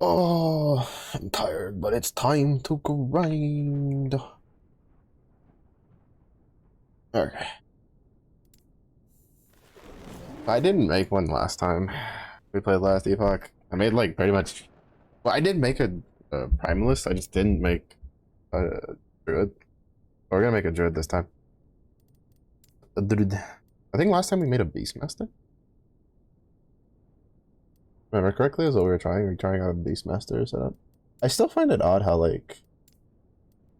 Oh, I'm tired, but it's time to grind. Okay. I didn't make one last time. We played last epoch. I made like pretty much. Well, I did make a primalist. I just didn't make a druid. We're gonna make a druid this time. A druid. I think last time we made a beastmaster. Remember correctly, is what we were trying. We were trying out a beastmaster setup. I still find it odd how like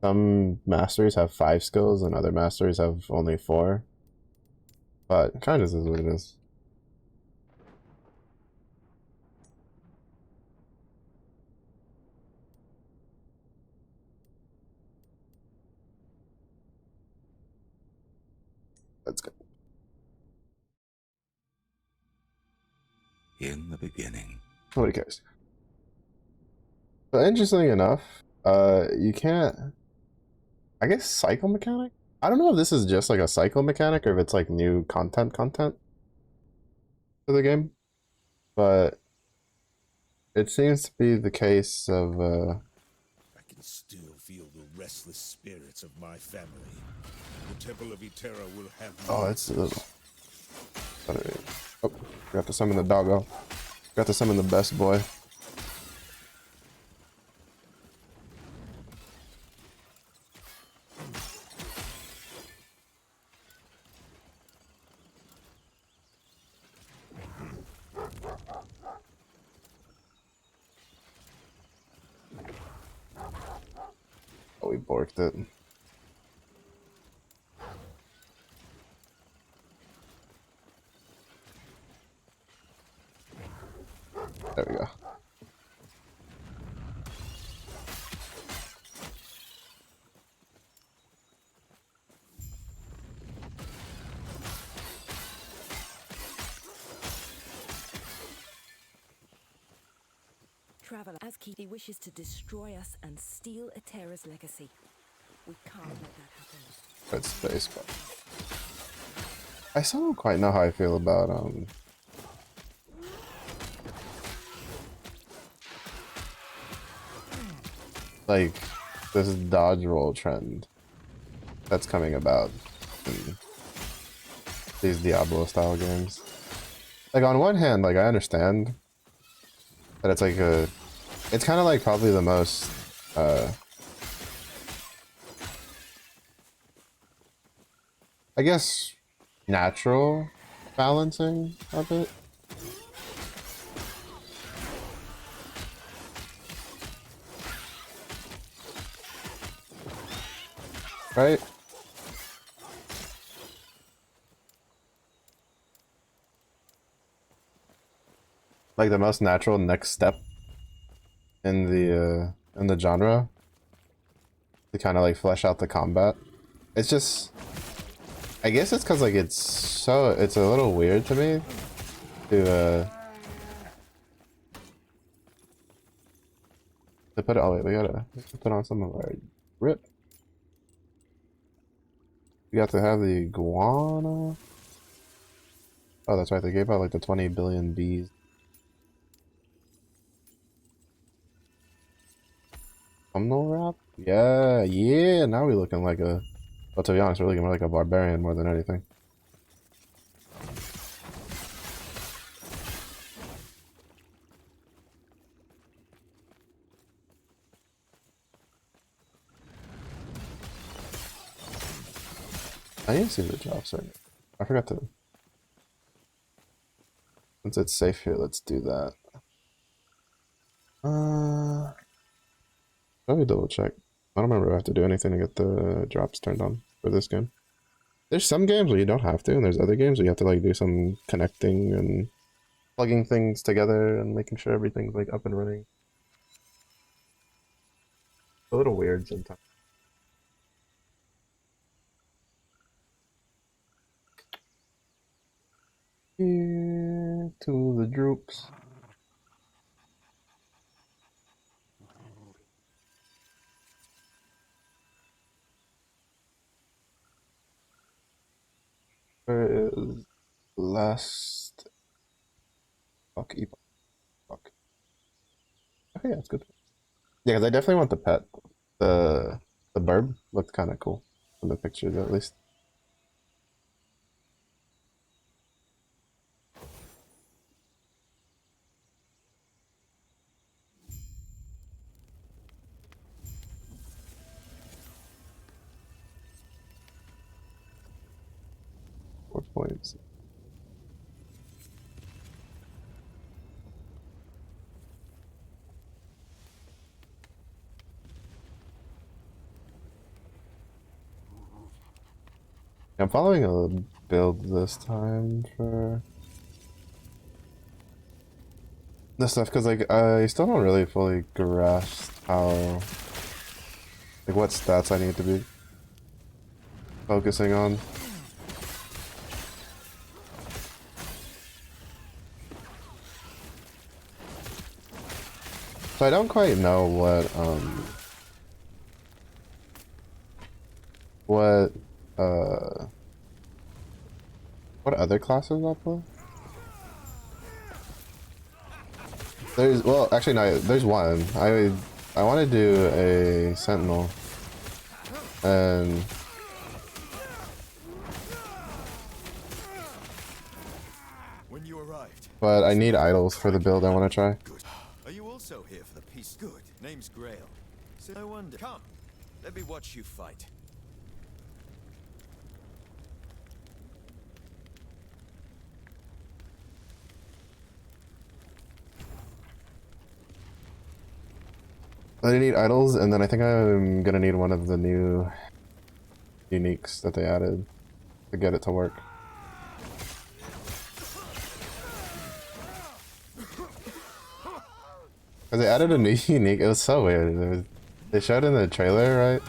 some masters have 5 skills and other masters have only 4. But kind of is what it is. Let's go. In the beginning. Nobody cares. But interestingly enough, you can't. I guess cycle mechanic. I don't know if this is just like a cycle mechanic or if it's like new content for the game, but it seems to be the case of. I can still feel the restless spirits of my family. The Temple of Eterra will have. Oh, it's a little. Oh, got to summon the doggo. Got to summon the best boy. Oh, we borked it. There we go. Traveler, as Keith wishes to destroy us and steal Eterra's legacy. We can't let that happen. Red space, but I still don't quite know how I feel about like this dodge roll trend that's coming about in these Diablo style games. Like on one hand, like I understand that it's like it's kind of like probably the most I guess natural balancing of it. Right? Like the most natural next step in the genre to kind of like flesh out the combat. It's just I guess it's because like it's a little weird to me to put it. Oh wait, we gotta put on some of our rip. We got to have the iguana. Oh, that's right. They gave out like the 20 billion bees. Thumbnail wrap? Yeah, yeah. Now we're looking like a. Well, to be honest, we're looking more like a barbarian more than anything. I need to see the job site. I forgot to. Since it's safe here, let's do that. Let me double check. I don't remember if I have to do anything to get the drops turned on for this game. There's some games where you don't have to, and there's other games where you have to like do some connecting and plugging things together and making sure everything's like up and running. A little weird sometimes. Here to the droops. Where is last fuck epoch? Fuck. Okay, that's good. Yeah, because I definitely want the pet. The burb looked kind of cool in the pictures, at least. .4. I'm following a build this time for this stuff because like I still don't really fully grasp how like what stats I need to be focusing on. So I don't quite know what uh what other classes I play. There's well actually no there's one. I want to do a sentinel and When you arrived. but I need idols for the build I want to try. Good. Are you also here for the peace? Good. Name's Grail. So no wonder. Come, let me watch you fight. I need idols, and then I think I'm gonna need one of the new uniques that they added to get it to work. Cause they added a new unique. It was so weird. They showed in the trailer,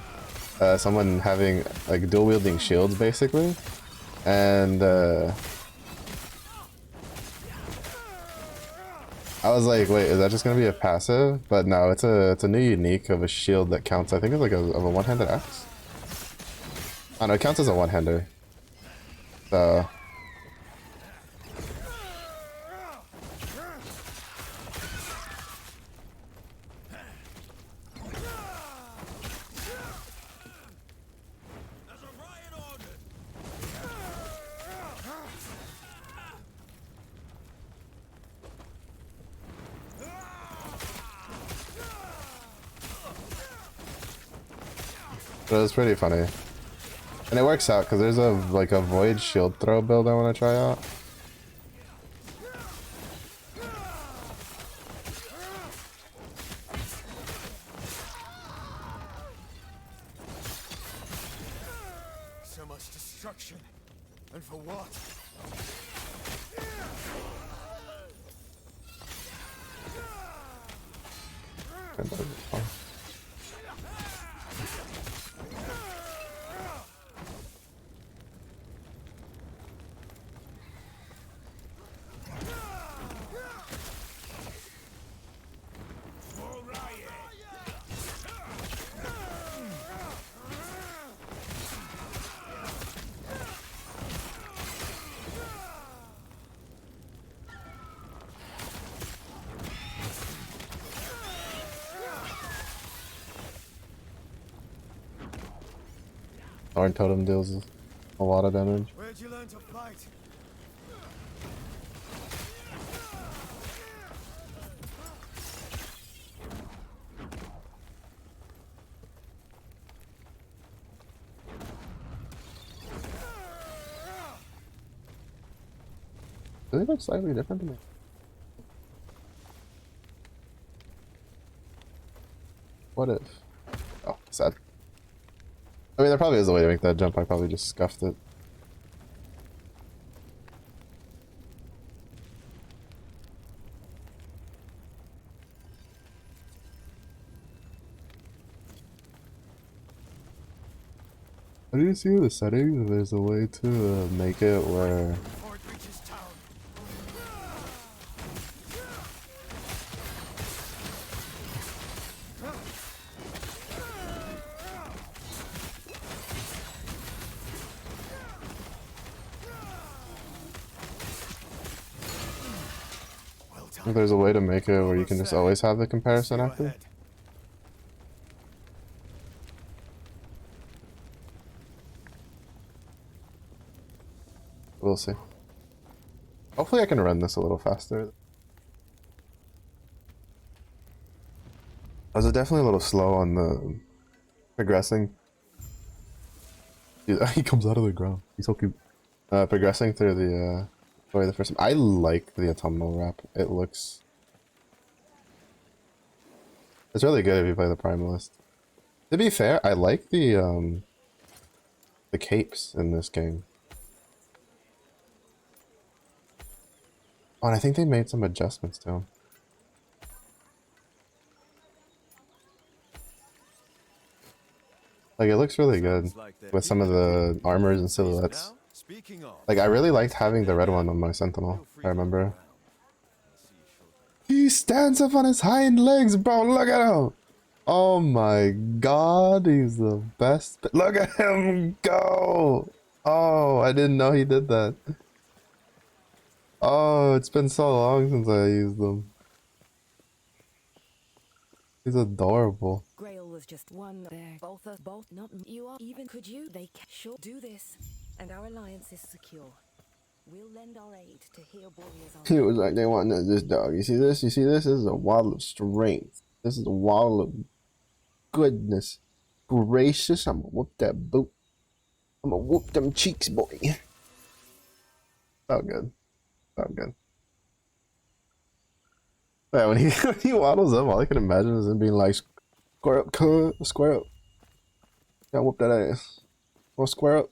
right? Someone having like dual wielding shields, basically, and I was like, wait, is that just gonna be a passive? But no, it's a new unique of a shield that counts. I think it's like of a one-handed axe. Oh no, it counts as a one-hander. So it was pretty funny. And it works out because there's a void shield throw build I want to try out. So much destruction. And for what? Thorn Totem deals a lot of damage. Where'd you learn to fight? Do they look slightly different to me? What if? Oh, sad. I mean, there probably is a way to make that jump. I probably just scuffed it. How do you see the settings? There's a way to make it where Before it reaches town. Well done. if there's a way to make it where you can just always have the comparison You active. ahead. We'll see. Hopefully I can run this a little faster. I was definitely a little slow on the progressing. Dude, he comes out of the ground. He's so cute. Progressing through the story the first time. I like the autumnal wrap. It looks... It's really good if you play the Primalist. To be fair, I like the capes in this game. Oh, and I think they made some adjustments to them. Like, it looks really good with some of the armors and silhouettes. Now, speaking of, Like, I really liked having the red one on my Sentinel, I remember. He stands up on his hind legs, bro. Look at him. Oh my god, he's the best. Look at him go. Oh, I didn't know he did that. Oh, it's been so long since I used them. He's adorable. Grail was just one there. Both, not you are even. Could you? They can sure do this. And our alliance is secure. We'll lend our aid to heal warriors on. It was like they want this dog. You see this? You see this? This is a wall of strength. This is a wall of goodness. Gracious. I'm gonna whoop that boot. I'm gonna whoop them cheeks, boy. Felt good. Felt good. Yeah, when he when he waddles up, all I can imagine is him being like, "Square up, cuz, square up. Yeah, whoop that ass. Well, square up."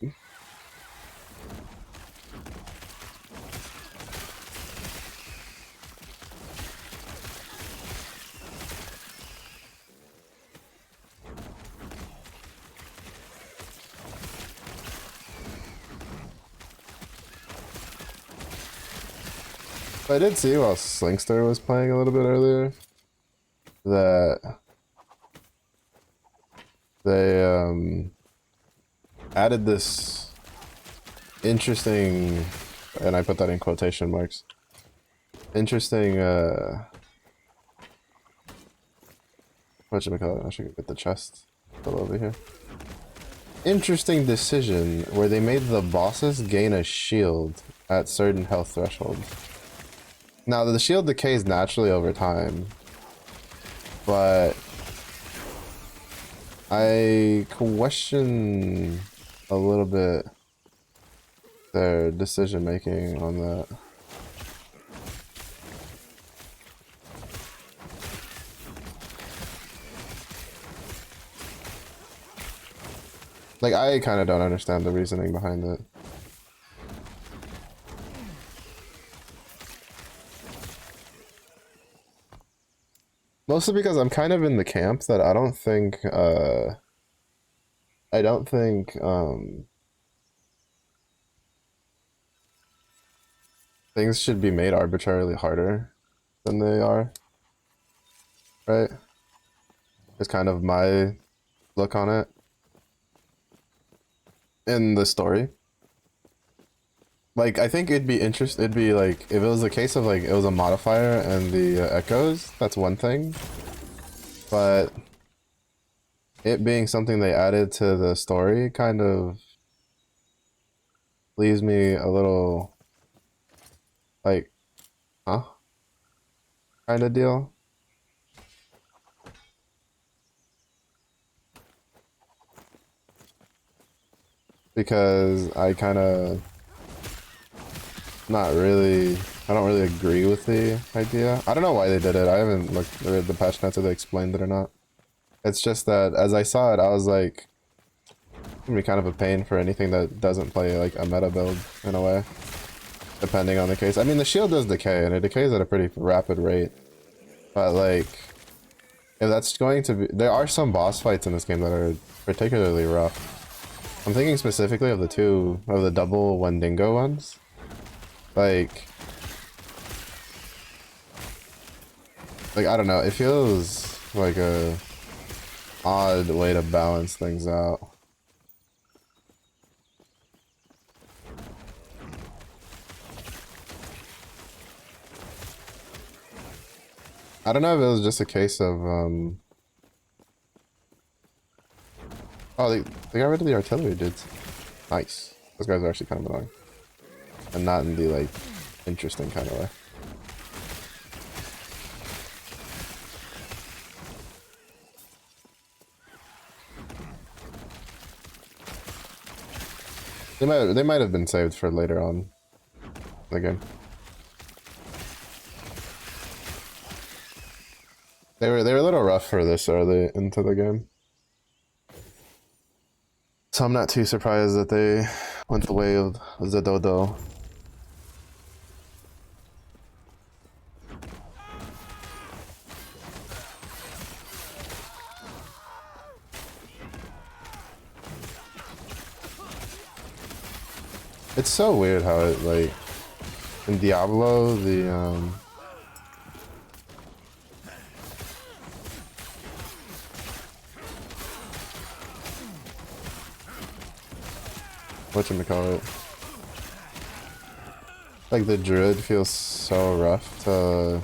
I did see while Slingster was playing a little bit earlier that they added this interesting, and I put that in quotation marks, interesting whatchamacallit, I should get the chest still over here. Interesting decision where they made the bosses gain a shield at certain health thresholds. Now, the shield decays naturally over time, but I question a little bit their decision making on that. Like, I kind of don't understand the reasoning behind it. Mostly because I'm kind of in the camp that I don't think things should be made arbitrarily harder than they are. Right? It's kind of my look on it. In the story. Like, I think it'd be like, if it was a case of like, it was a modifier and the echoes, that's one thing. But it being something they added to the story kind of leaves me a little like, huh? Kind of deal. Because I kind of I don't really agree with the idea. I don't know why they did it. I haven't read the patch notes if they explained it or not. It's just that as I saw it, I was like, it's gonna be kind of a pain for anything that doesn't play like a meta build in a way. Depending on the case. I mean, the shield does decay, and it decays at a pretty rapid rate. But like, if that's going to be... There are some boss fights in this game that are particularly rough. I'm thinking specifically of the double Wendigo ones. Like, I don't know, it feels like a odd way to balance things out. I don't know if it was just a case of oh, they got rid of the artillery dudes. Nice. Those guys are actually kind of annoying. And not in the, like, interesting kind of way. They might have been saved for later on in the game. They were a little rough for this early into the game. So I'm not too surprised that they went the way of the dodo. It's so weird how it, like, in Diablo, the whatchamacallit, like the druid feels so rough to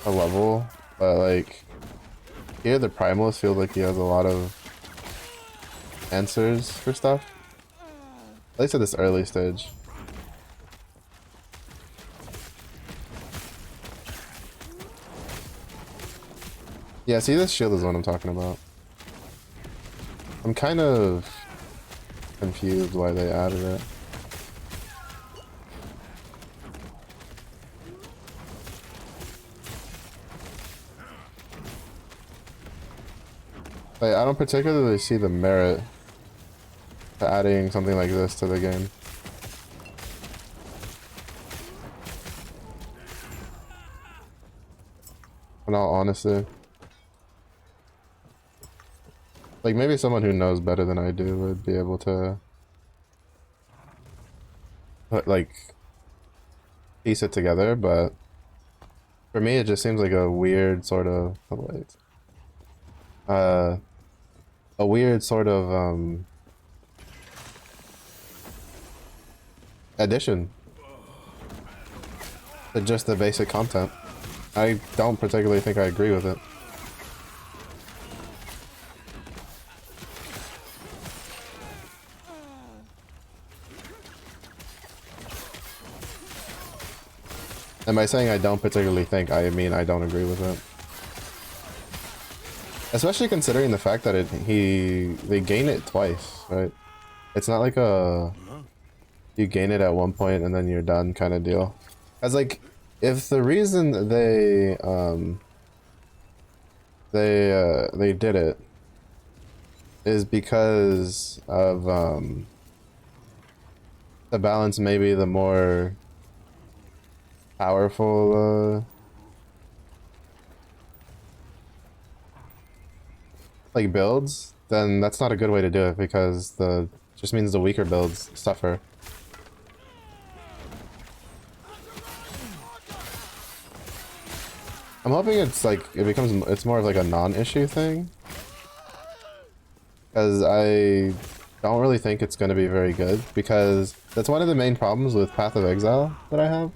a level, but like here the primalist feels like he has a lot of answers for stuff. At least at this early stage. Yeah, see, this shield is what I'm talking about. I'm kind of confused why they added it. Like, I don't particularly see the merit to adding something like this to the game. In all honesty. Like, maybe someone who knows better than I do would be able to put, like, piece it together, but for me it just seems like a weird sort of, oh wait, a weird sort of addition to just the basic content. I don't particularly think I agree with it. And by saying I don't particularly think, I mean I don't agree with it. Especially considering the fact that they gain it twice, right? It's not like you gain it at one point and then you're done kind of deal. As like, if the reason they did it is because of the balance, maybe the more powerful like builds, then that's not a good way to do it, because just means the weaker builds suffer. I'm hoping it's like it's more of like a non-issue thing, because I don't really think it's going to be very good, because that's one of the main problems with Path of Exile that I have.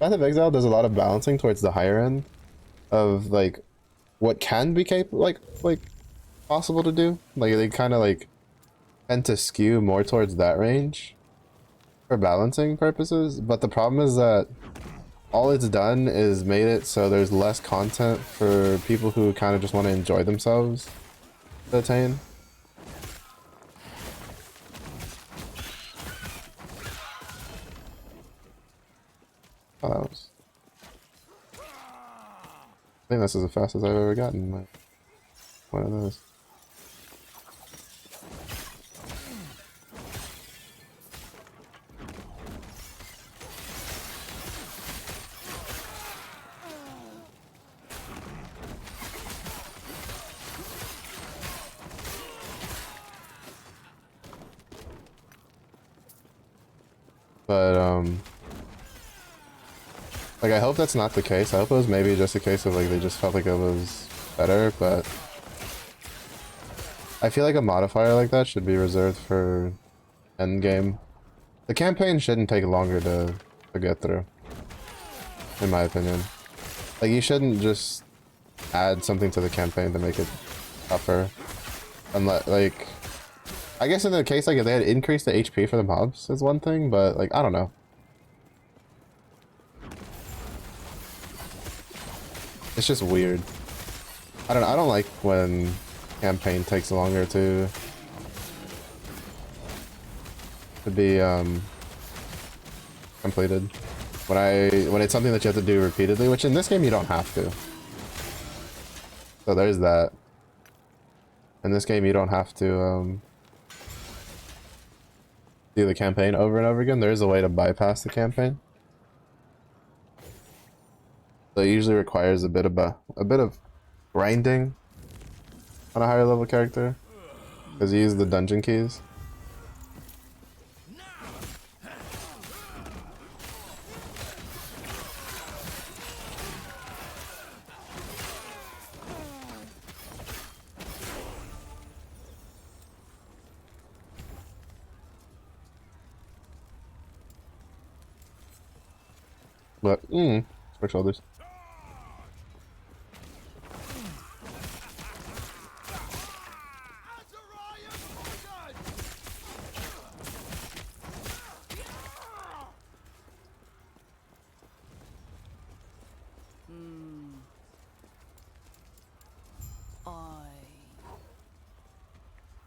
Path of Exile does a lot of balancing towards the higher end of like what can be capable, like possible to do. Like they kind of like tend to skew more towards that range for balancing purposes. But the problem is that all it's done is made it so there's less content for people who kind of just want to enjoy themselves to attain. Oh, that was... I think this is the fastest I've ever gotten. Like, one of those. But, like, I hope that's not the case. I hope it was maybe just a case of, like, they just felt like it was better, but I feel like a modifier like that should be reserved for endgame. The campaign shouldn't take longer to get through, in my opinion. Like, you shouldn't just add something to the campaign to make it tougher. Unless, like, I guess in the case, like, if they had increased the HP for the mobs is one thing, but, like, I don't know. It's just weird. I don't like when campaign takes longer to be, completed. When it's something that you have to do repeatedly, which in this game you don't have to. So there's that. In this game you don't have to, do the campaign over and over again. There is a way to bypass the campaign. So it usually requires a bit of grinding on a higher level character, because you use the dungeon keys. But, square shoulders.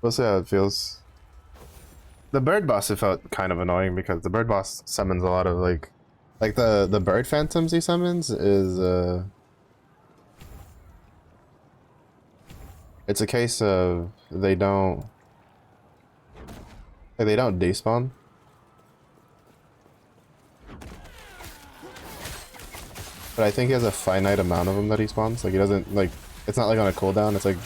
We'll see how it feels. The bird boss, it felt kind of annoying because the bird boss summons a lot of like the bird phantoms he summons is it's a case of they don't despawn. But I think he has a finite amount of them that he spawns. Like, he doesn't, like, it's not like on a cooldown, it's like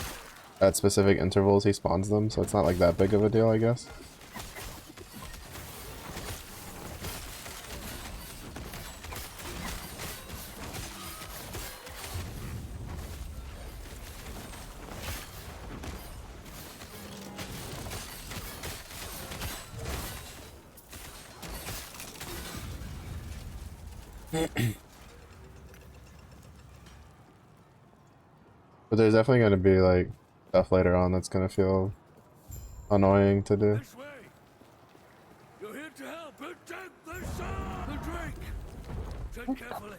at specific intervals he spawns them, so it's not like that big of a deal, I guess. But there's definitely going to be like stuff later on that's going to feel annoying to do. This way. You're here to help protect the sun. The drink. Tread carefully.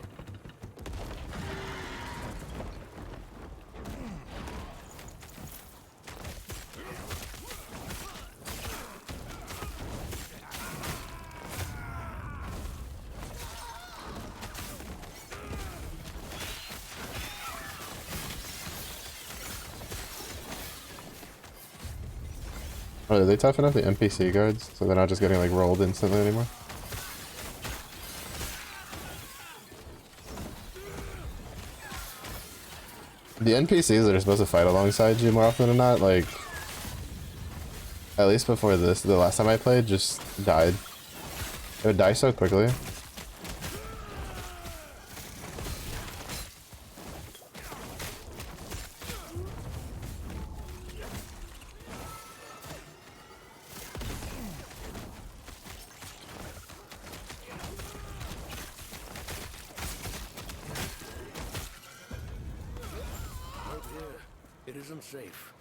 Oh, are they tough enough, the NPC guards, so they're not just getting like rolled instantly anymore? The NPCs that are supposed to fight alongside you more often than not, like, at least before this, the last time I played, just died. It would die so quickly. It isn't safe.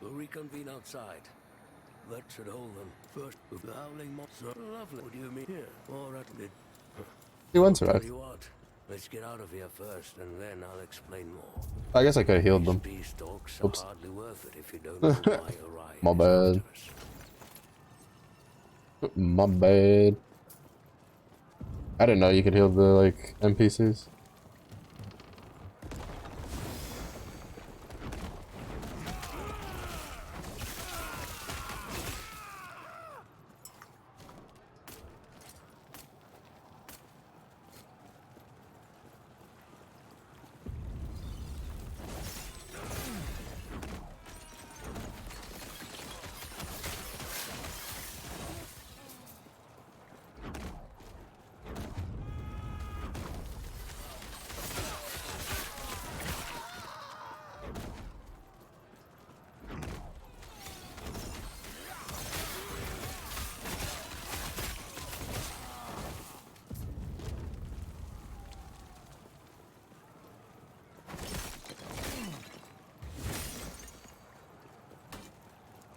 We'll reconvene outside. That should hold them. First, with the howling monster. Lovely. What do you mean here? Or at mid? He won't Tell survive. you what. Let's get out of here first, and then I'll explain more. I guess I could have healed them. These peace talks Oops. are hardly worth it if you don't know why you arrived. My bad. My bad. I didn't know you could heal the, like, NPCs.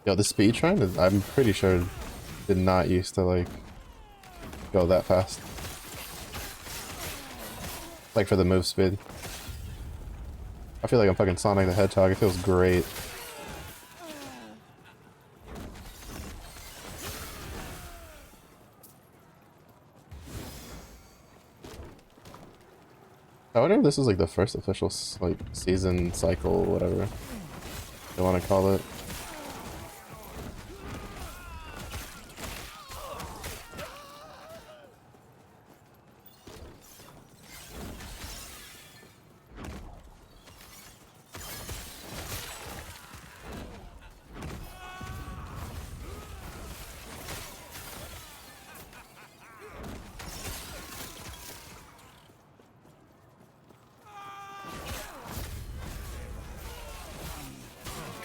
Yo, the speed trend is, I'm pretty sure, did not used to like go that fast. Like for the move speed. I feel like I'm fucking Sonic the Hedgehog. It feels great. I wonder if this is like the first official like season cycle, whatever you want to call it.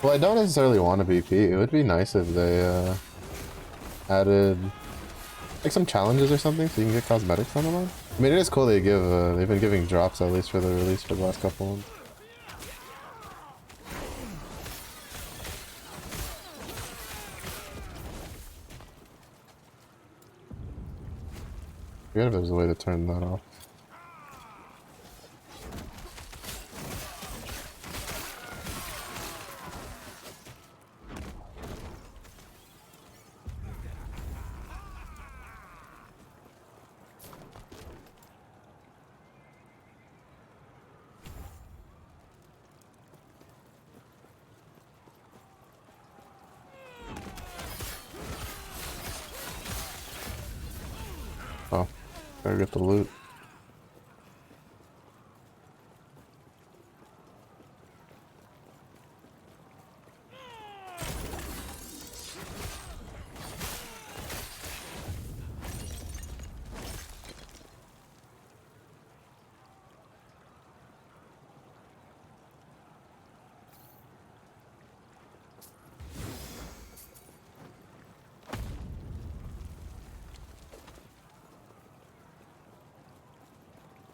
Well, I don't necessarily want a BP. It would be nice if they added like some challenges or something so you can get cosmetics on them. I mean, it is cool they give. They've been giving drops at least for the release for the last couple ones. I forget if there's a way to turn that off. Oh, gotta get the loot.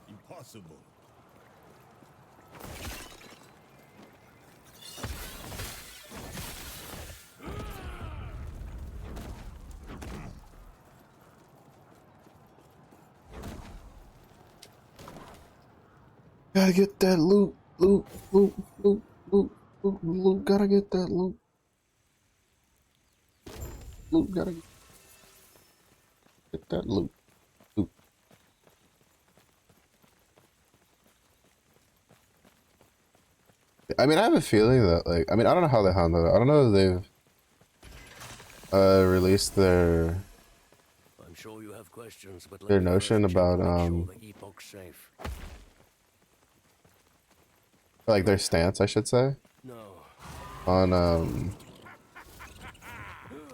Impossible. Gotta get that loot, loot, loot, loot, loot, loot, loot. Gotta get that loot. Loot, gotta get that loot. Loot. I mean, I have a feeling that, like, I mean, I don't know how they handle it. I don't know if they've released their I'm sure you have questions, but their let me first notion check to about make sure the epoch's safe. like their stance, I should say, No.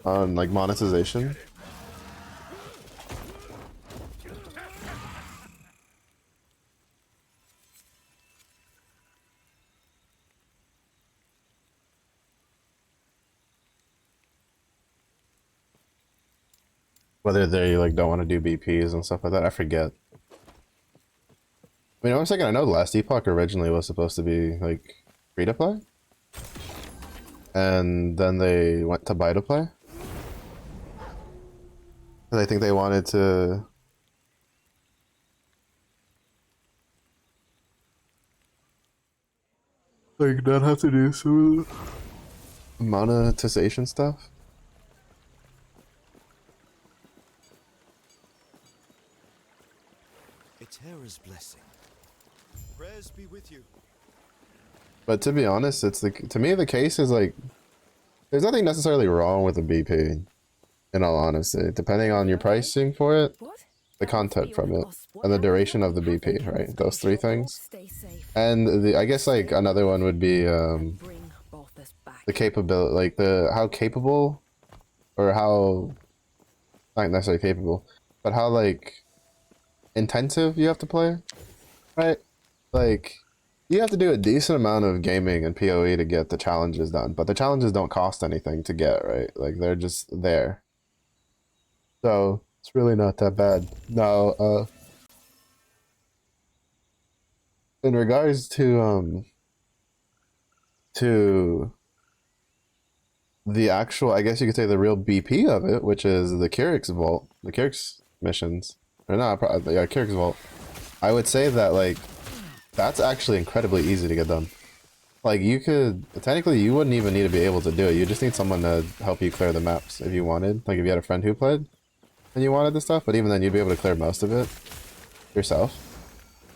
on like monetization. Whether they like don't want to do BPs and stuff like that, I forget. I mean, I'm thinking, I know Last Epoch originally was supposed to be like free to play, and then they went to buy to play. 'Cause I think they wanted to like not have to do some of the monetization stuff. A terror's blessing. Prayers be with you. But to be honest, it's the to me the case is like there's nothing necessarily wrong with a BP. In all honesty, depending on your pricing for it, What? the content from it, and the duration of the BP, right? Those three things. Stay safe. And the I guess like another one would be Bring both us back. the capability, like the how capable, or how not necessarily capable, but how like intensive you have to play, right? Like you have to do a decent amount of gaming and PoE to get the challenges done, but the challenges don't cost anything to get, right? Like they're just there. So it's really not that bad. Now, in regards to the actual, I guess you could say the real BP of it, which is the Kyrix Vault, the Kyrix missions, or not, yeah, Kyrix Vault. I would say that like that's actually incredibly easy to get done. Like you could technically you wouldn't even need to be able to do it. You just need someone to help you clear the maps if you wanted. Like if you had a friend who played and you wanted this stuff, but even then you'd be able to clear most of it yourself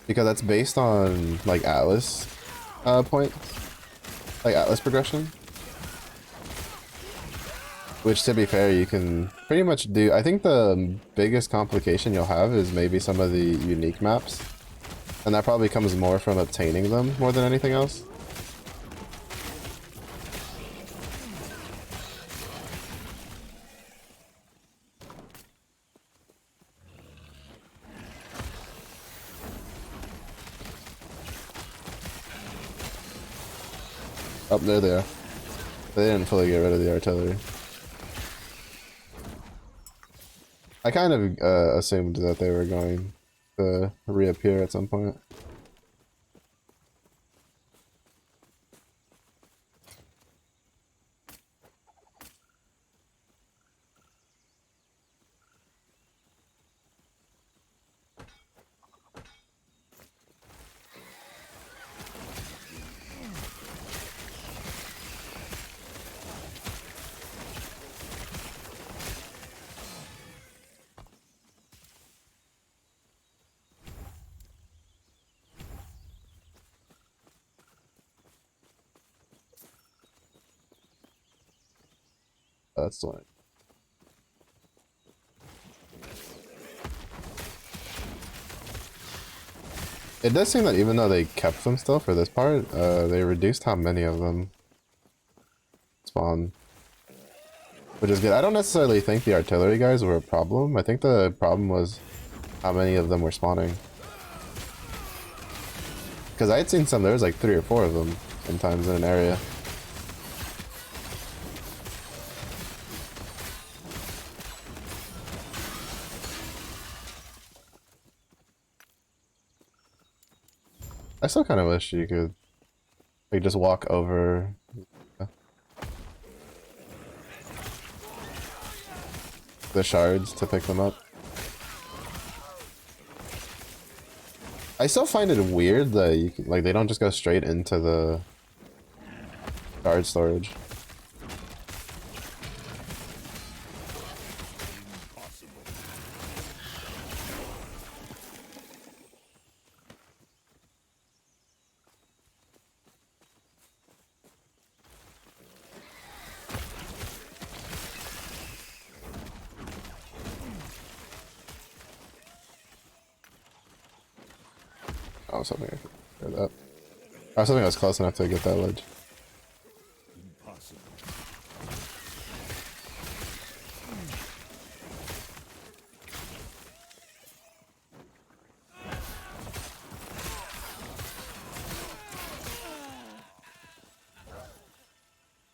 because that's based on like Atlas points, like Atlas progression. Which, to be fair, you can pretty much do. I think the biggest complication you'll have is maybe some of the unique maps. And that probably comes more from obtaining them more than anything else. Oh, there they are. They didn't fully get rid of the artillery. I kind of assumed that they were going to reappear at some point. That's the one. It does seem that even though they kept them still for this part, they reduced how many of them spawn. Which is good. I don't necessarily think the artillery guys were a problem. I think the problem was how many of them were spawning. Because I had seen some, there was like 3 or 4 of them sometimes in an area. I still kind of wish you could like just walk over the shards to pick them up. I still find it weird that you can, like they don't just go straight into the shard storage. I was hoping I could hear that. I was hoping I was close enough to get that ledge. Impossible.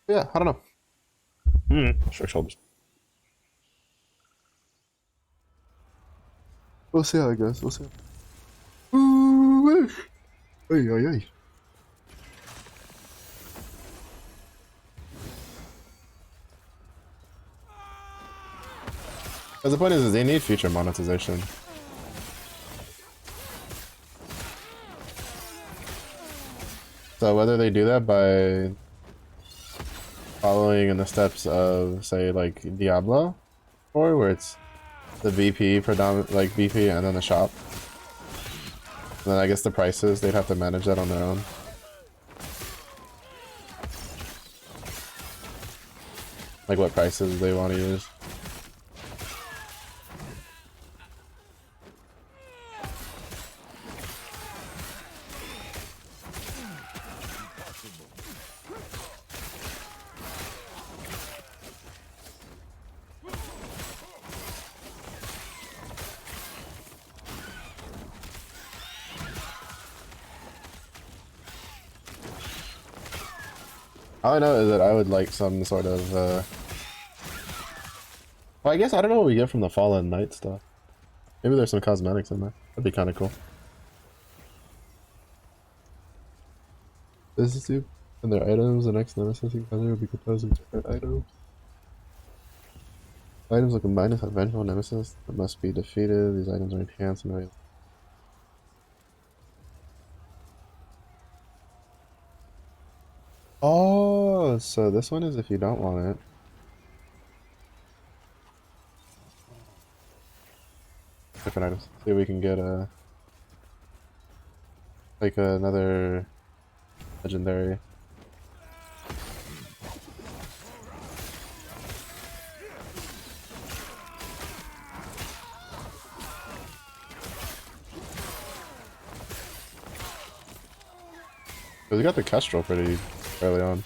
Yeah, I don't know. Short shoulders. We'll see how it goes. We'll see. Ooh, ay, ay, ay. Because the point is they need future monetization. So whether they do that by following in the steps of, say, like Diablo, or where it's the BP predominant, like BP, and then the shop. And then I guess the prices, they'd have to manage that on their own. Like what prices they want to use. All I know is that I would like some sort of, well, I guess I don't know what we get from the Fallen Knight stuff. Maybe there's some cosmetics in there. That'd be kind of cool. This is too. And their items, the next nemesis encounter will be composed of different items. Items will combine with a vengeful nemesis that must be defeated. These items are enhanced and very. Oh, so this one is if you don't want it. Different items. See if we can get a like another legendary. We got the Kestrel pretty early on.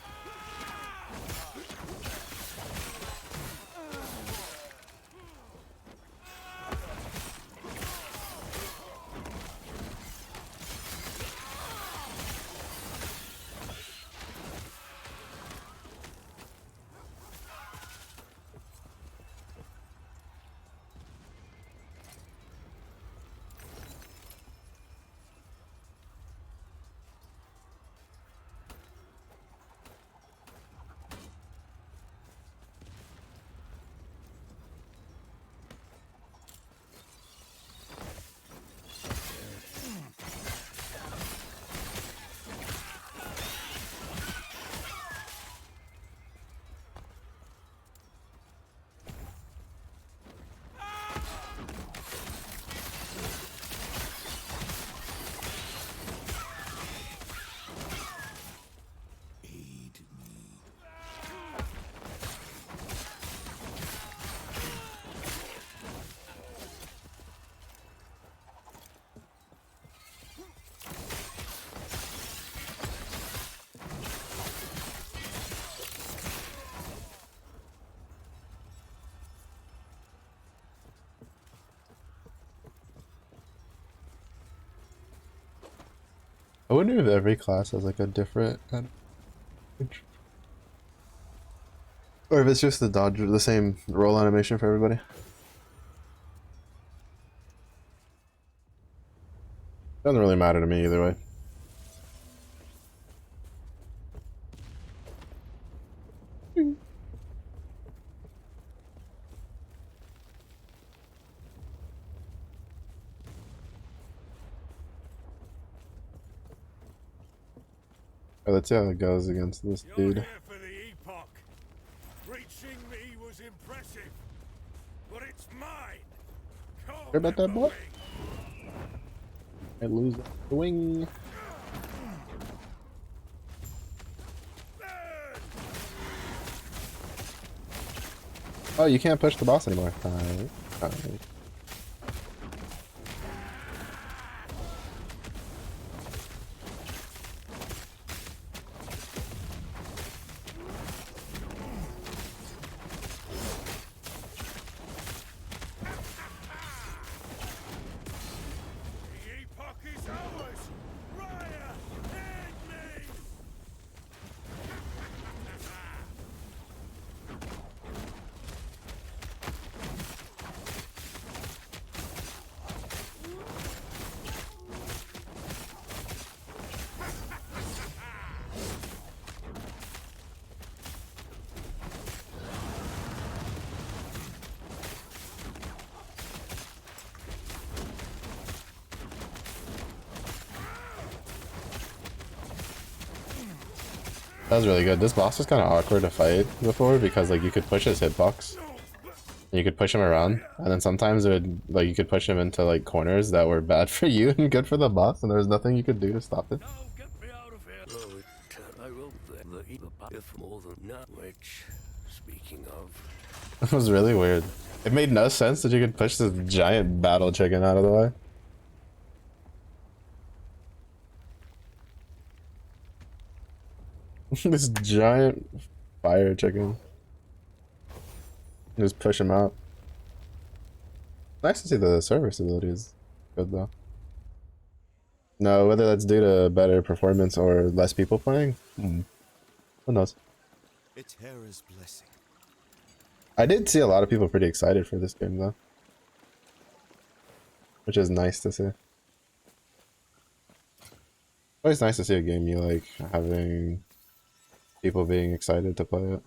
Aid me. I wonder if every class has like a different or if it's just the dodge, the same roll animation for everybody. Doesn't really matter to me either way. Alright, let's see how it goes against this You're dude. here for the epoch. Reaching me was impressive, but it's mine. Hear about that, boy? I lose the wing. Oh, you can't push the boss anymore. Alright. Alright. The epoch is ours. Raya, aid me. That was really good. This boss was kind of awkward to fight before because like you could push his hitbox. And you could push him around, and then sometimes it would like you could push him into like corners that were bad for you and good for the boss, and there was nothing you could do to stop it. Now get me out of here. Oh, I wrote the if more than that, which, speaking of, It was really weird. It made no sense that you could push this giant battle chicken out of the way. This giant fire chicken. Just push him out. Nice to see the service ability is good though. No, whether that's due to better performance or less people playing, who knows? It's Hera's blessing. I did see a lot of people pretty excited for this game though, which is nice to see. Always nice to see a game you like having people being excited to play it.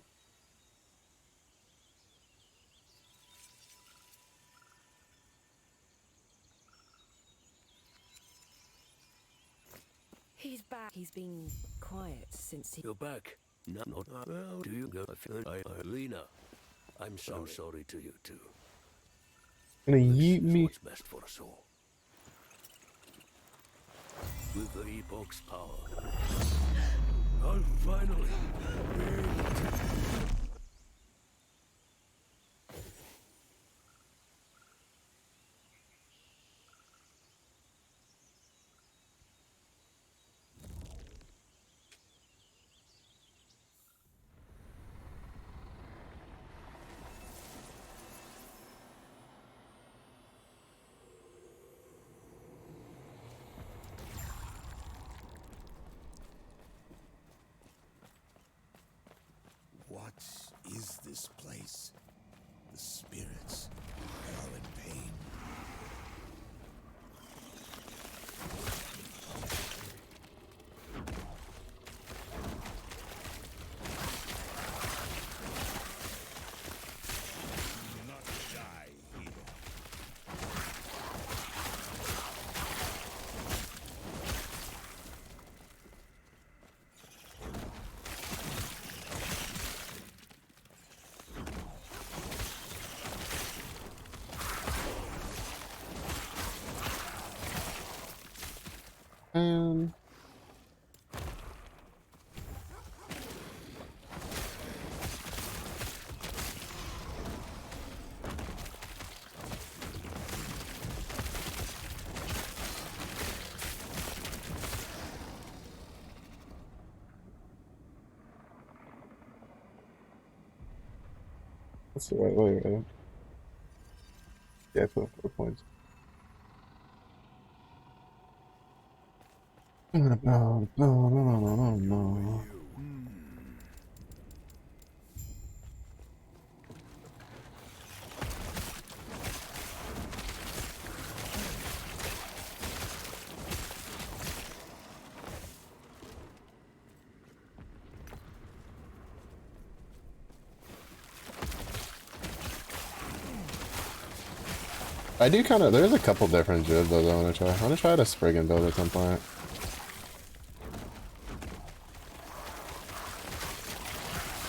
He's back. He's been quiet since he... You're back. No, not how do you go? Lena, I'm so sorry to you too. Gonna This yeet is me. what's best for us all. With the Epoch's power, I'll finally be able to... What is this place? The spirits are in pain. Do not die here. And that's the right way, right? Yeah, I put 4 points. No, no, no, no, no, no, no. I do kind of. There's a couple different druid builds I want to try. I want to try the Spriggan build at some point.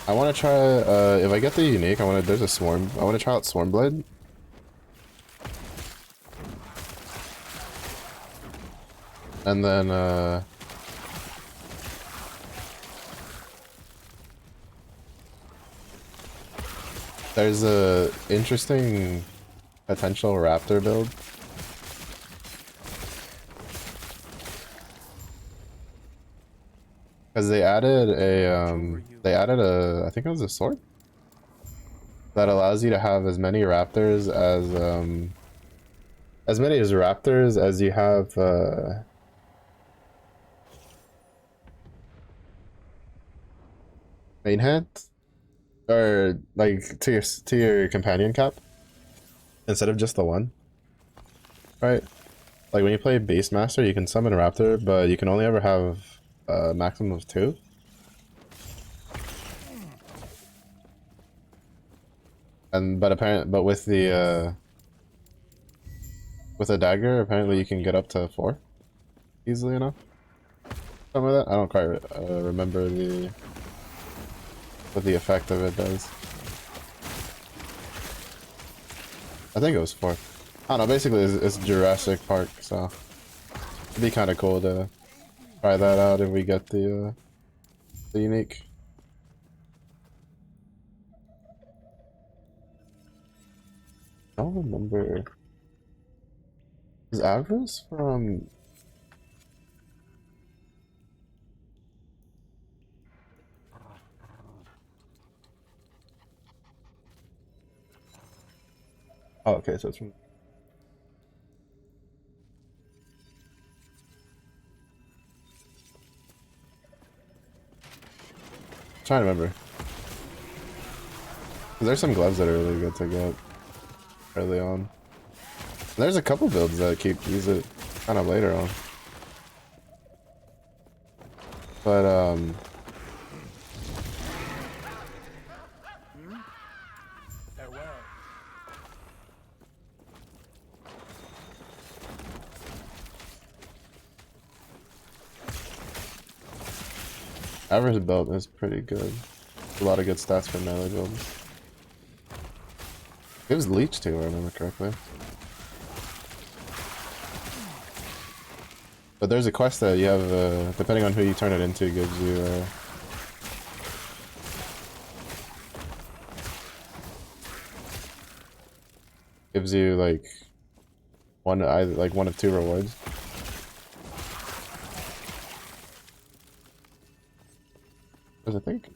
I want to try. If I get the unique, I want to. There's a swarm. I want to try out Swarmblade. And then there's a interesting potential raptor build. Because they added a I think it was a sword that allows you to have as many raptors as you have main hand, or like to your companion cap instead of just the one, right? Like when you play Beastmaster, you can summon a raptor, but you can only ever have a maximum of 2. And but with the dagger, apparently you can get up to 4 easily enough. Something like that. I don't quite remember what the effect of it does. I think it was 4. I don't know. Basically, it's Jurassic Park, so it'd be kind of cool to try that out if we get the unique. I don't remember. Is Avarice from? Oh, okay, so it's from. Trying to remember. There's some gloves that are really good to get early on. There's a couple builds that use it kind of later on. Average build is pretty good. A lot of good stats for melee build. Gives leech too, if I remember correctly. But there's a quest that you have, depending on who you turn it into, gives you, like one of two rewards. I think.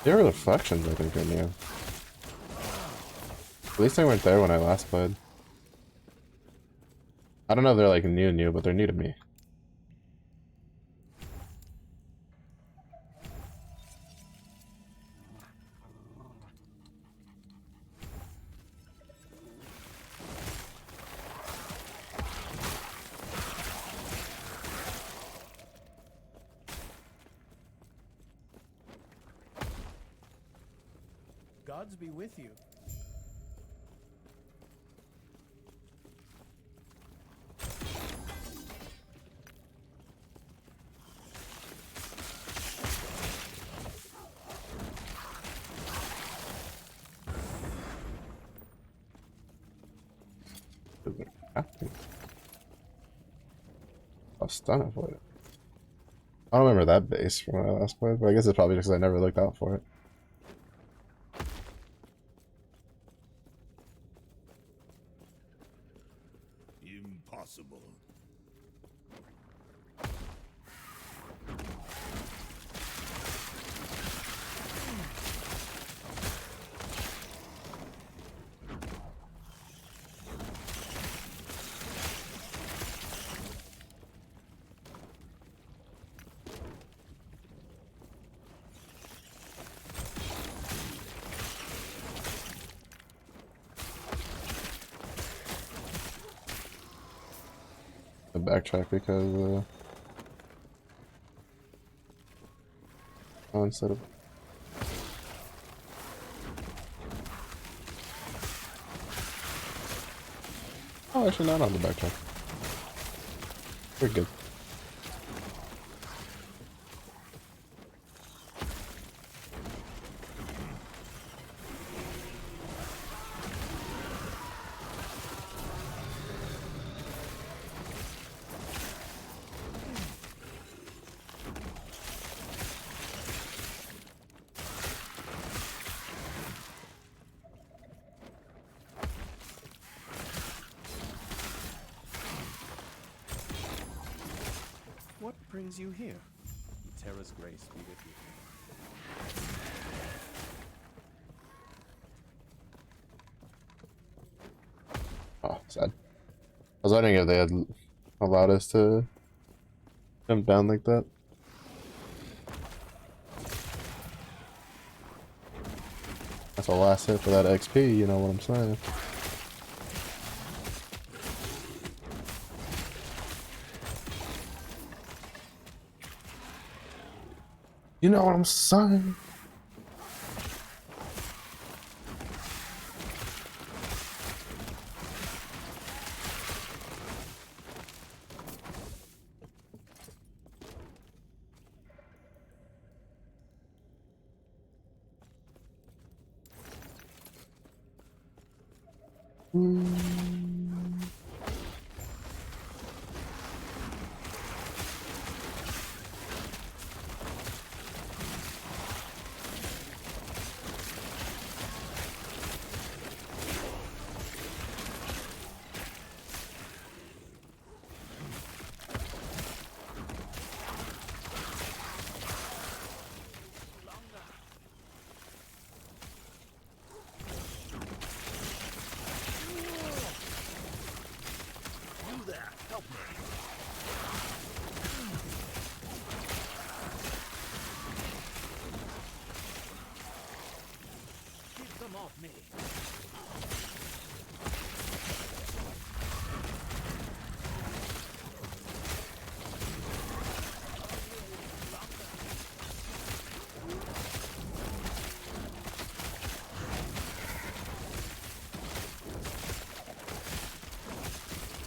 There are reflections, I think, in here. At least they weren't there when I last played. I don't know if they're like new, but they're new to me. Gods be with you. I'll stun it for it. I don't remember that base from when I last played, but I guess it's probably just because I never looked out for it. Impossible. Backtrack because instead of actually not on the backtrack. We're good. What brings you here? Terra's grace be with you. Oh, sad. I was wondering if they had allowed us to jump down like that. That's a last hit for that XP, you know what I'm saying? You know what I'm saying?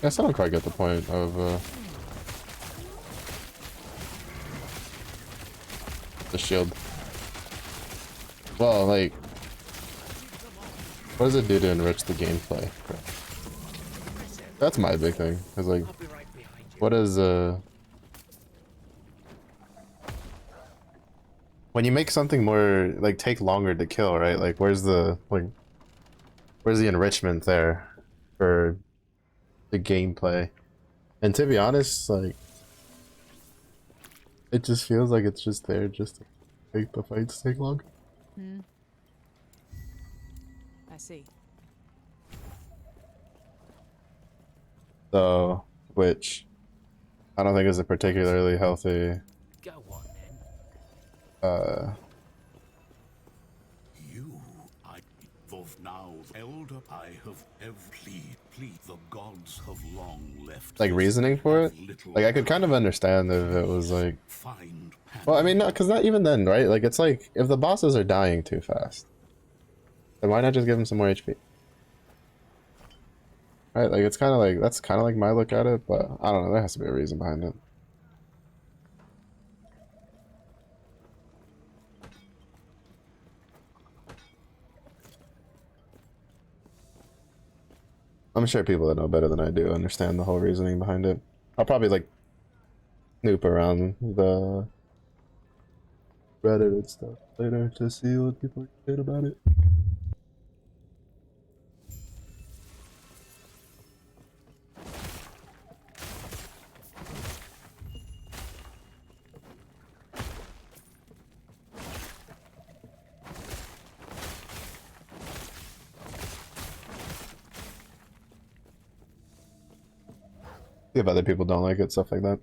I still don't quite get the point of the shield. Well, like, what does it do to enrich the gameplay? That's my big thing. Cause like, what is when you make something more like take longer to kill, right? Like, where's the enrichment there for the gameplay? And to be honest, like, it just feels like it's just there just to make the fights take longer. I see. So, which I don't think is a particularly healthy Go on then. You, I, of now, elder, I have ever plead. The gods have long left. like reasoning for it. Like, I could kind of understand if it was like, Find well, I mean, no, because not even then, right? Like, it's like if the bosses are dying too fast, then why not just give them some more HP? Right? Like, it's kind of like, that's kind of like my look at it, but I don't know. There has to be a reason behind it. I'm sure people that know better than I do understand the whole reasoning behind it. I'll probably like snoop around the Reddit and stuff later to see what people say about it. See if other people don't like it, stuff like that.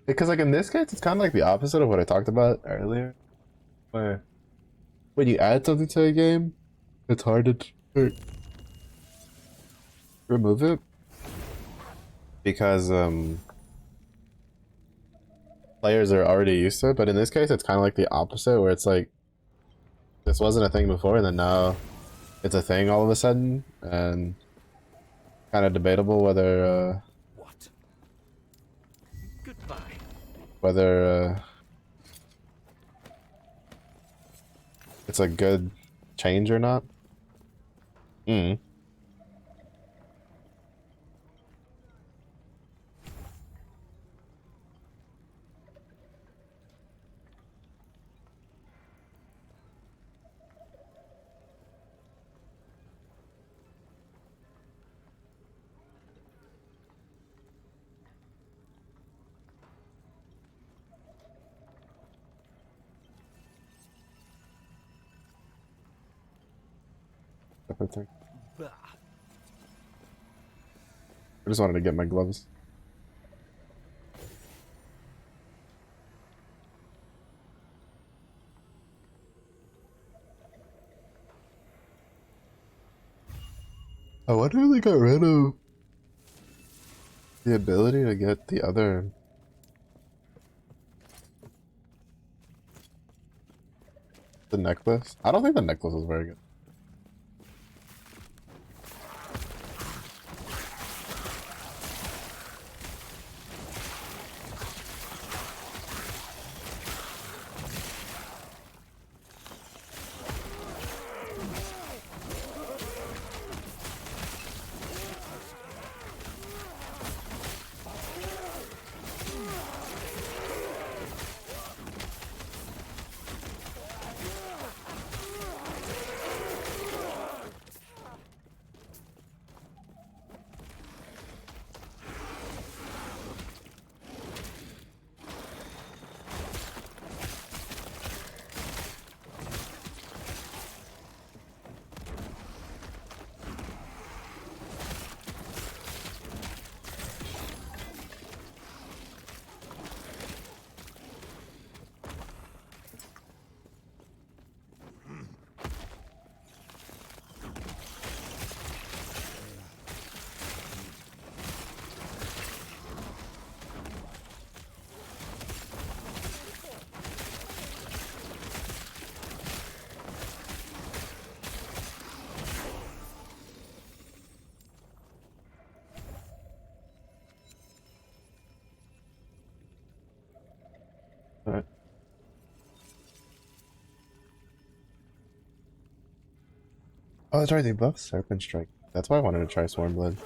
Because like in this case, it's kind of like the opposite of what I talked about earlier, where when you add something to a game, it's hard to remove it because players are already used to it. But in this case, it's kind of like the opposite, where it's like this wasn't a thing before, and then now it's a thing all of a sudden, and kind of debatable whether What? Goodbye. whether it's a good change or not. Mm. Everything. Bah. I just wanted to get my gloves. I wonder if they got rid of the ability to get the other necklace. I don't think the necklace is very good. Alright. Oh, that's right, they buffed Serpent Strike. That's why I wanted to try Swarmblood.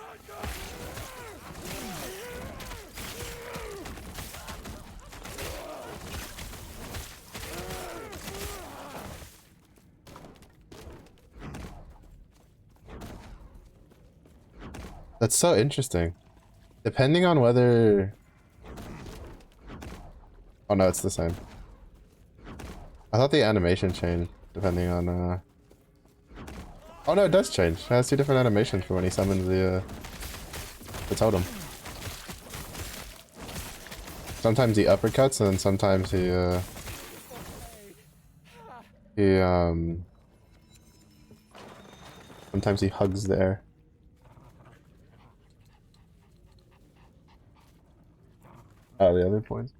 That's so interesting. Depending on whether... Oh no, it's the same. I thought the animation changed depending on Oh no, it does change. It has two different animations for when he summons the totem. Sometimes he uppercuts and then sometimes sometimes he hugs the air. Oh, the other points.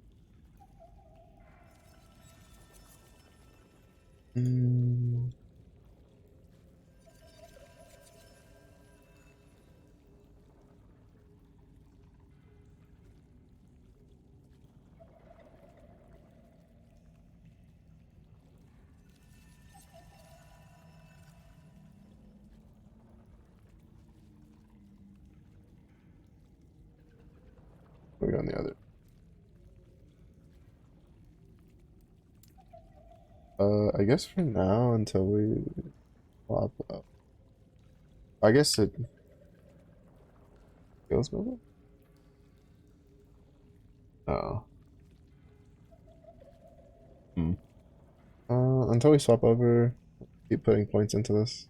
We go on the other. I guess for now until we swap up. I guess it feels moving. Oh. Until we swap over, keep putting points into this.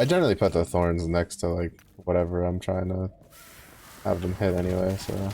I generally put the thorns next to like whatever I'm trying to have them hit anyway, so.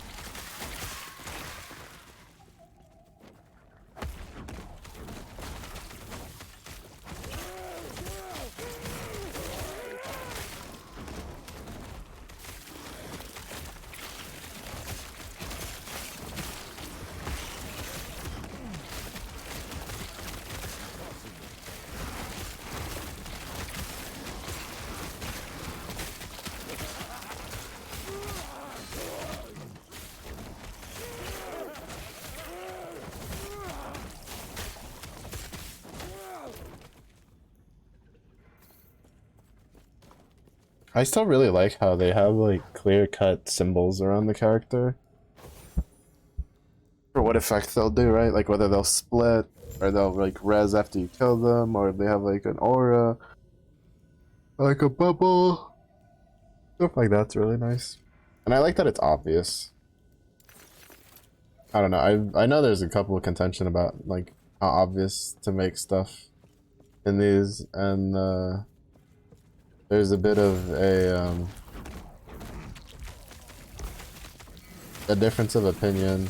I still really like how they have like clear-cut symbols around the character for what effect they'll do, right? Like whether they'll split or they'll like res after you kill them, or they have like an aura, like a bubble. Stuff like that's really nice. And I like that it's obvious. I don't know. I know there's a couple of contention about like how obvious to make stuff in these, and there's a bit of a difference of opinion.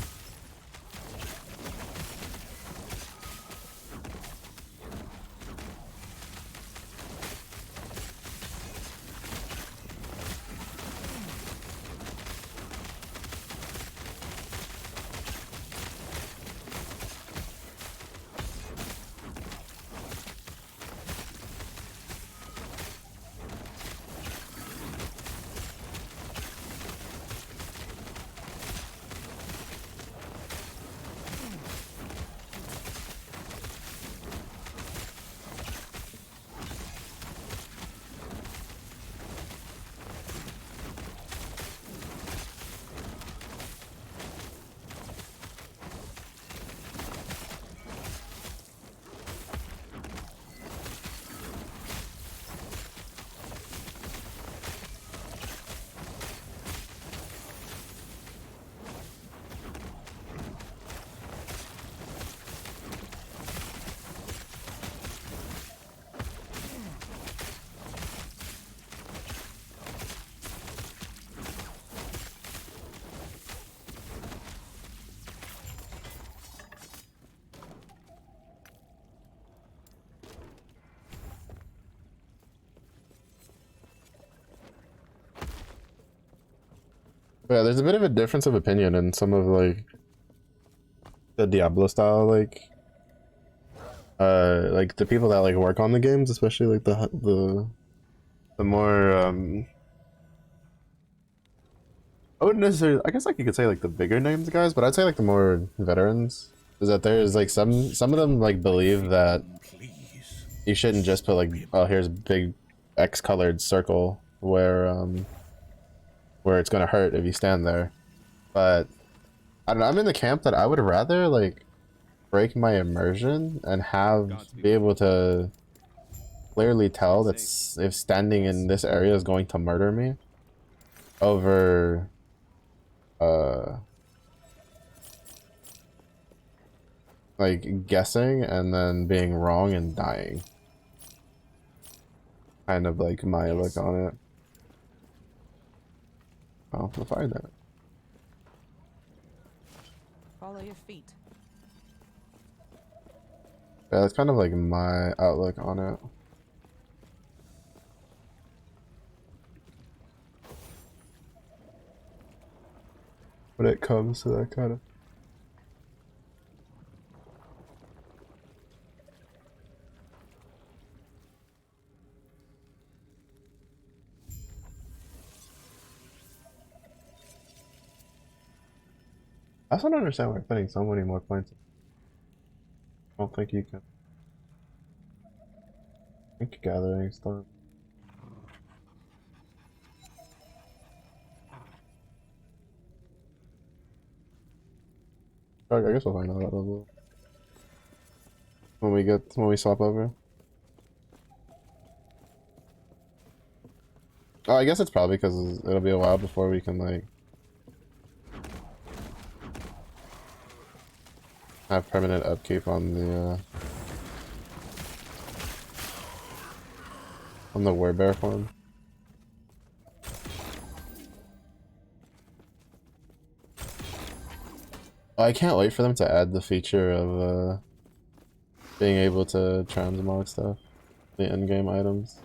Yeah, there's a bit of a difference of opinion in some of like the Diablo style, like the people that like work on the games, especially like the more I wouldn't necessarily, I guess like you could say like the bigger names guys, but I'd say like the more veterans is that there's like some of them like believe that Please. you shouldn't just put like, oh, here's a big X colored circle where it's gonna hurt if you stand there. But I don't know, I'm in the camp that I would rather like break my immersion and be able to clearly tell that if standing in this area is going to murder me over uh like guessing and then being wrong and dying. Kind of like my look on it. Oh, we'll find that. Follow your feet. Yeah, that's kind of like my outlook on it. When it comes to that kind of. I just don't understand why we're putting so many more points. I don't think you can. I think gathering stuff. I guess we'll find out a little when we swap over. Oh, I guess it's probably because it'll be a while before we can like have permanent upkeep on the werebear form. Oh, I can't wait for them to add the feature of being able to transmog stuff, the in-game items.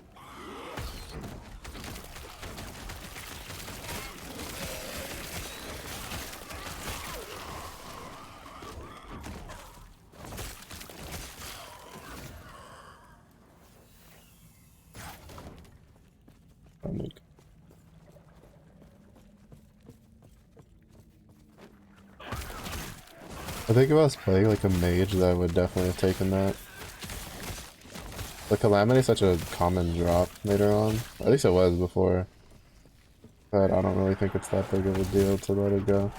I think if I was playing like a mage, that would definitely have taken that. The Calamity is such a common drop later on. At least it was before. But I don't really think it's that big of a deal to let it go.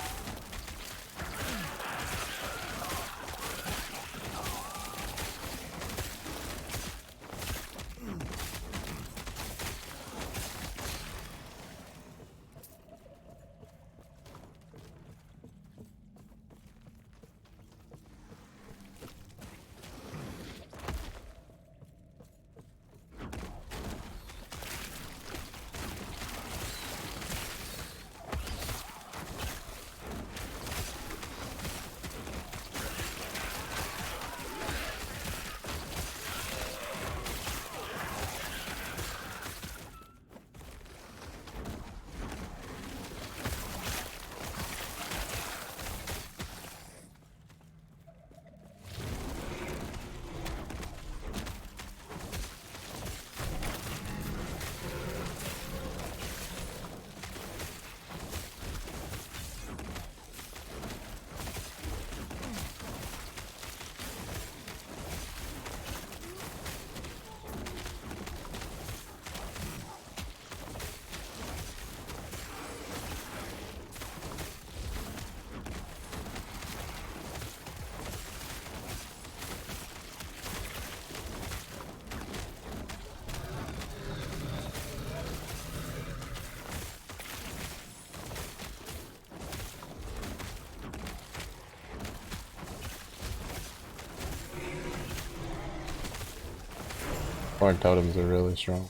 Thorn totems are really strong.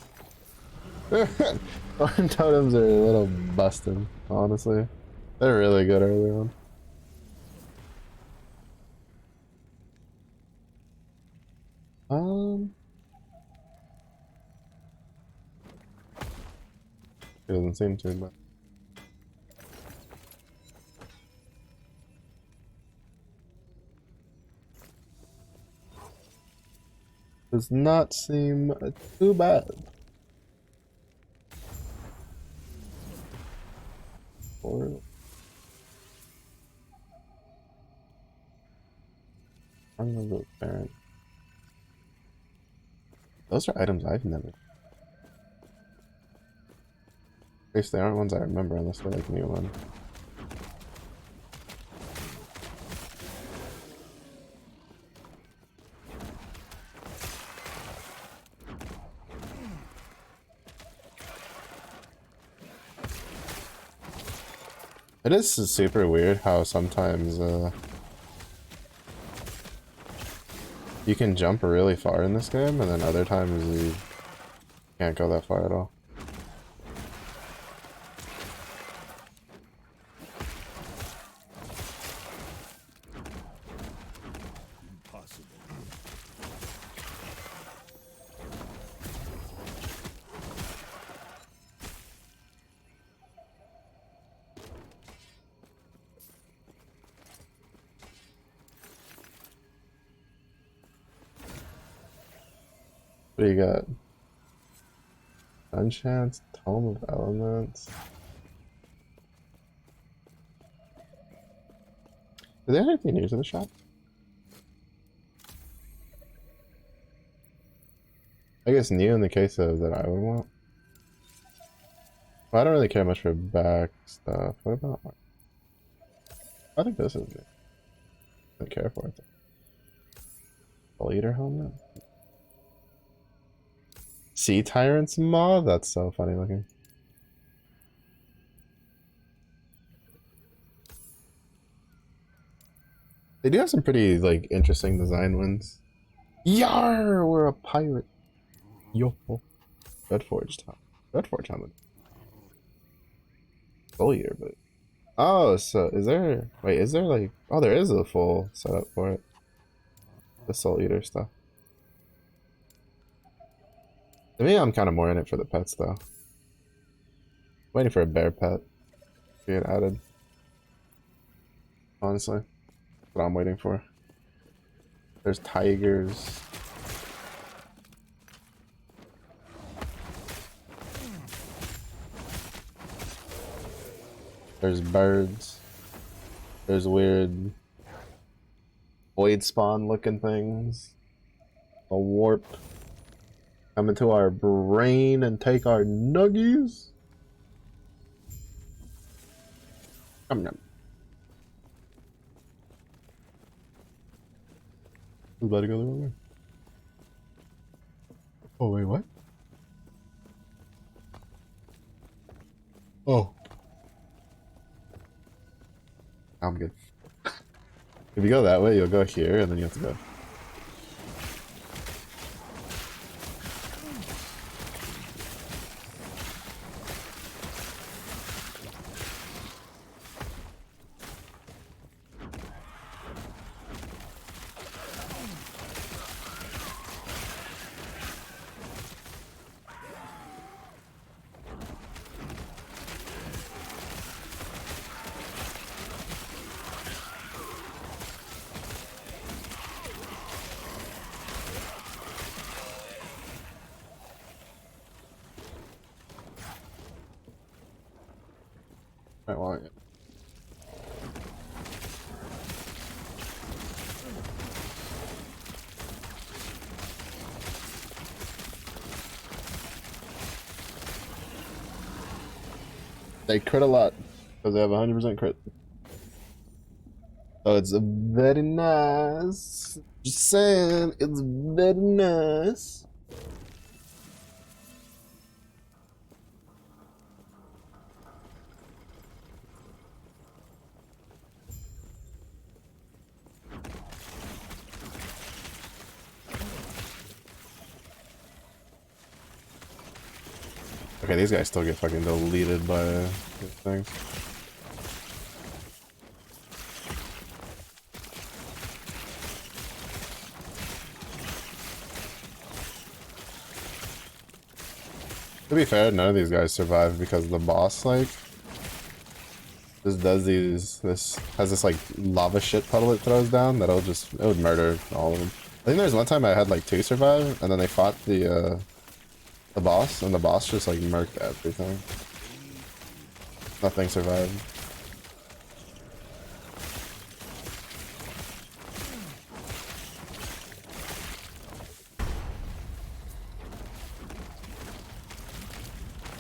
Thorn totems are a little busted, honestly. They're really good early on. It doesn't seem to, but Does not seem too bad. Or I'm gonna go parent. Those are items I've never. At least they aren't ones I remember unless they're like new ones. It is super weird how sometimes you can jump really far in this game, and then other times you can't go that far at all. Impossible. What do you got? Unchance, Tome of Elements. Is there anything new to the shop? I guess new in the case of that I would want. Well, I don't really care much for back stuff. What about? I think this is good. I don't care for it. Leader helmet. Sea Tyrant's Maw? That's so funny looking. They do have some pretty, like, interesting design ones. Yar! We're a pirate. Yo. Redforged helmet. Redforged helmet. Full year, but... Oh, so is there... Wait, is there, like... Oh, there is a full setup for it. The Soul Eater stuff. To me, I'm kind of more in it for the pets, though. Waiting for a bear pet to get added. Honestly. That's what I'm waiting for. There's tigers. There's birds. There's weird void spawn looking things. A warp. Come into our brain and take our nuggies. Come on. Who's about to go the wrong way? Oh, wait, what? Oh. I'm good. If you go that way, you'll go here, and then you have to go. I want it. They crit a lot because they have 100% crit. So it's very nice. Just saying, it's very nice. Okay, these guys still get fucking deleted by this thing. To be fair, none of these guys survive because the boss, like, just does these, this has this like lava shit puddle it throws down that'll just, it would murder all of them. I think there's one time I had like 2 survive, and then they fought the boss, and the boss just like murked everything. Nothing survived.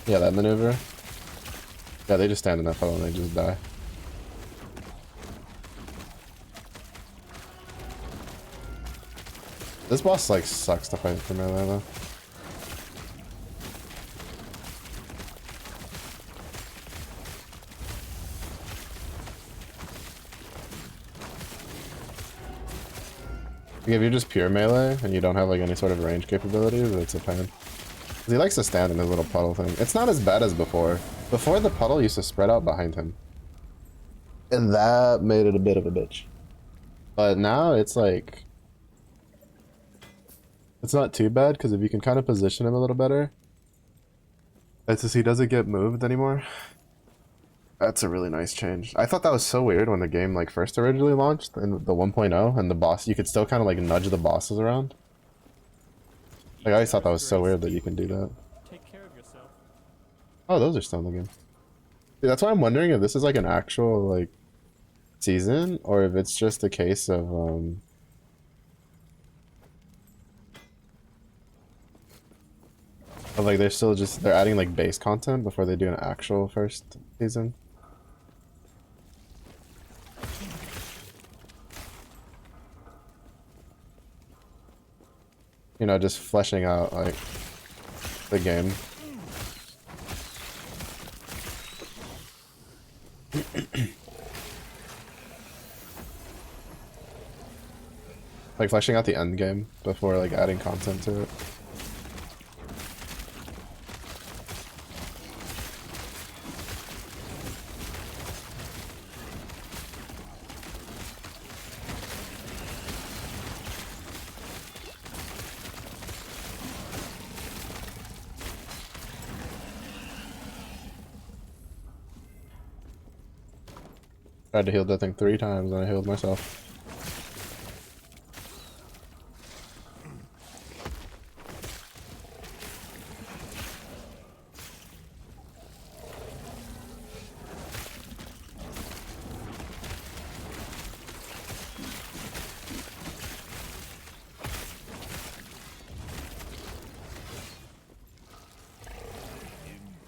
Yeah, that maneuver. Yeah, they just stand in that puddle and they just die. This boss like sucks to fight for melee though. Like, if you're just pure melee and you don't have like any sort of range capabilities, it's a pain. He likes to stand in his little puddle thing. It's not as bad as before. Before, the puddle used to spread out behind him. And that made it a bit of a bitch. But now it's like... it's not too bad, because if you can kind of position him a little better... it's just he doesn't get moved anymore. That's a really nice change. I thought that was so weird when the game like first originally launched in the 1.0 and the boss, you could still kind of like nudge the bosses around. Like, I always thought that was so weird that you can do that. Take care of yourself. Oh, those are still in the game. See, that's why I'm wondering if this is like an actual like season or if it's just a case of like they're still just they're adding like base content before they do an actual first season. You know, just fleshing out like the game. Like fleshing out the end game before like adding content to it. Tried to heal that thing 3 times and I healed myself.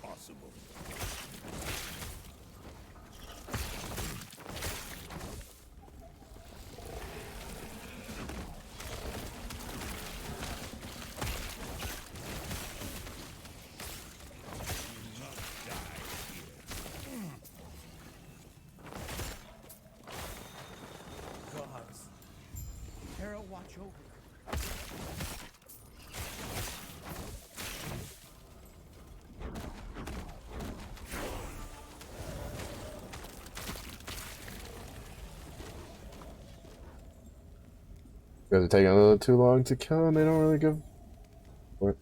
Impossible. Gods. Terra, watch over. You guys are taking a little too long to kill and they don't really give for it.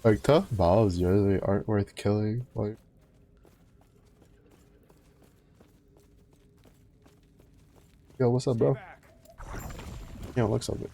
Like tough mobs really aren't worth killing. Like yo, what's up, bro? Yo, looks so good.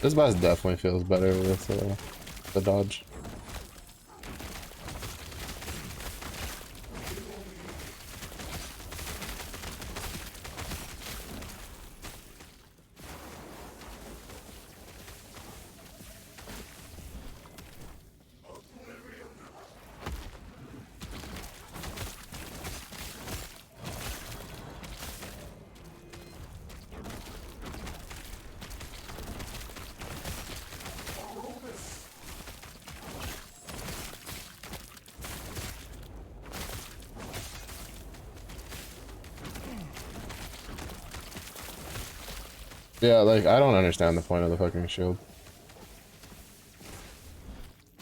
This boss definitely feels better with the dodge. Yeah, like, I don't understand the point of the fucking shield.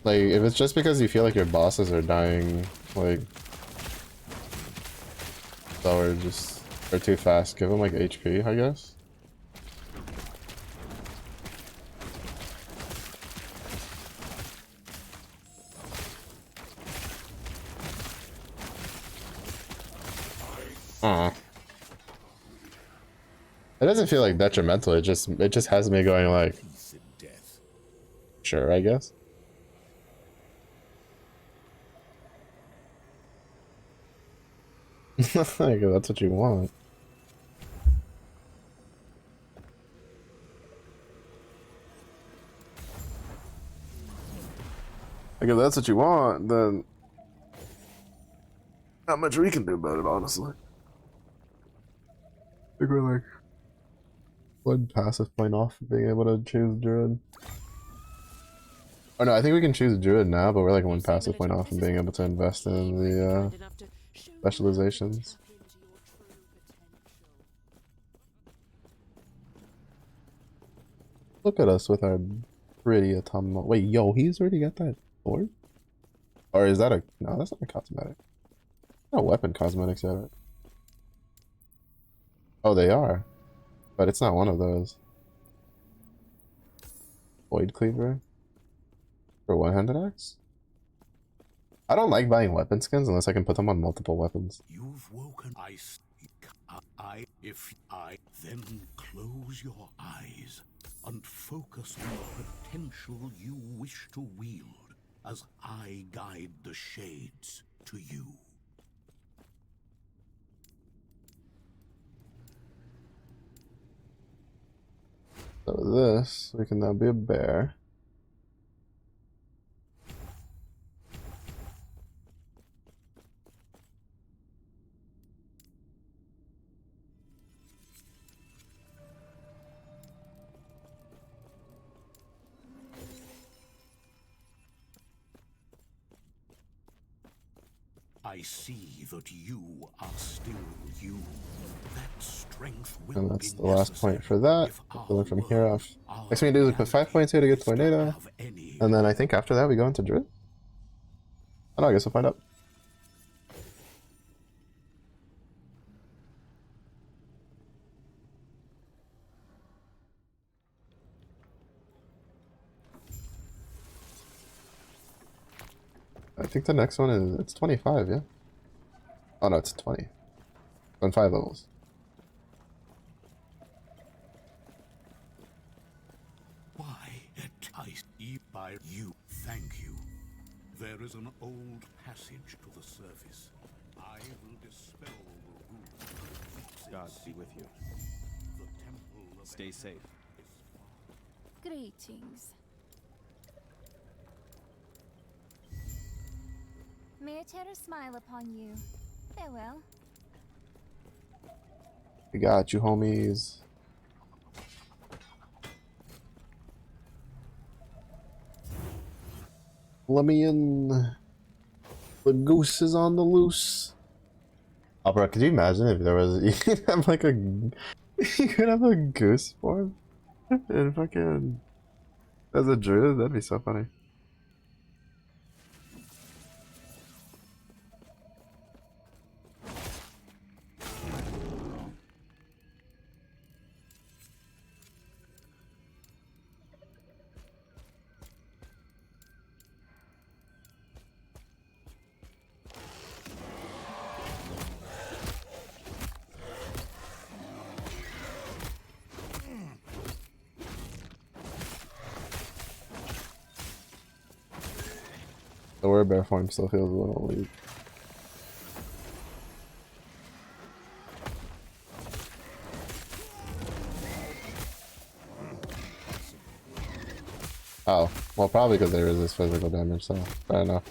Like, if it's just because you feel like your bosses are dying, like, slower, just, or too fast, give them, like, HP, I guess? It doesn't feel like detrimental, it just has me going like, Peace and death. sure, I guess. Like, if that's what you want. Like, if that's what you want, then not much we can do about it, honestly. I think we're like one passive point off of being able to choose Druid. Oh no, I think we can choose Druid now, but we're like one passive point off from being able to invest in the specializations. Look at us with our pretty autumnal. Wait, yo, he's already got that sword? Or is that a... No, that's not a cosmetic. Not weapon cosmetics yet. Oh, they are. But it's not one of those. Void Cleaver? For one-handed axe? I don't like buying weapon skins unless I can put them on multiple weapons. You've woken. Then close your eyes and focus on the potential you wish to wield as I guide the shades to you. So this, we can now be a bear. I see that you are still you. That strength will And that's be the last point for that. So then from here world, off. Next thing we do is put 5 points here to get Tornado. And then I think after that we go into Druid. I don't know, I guess we'll find out. I think the next one is, it's 25, yeah? Oh no, it's 20. On 5 levels. Why entice ye by you? Thank you. There is an old passage to the surface. I will dispel the rules. God be with you. The temple of Stay safe. Greetings. May a terror smile upon you. Farewell. We got you, homies. Let me in. The goose is on the loose. Oh, bro, could you imagine if there was you could have like a you could have a goose form and fucking as a druid? That'd be so funny. The word bear form still feels a little weak. Oh, well, probably because they resist physical damage, so fair enough.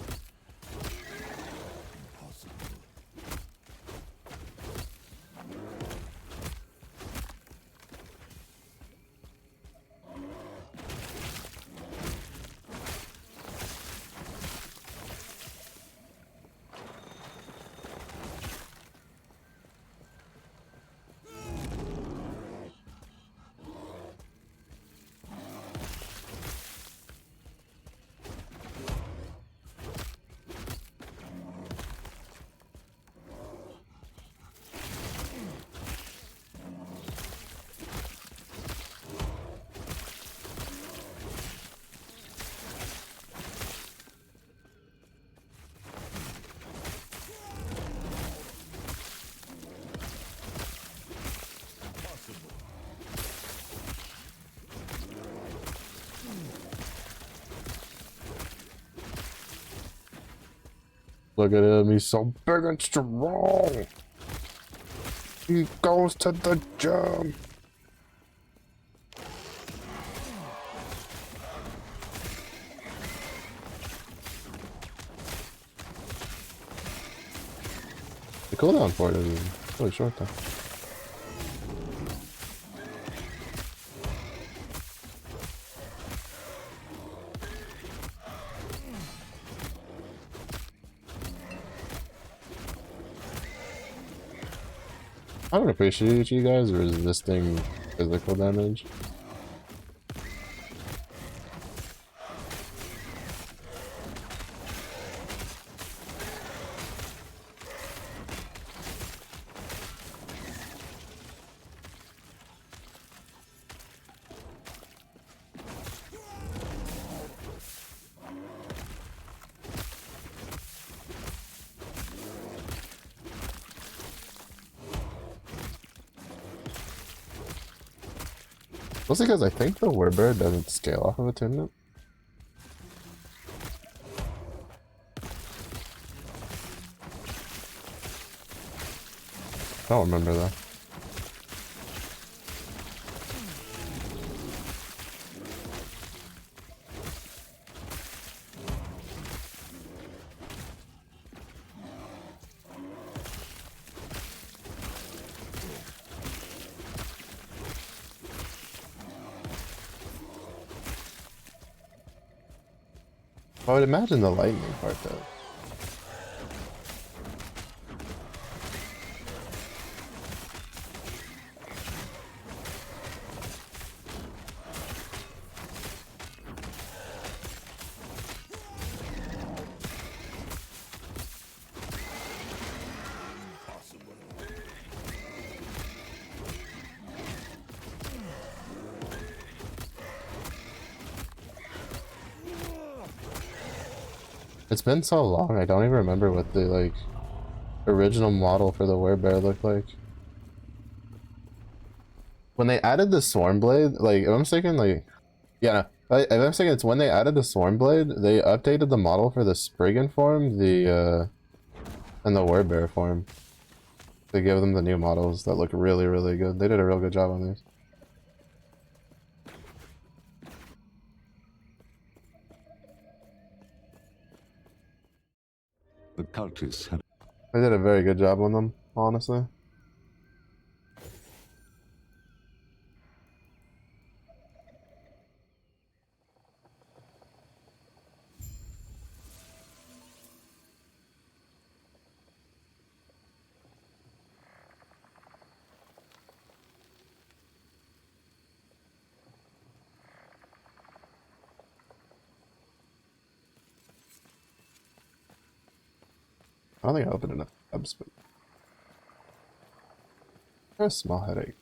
Look at him, he's so big and strong. He goes to the gym. The cooldown for it is really short though. I would appreciate you guys resisting physical damage. Mostly because I think the warbird doesn't scale off of attunement. I don't remember though. I would imagine the lightning part though. It's been so long, I don't even remember what the, like, original model for the werebear looked like. When they added the Swarm Blade, like, if I'm thinking, like, yeah, no, if I'm thinking it's when they added the Swarm Blade, they updated the model for the Spriggan form, and the werebear form. They gave them the new models that look really, really good. They did a real good job on these. The cultists have... They did a very good job on them, honestly. I don't think I opened enough tabs, but a small headache.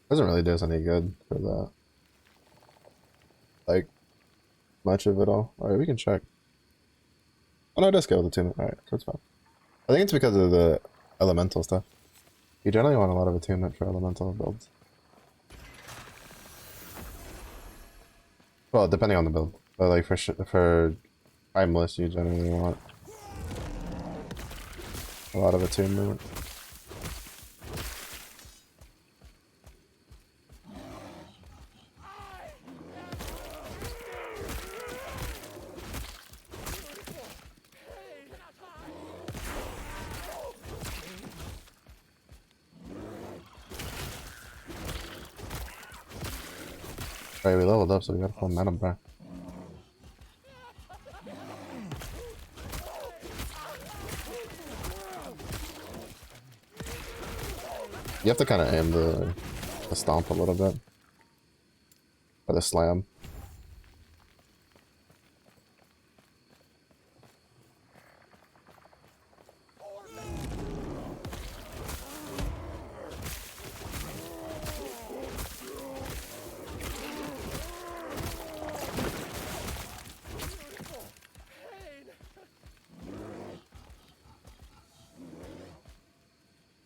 Doesn't really do us any good for that. Like, much of it all. Alright, we can check. Oh no, it does scale with attunement. Alright, so it's fine. I think it's because of the elemental stuff. You generally want a lot of attunement for elemental builds. Well, depending on the build. But like for Timeless, you generally want a lot of attunement. Alright, we leveled up, so we got full momentum back. You have to kind of aim the stomp a little bit. Or the slam.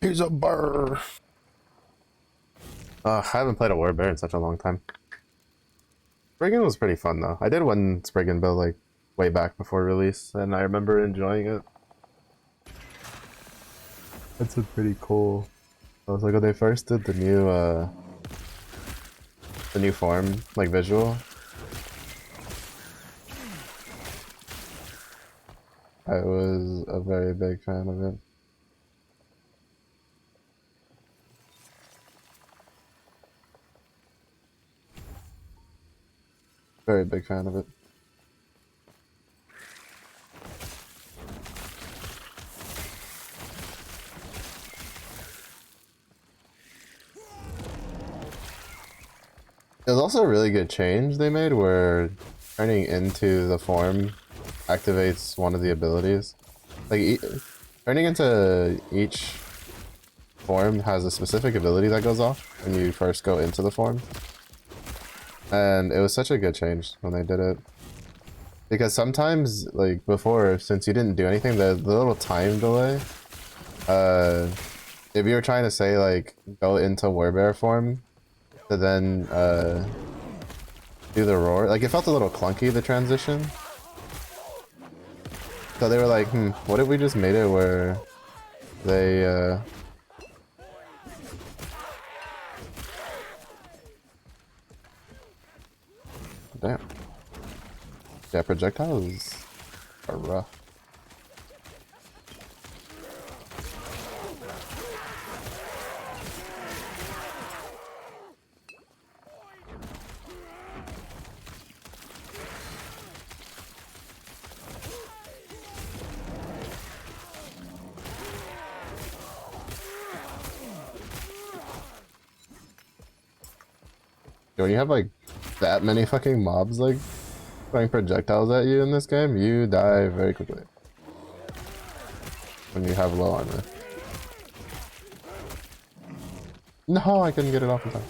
He's a burr. I haven't played a warbear in such a long time. Spriggan was pretty fun though. I did one Spriggan build like way back before release, and I remember enjoying it. It's a pretty cool. I was like when they first did the new form like visual. I was a very big fan of it. Very big fan of it. There's also a really good change they made where turning into the form activates one of the abilities. Like, turning into each form has a specific ability that goes off when you first go into the form. And it was such a good change when they did it. Because sometimes, like, before, since you didn't do anything, the little time delay, if you were trying to say, like, go into warbear form, to then, do the roar, like, it felt a little clunky, the transition. So they were like, what if we just made it where they, damn. Yeah, projectiles are rough. When you have like that many fucking mobs like throwing projectiles at you in this game, you die very quickly. When you have low armor. No, I couldn't get it off in time.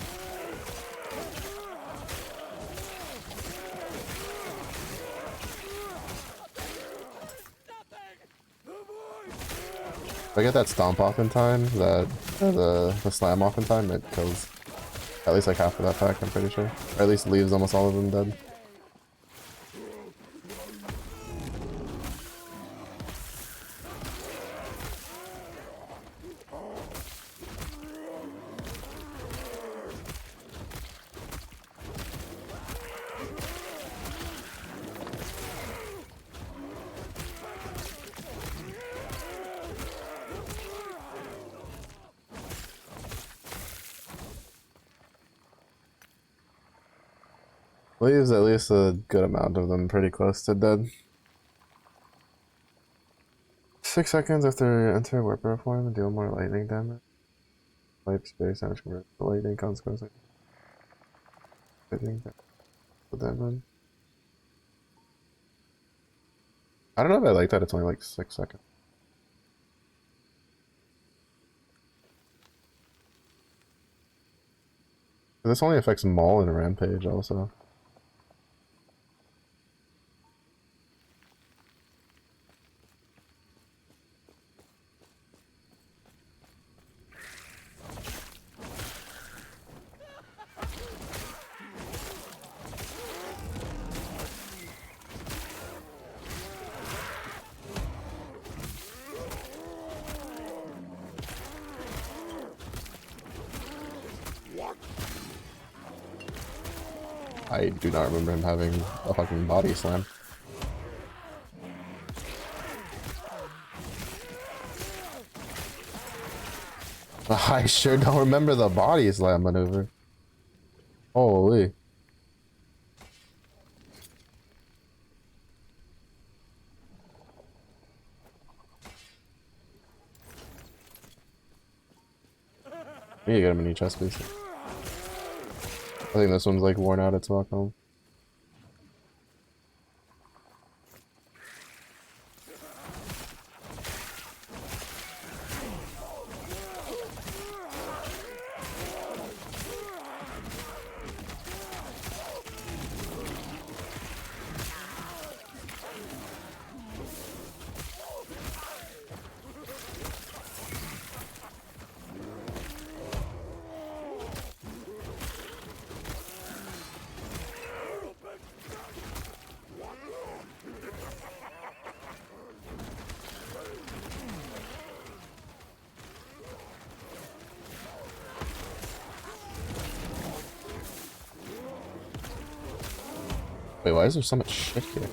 If I get that stomp off in time, the slam off in time, it kills at least like half of that pack, I'm pretty sure. Or at least leaves almost all of them dead. Leaves at least a good amount of them pretty close to dead. 6 seconds after enter warbear form, deal more lightning damage. Light space damage convert the lightning consequence. Lightning damage. I don't know if I like that it's only like 6 seconds. This only affects Maul and Rampage also. I do not remember him having a fucking body slam. I sure don't remember the body slam maneuver. Holy. We need to get him a new chest piece. I think this one's like worn out, it's walk home. Wait, why is there so much shit here?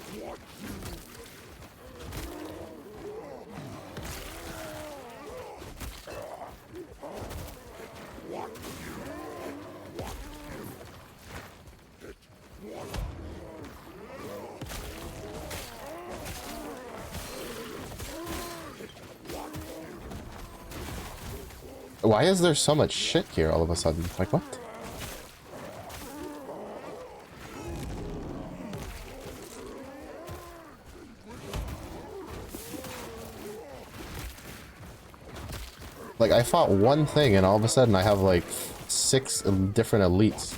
Why is there so much shit here all of a sudden? Like, what? Like, I fought one thing and all of a sudden I have like 6 different elites.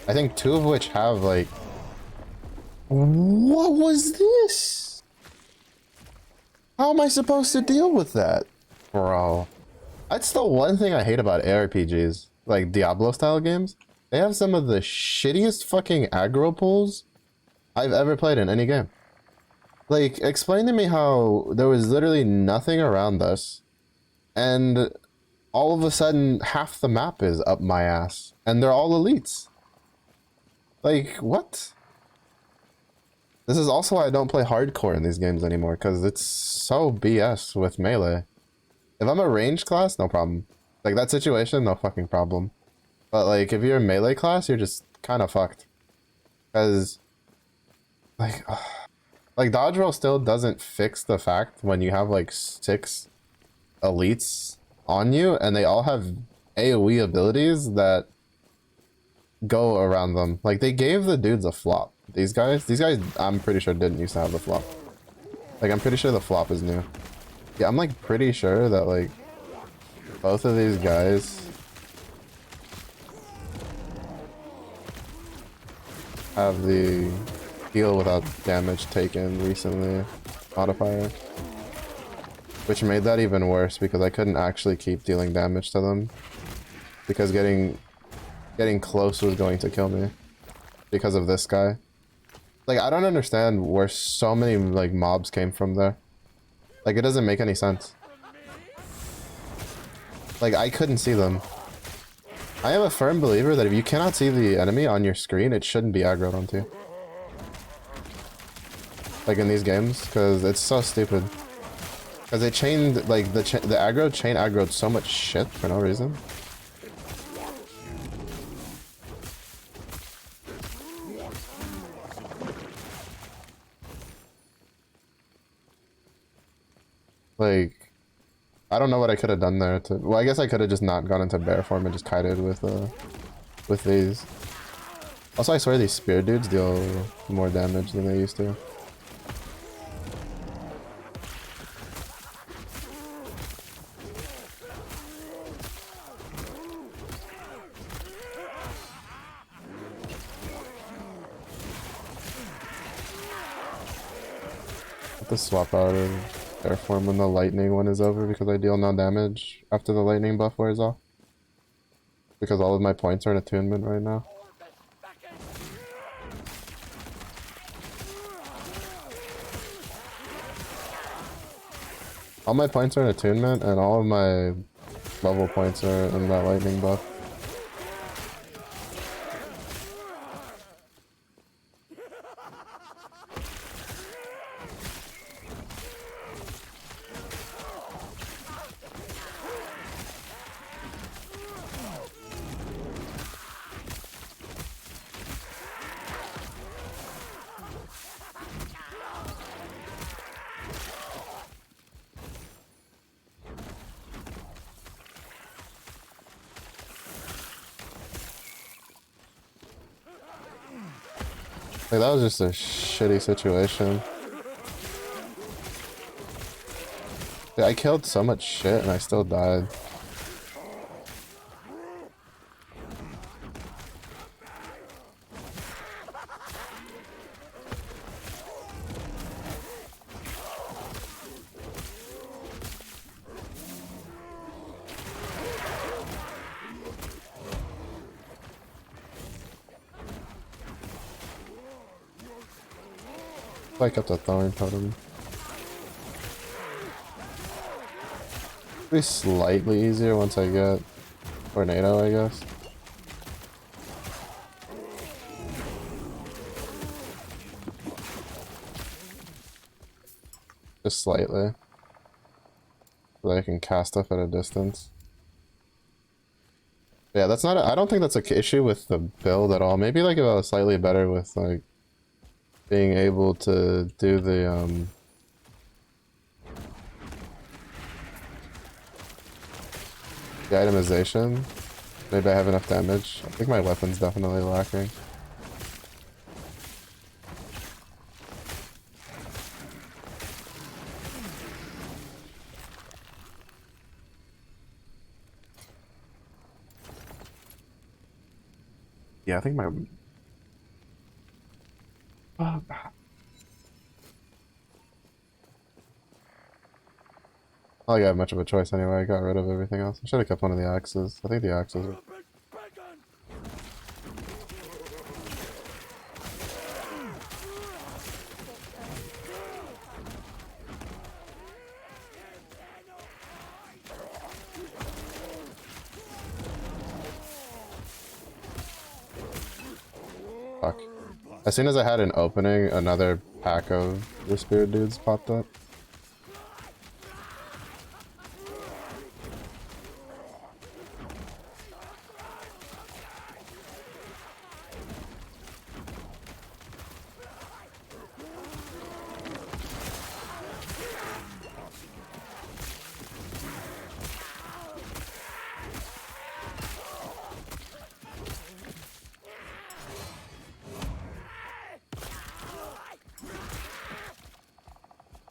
I think 2 of which have like... What was this? How am I supposed to deal with that? Bro. That's the one thing I hate about ARPGs. Like Diablo style games. They have some of the shittiest fucking aggro pulls I've ever played in any game. Like, explain to me how there was literally nothing around us, and all of a sudden half the map is up my ass, and they're all elites. Like, what? This is also why I don't play hardcore in these games anymore, because it's so BS with melee. If I'm a ranged class, no problem. Like, that situation, no fucking problem. But, like, if you're a melee class, you're just kind of fucked. Because, like... Like, dodge roll still doesn't fix the fact when you have, like, 6 elites on you, and they all have AoE abilities that go around them. Like, they gave the dudes a flop. These guys, I'm pretty sure didn't used to have the flop. Like, I'm pretty sure the flop is new. Yeah, I'm, like, pretty sure that, like, both of these guys have the heal without damage taken recently modifier, which made that even worse because I couldn't actually keep dealing damage to them because getting close was going to kill me because of this guy. Like, I don't understand where so many like mobs came from there. Like, it doesn't make any sense. Like, I couldn't see them. I am a firm believer that if you cannot see the enemy on your screen, it shouldn't be aggroed onto. Like in these games, because it's so stupid. Because they chained, like, the aggro chain aggroed so much shit for no reason. Like, I don't know what I could have done there to... Well, I guess I could have just not gone into bear form and just kited with these. Also, I swear these spear dudes deal more damage than they used to. To swap out of air form when the lightning one is over because I deal no damage after the lightning buff wears off. Because all of my points are in attunement right now. All my points are in attunement and all of my level points are in that lightning buff. Like, that was just a shitty situation. Yeah, I killed so much shit and I still died. I kept a thorn totem. Be slightly easier once I get tornado, I guess. Just slightly. So that I can cast stuff at a distance. Yeah, that's not I don't think that's an issue with the build at all. Maybe like if I was slightly better with like being able to do the itemization. Maybe I have enough damage. I think my weapon's definitely lacking. Yeah, I think my... I don't think I have much of a choice anyway. I got rid of everything else. I should have kept one of the axes. I think the axes are... Fuck. As soon as I had an opening, another pack of the spirit dudes popped up.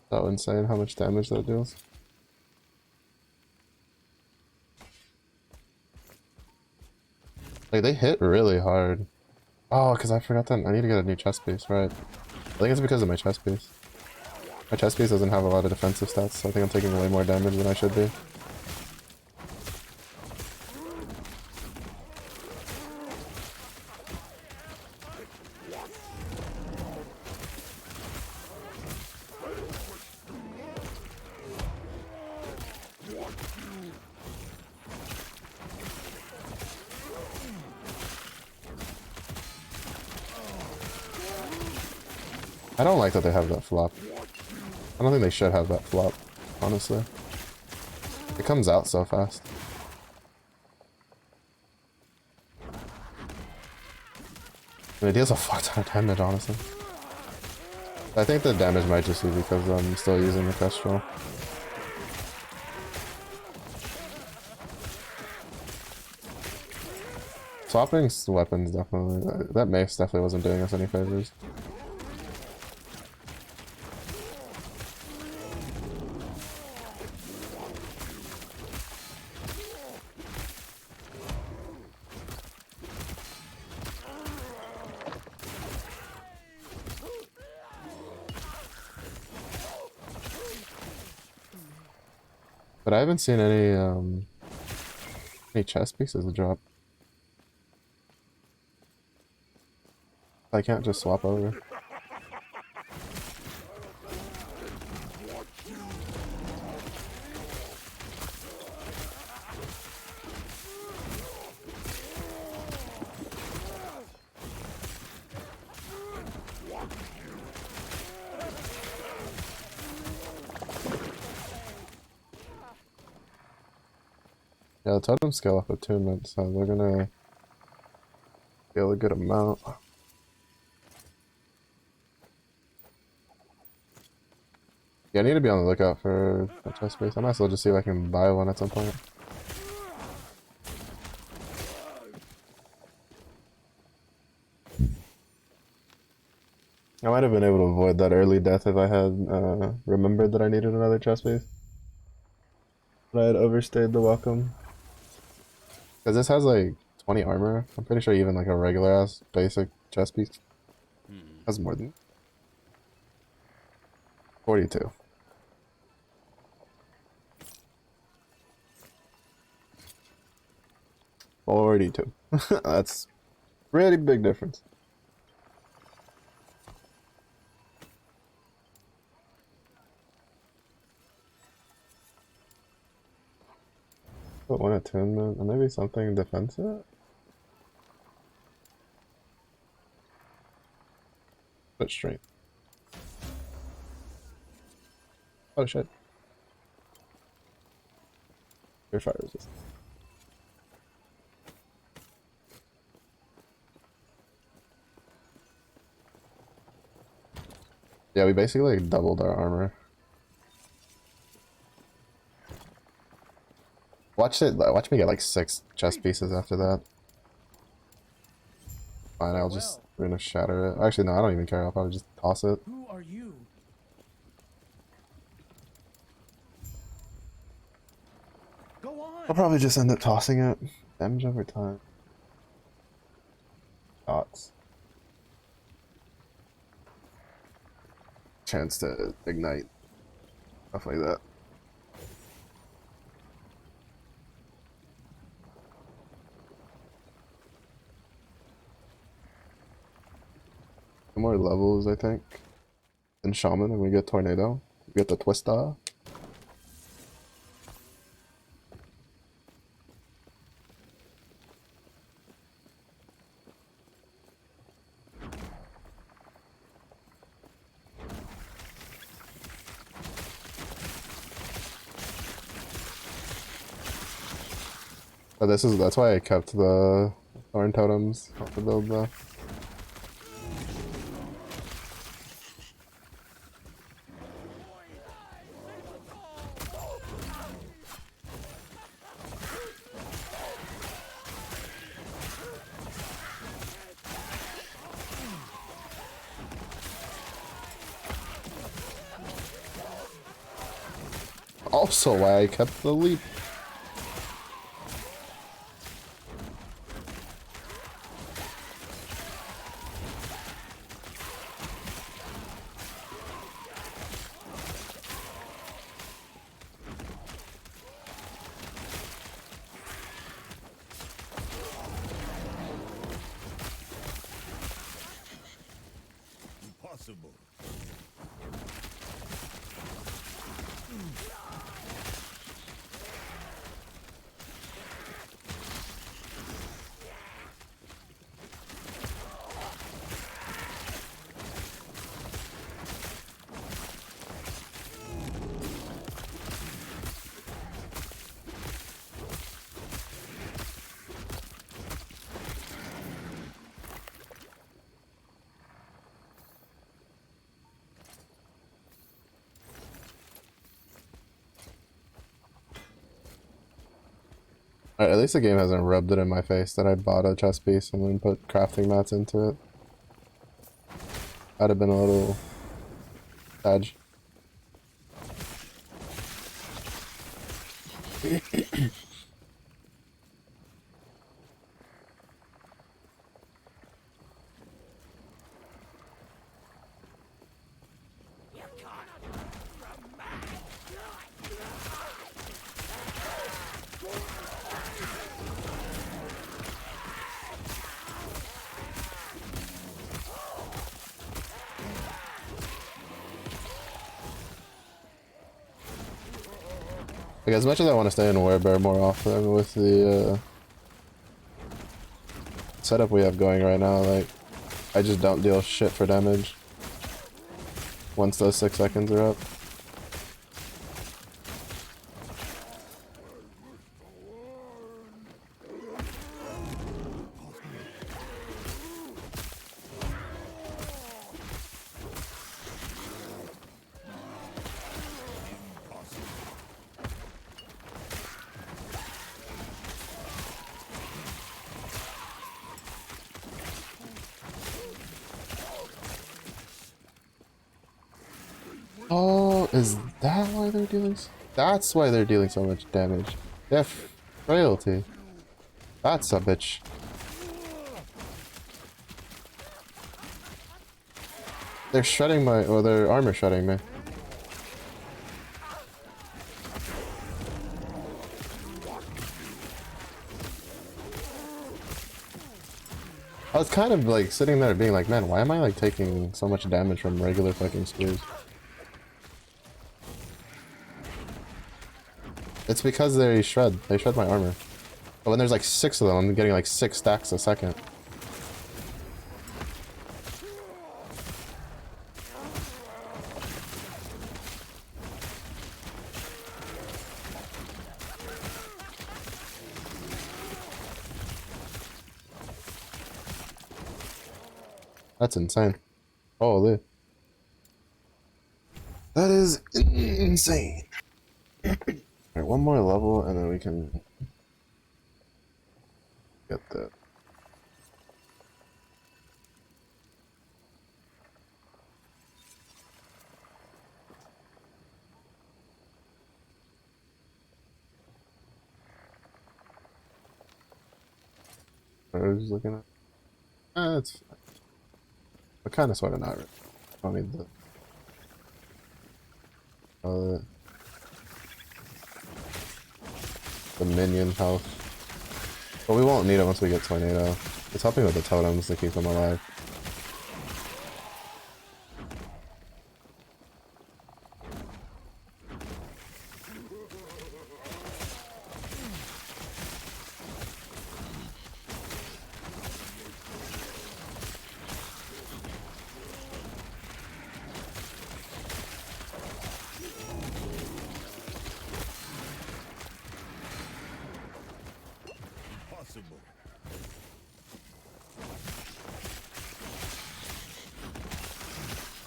So insane how much damage that deals. Like, they hit really hard. Oh, because I forgot that I need to get a new chest piece, right? I think it's because of my chest piece. My chest piece doesn't have a lot of defensive stats, so I think I'm taking way more damage than I should be. I don't like that they have that flop. I don't think they should have that flop, honestly. It comes out so fast. I mean, it deals a fuck ton of damage, honestly. I think the damage might just be because I'm still using the Kestrel. Swapping weapons definitely. That mace definitely wasn't doing us any favors. But I haven't seen any chest pieces drop. I can't just swap over. Yeah, the totem scale off attunement, so they're gonna scale a good amount. Yeah, I need to be on the lookout for a chest piece. I might as well just see if I can buy one at some point. I might have been able to avoid that early death if I had remembered that I needed another chest piece. But I had overstayed the welcome. Because this has like 20 armor. I'm pretty sure even like a regular ass basic chest piece has more than 42. 42. That's pretty big difference. Put one attunement, or maybe something defensive? Put strength. Oh shit. Your fire resist. Yeah, we basically like, doubled our armor. Watch me get like 6 chest pieces after that. Fine, I'll just, we're gonna shatter it. Actually, no, I don't even care. I'll probably just toss it. Who are you? Go on. I'll probably just end up tossing it. Damage over time. Dots. Chance to ignite. Stuff like that. More levels, I think. In Shaman, and we get Tornado. We get the Twista. But that's why I kept the Thorn Totems off the build though. Also why I kept the leap. Impossible. Alright, at least the game hasn't rubbed it in my face that I bought a chest piece and then put crafting mats into it. I'd have been a little sad. Like, as much as I want to stay in Werebear more often with the setup we have going right now, like, I just don't deal shit for damage once those 6 seconds are up. Oh, is that why they're dealing? That's why they're dealing so much damage. They have frailty. That's a bitch. They're shredding my, or their armor shredding me. I was kind of like sitting there being like, man, why am I like taking so much damage from regular fucking spears? It's because they shred my armor. But when there's like 6 of them, I'm getting like 6 stacks a second. That's insane. Holy. That is insane. Alright, one more level and then we can get that. I was looking at. It's fine. But kind of sort of not really. I don't need the minion health. But we won't need it once we get Tornado. It's helping with the totems to keep them alive.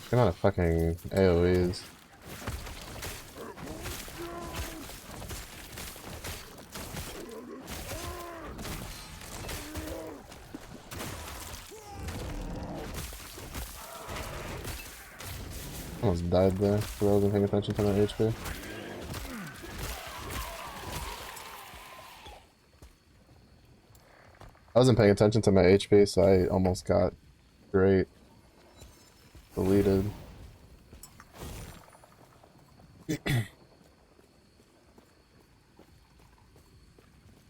The amount of fucking AoEs. Almost died there because I wasn't paying attention to my HP. I wasn't paying attention to my HP, so I almost got great deleted. I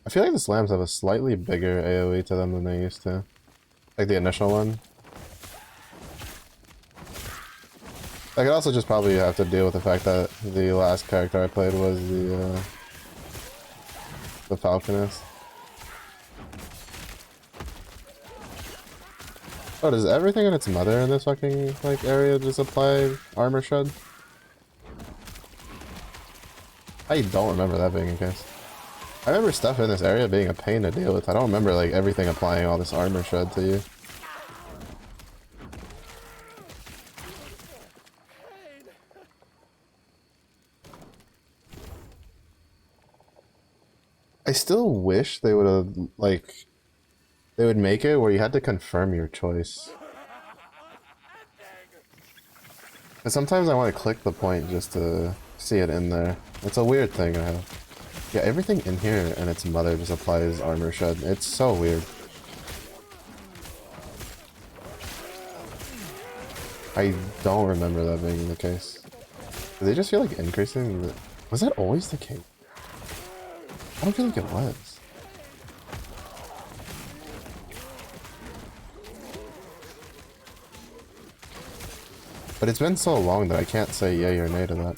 feel like the slams have a slightly bigger AoE to them than they used to. Like the initial one. I could also just probably have to deal with the fact that the last character I played was the Falconist. Oh, does everything in its mother in this fucking, like, area just apply armor shred? I don't remember that being the case. I remember stuff in this area being a pain to deal with. I don't remember, like, everything applying all this armor shred to you. I still wish they would have, like, they would make it where you had to confirm your choice. But sometimes I want to click the point just to see it in there. It's a weird thing I have. Yeah, everything in here and its mother just applies armor shed. It's so weird. I don't remember that being the case. Do they just feel like increasing? Was that always the case? I don't feel like it was. But it's been so long that I can't say yay or nay to that.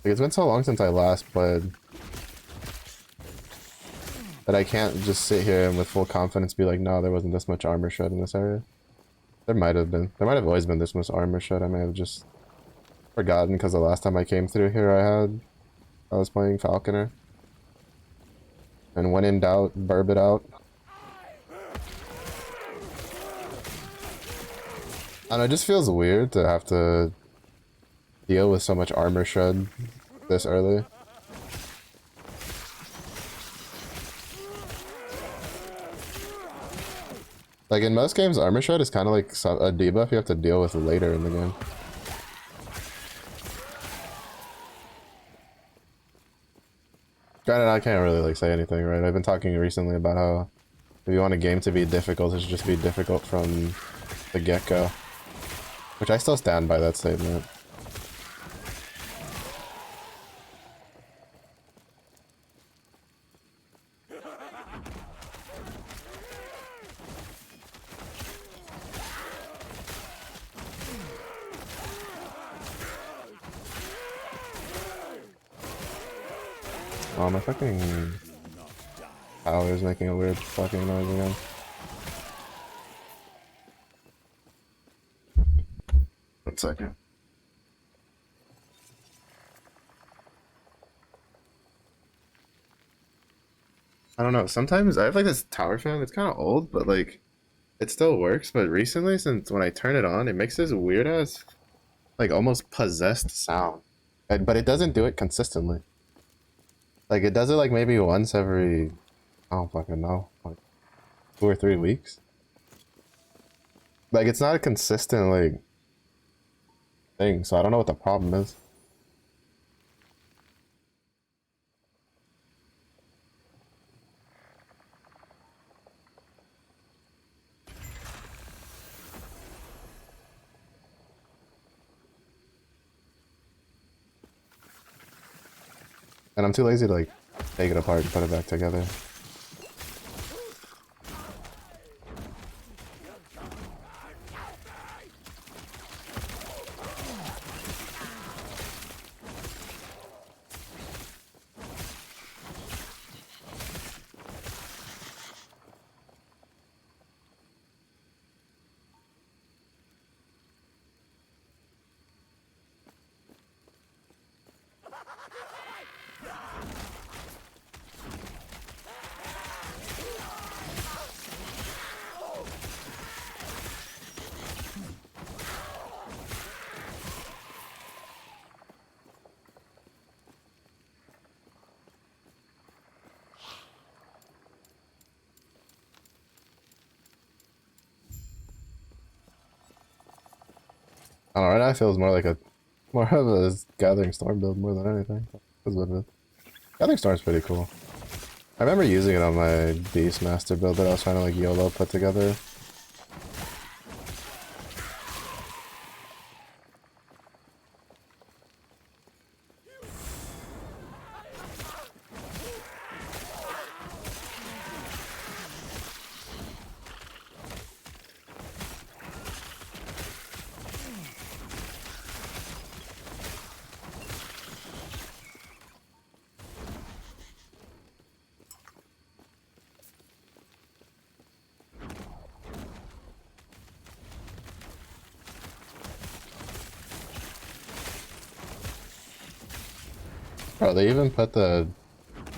Like, it's been so long since I last played that I can't just sit here and with full confidence be like, no, there wasn't this much armor shed in this area. There might have been. There might have always been this much armor shed. I may have just forgotten because the last time I came through here I was playing Falconer. And when in doubt, burb it out. I don't know, it just feels weird to have to deal with so much armor shed this early. Like in most games, armor shred is kind of like a debuff you have to deal with later in the game. Granted, I can't really like say anything, right? I've been talking recently about how if you want a game to be difficult, it should just be difficult from the get-go. Which I still stand by that statement. Oh, my fucking power is making a weird fucking noise again. One second. I don't know. Sometimes I have like this tower fan. It's kind of old, but like it still works. But recently, since when I turn it on, it makes this weird ass, like almost possessed sound. But it doesn't do it consistently. Like it does it like maybe once every, I don't fucking know, like 2 or 3 weeks. Like it's not a consistent like thing, so I don't know what the problem is. And I'm too lazy to like take it apart and put it back together. I don't know, right now it feels more of a Gathering Storm build more than anything. That's what it is. Gathering Storm's pretty cool. I remember using it on my Beastmaster build that I was trying to like YOLO put together. Bro, they even put the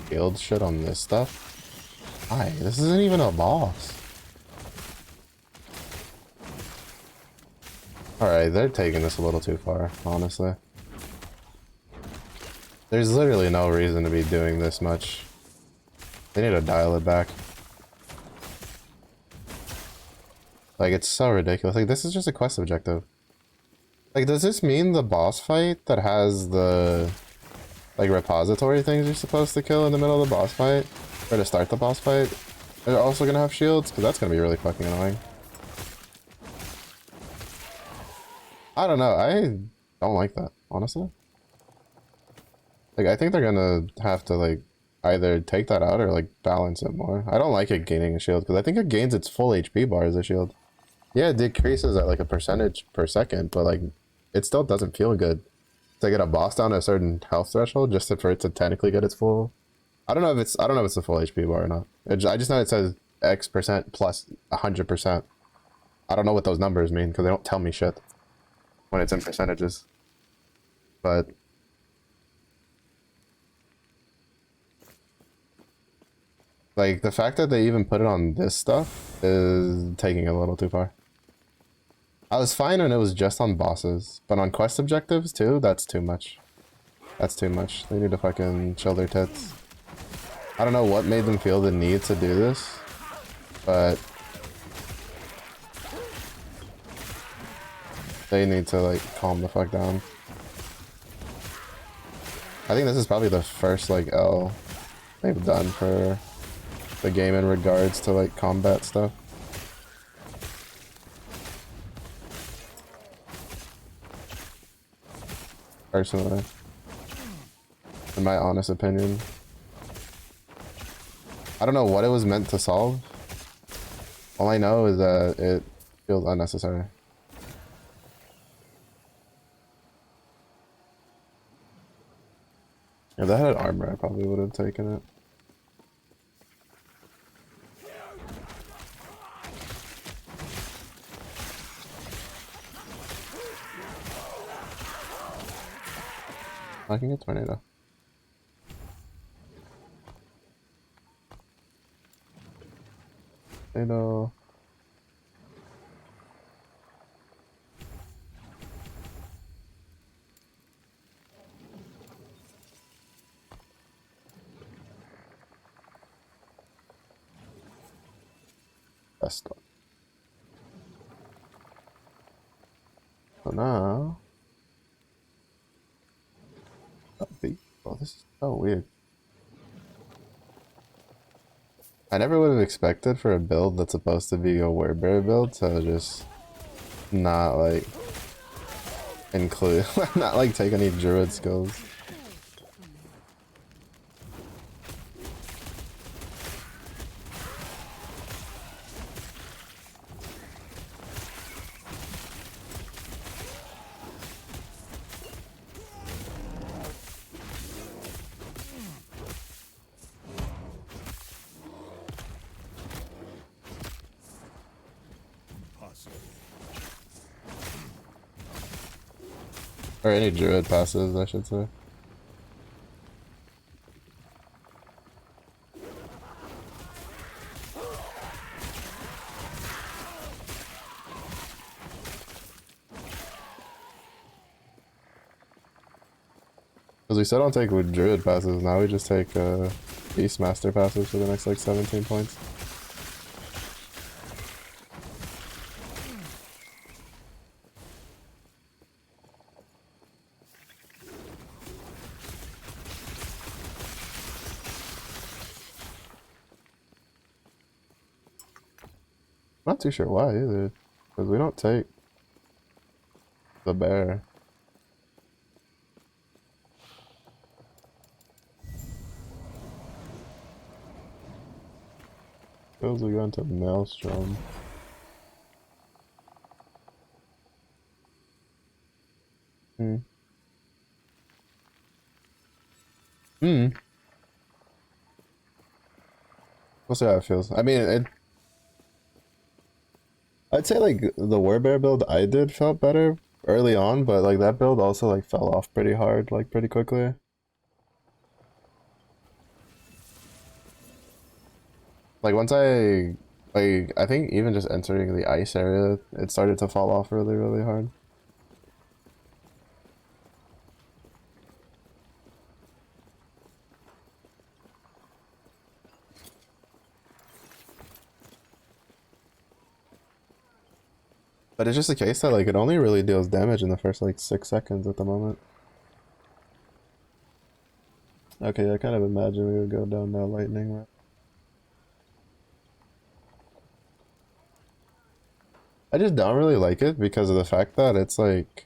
guild shit on this stuff? Why? This isn't even a boss. Alright, they're taking this a little too far, honestly. There's literally no reason to be doing this much. They need to dial it back. Like, it's so ridiculous. Like, this is just a quest objective. Like, does this mean the boss fight that has the like repository things you're supposed to kill in the middle of the boss fight, or to start the boss fight, are also gonna have shields? Because that's gonna be really fucking annoying. I don't know, I don't like that, honestly. Like, I think they're gonna have to like either take that out or like balance it more. I don't like it gaining a shield, because I think it gains its full HP bar as a shield. Yeah, it decreases at like a percentage per second, but like it still doesn't feel good to get a boss down to a certain health threshold just for it to technically get its full. I don't know if it's the full HP bar or not. I just know it says X percent plus 100%. I don't know what those numbers mean because they don't tell me shit when it's in percentages. But like the fact that they even put it on this stuff is taking it a little too far. I was fine when it was just on bosses, but on quest objectives too, that's too much. That's too much. They need to fucking chill their tits. I don't know what made them feel the need to do this, but they need to like calm the fuck down. I think this is probably the first like L they've done for the game in regards to like combat stuff. Personally, in my honest opinion. I don't know what it was meant to solve. All I know is that it feels unnecessary. If that had armor, I probably would have taken it. I can get tornado. Tornado. Best one. So now. Oh, this is so weird. I never would have expected for a build that's supposed to be a warbear build to just not like include, not like take any druid skills. Or any druid passes, I should say. Because we still don't take druid passes, now we just take Beastmaster passes for the next like 17 points. Not too sure why either, because we don't take the bear. Suppose we go into Maelstrom. We'll see how it feels. I mean, I'd say like the warbear build I did felt better early on, but like that build also like fell off pretty hard, like pretty quickly. Like once I think even just entering the ice area, it started to fall off really, really hard. But it's just the case that like it only really deals damage in the first like 6 seconds at the moment. Okay, I kind of imagine we would go down that lightning route. I just don't really like it because of the fact that it's like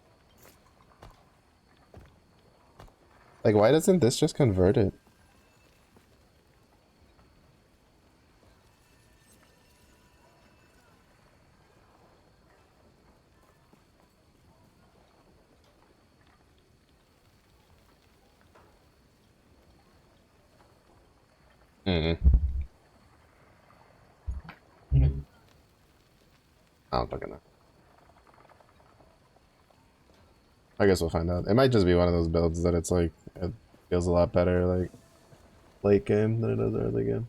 why doesn't this just convert it? I don't fucking know. I guess we'll find out. It might just be one of those builds that it's like, it feels a lot better like late game than it does early game.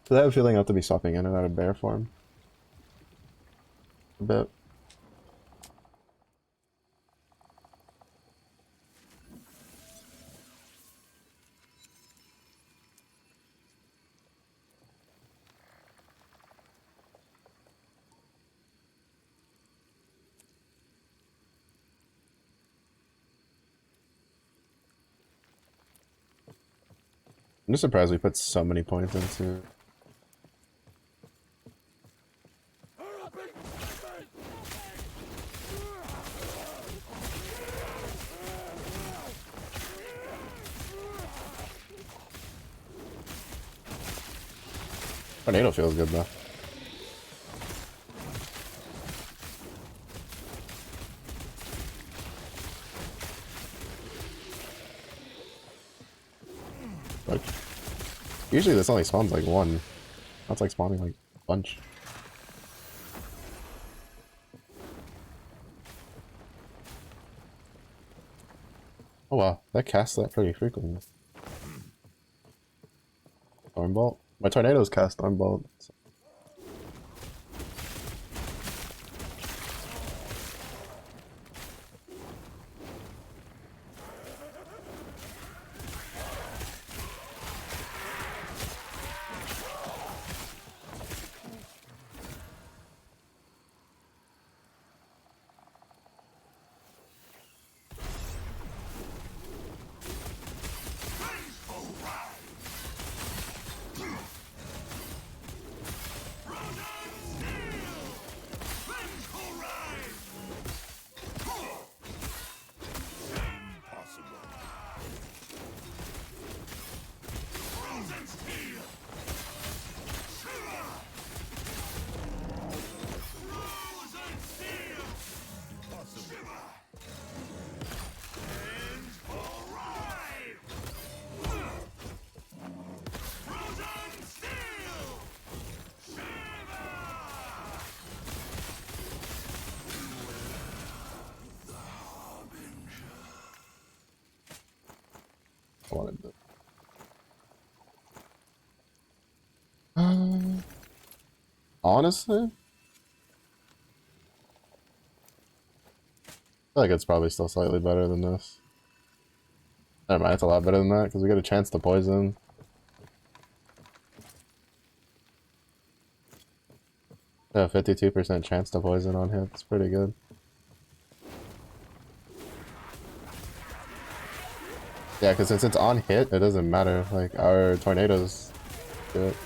So I have a feeling I have to be swapping in and out of bear form a bit. I'm just surprised we put so many points into. Tornado feels good though. Fuck. Usually this only spawns like one. That's like spawning like a bunch. Oh wow, that casts that pretty frequently. Stormbolt? My tornadoes cast Stormbolt. I wanted to. Honestly, I feel like it's probably still slightly better than this. Never mind, it's a lot better than that because we get a chance to poison. Yeah, 52% chance to poison on hit. It's pretty good. Yeah, because since it's on hit, it doesn't matter. Like, our tornadoes do it.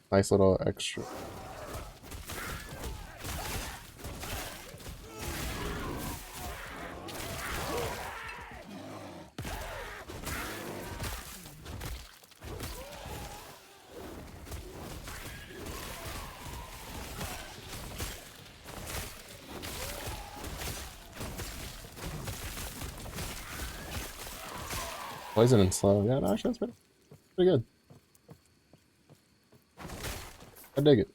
Nice little extra. Poison and slow. Yeah, no, actually that's pretty good. I dig it.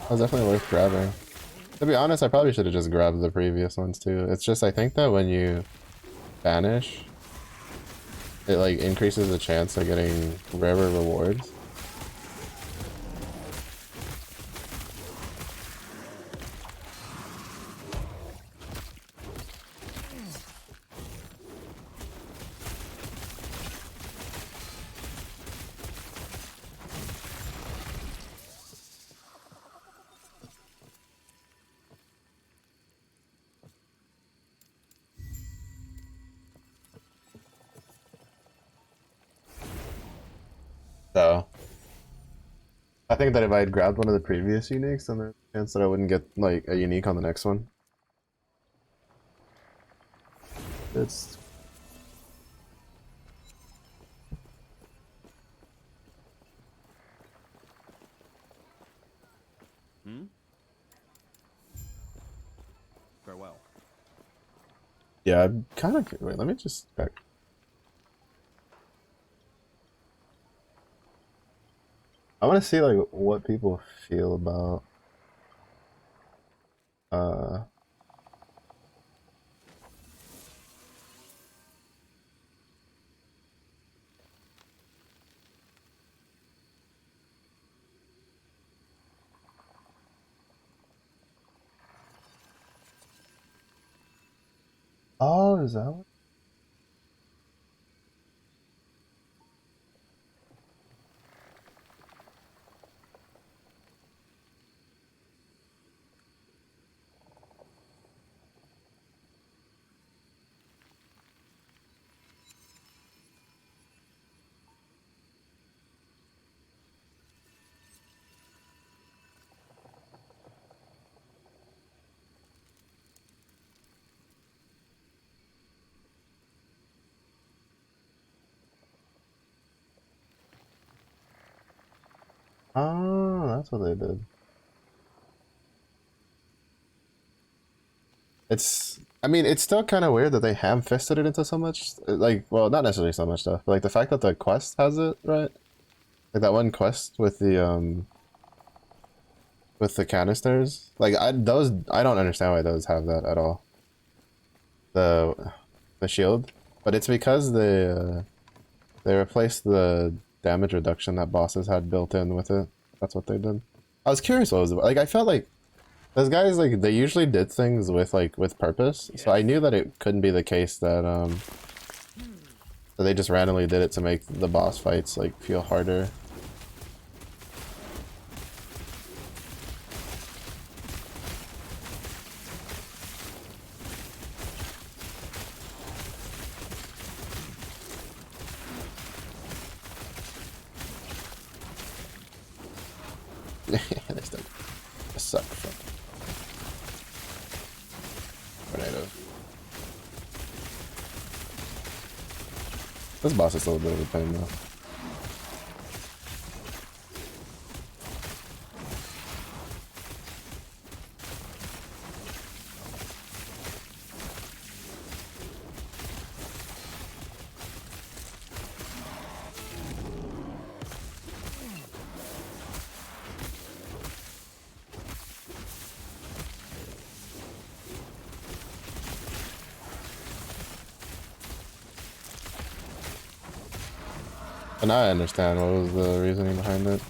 That was definitely worth grabbing. To be honest, I probably should have just grabbed the previous ones too. It's just I think that when you banish, it like increases the chance of getting rarer rewards. So I think that if I had grabbed one of the previous uniques, then there's a chance that I wouldn't get like a unique on the next one. It's Farewell. yeah, I'm kind of wait. Let me just check. I want to see like what people feel about uh oh, is that what? Oh, that's what they did. I mean, it's still kind of weird that they ham-fisted it into so much, like, well, not necessarily so much stuff, but like the fact that the quest has it, right? Like that one quest with the canisters. Like, I don't understand why those have that at all. The, the shield. But it's because they replaced the damage reduction that bosses had built in with it. That's what they did. I was curious what it was about. Like, I felt like those guys, like, they usually did things with, like, with purpose. So I knew that it couldn't be the case that, that they just randomly did it to make the boss fights, like, feel harder. They still suck. Tornado. This boss is still a bit of a pain though. But now I understand what was the reasoning behind it.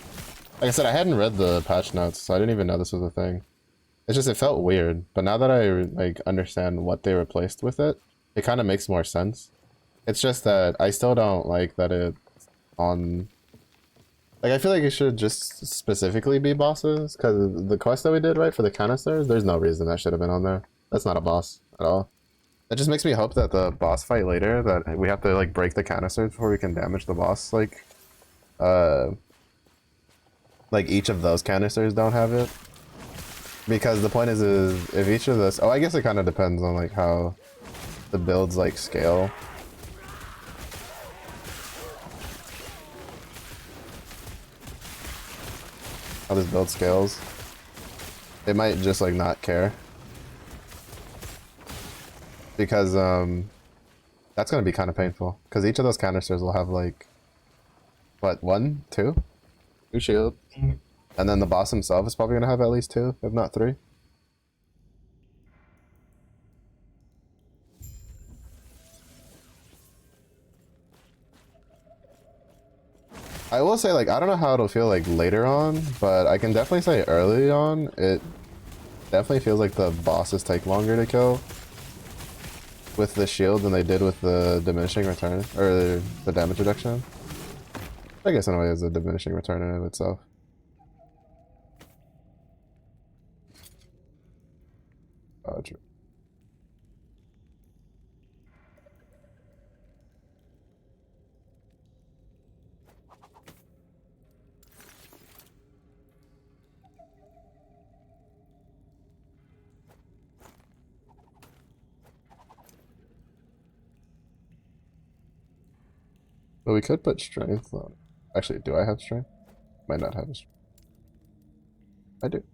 Like I said, I hadn't read the patch notes, so I didn't even know this was a thing. It's just, it felt weird. But now that I like understand what they replaced with it, it kind of makes more sense. It's just that I still don't like that it's on... Like, I feel like it should just specifically be bosses, because the quest that we did, right, for the canisters, there's no reason that should have been on there. That's not a boss at all. That just makes me hope that the boss fight later, that we have to, like, break the canisters before we can damage the boss, like each of those canisters don't have it. Because the point is if each of this... Oh, I guess it kind of depends on, like, how the builds, like, scale. How this build scales. It might just, like, not care. Because, that's gonna be kind of painful. Because each of those canisters will have, like... What, 1? 2? 2 shield. And then the boss himself is probably gonna have at least 2, if not 3. I will say, like, I don't know how it'll feel, like, later on, but I can definitely say early on, it definitely feels like the bosses take longer to kill with the shield than they did with the diminishing return, or the damage reduction. I guess in a way it's a diminishing return in and of itself. Oh, true. But we could put strength on. Actually, do I have strength? Might not have a strength. I do.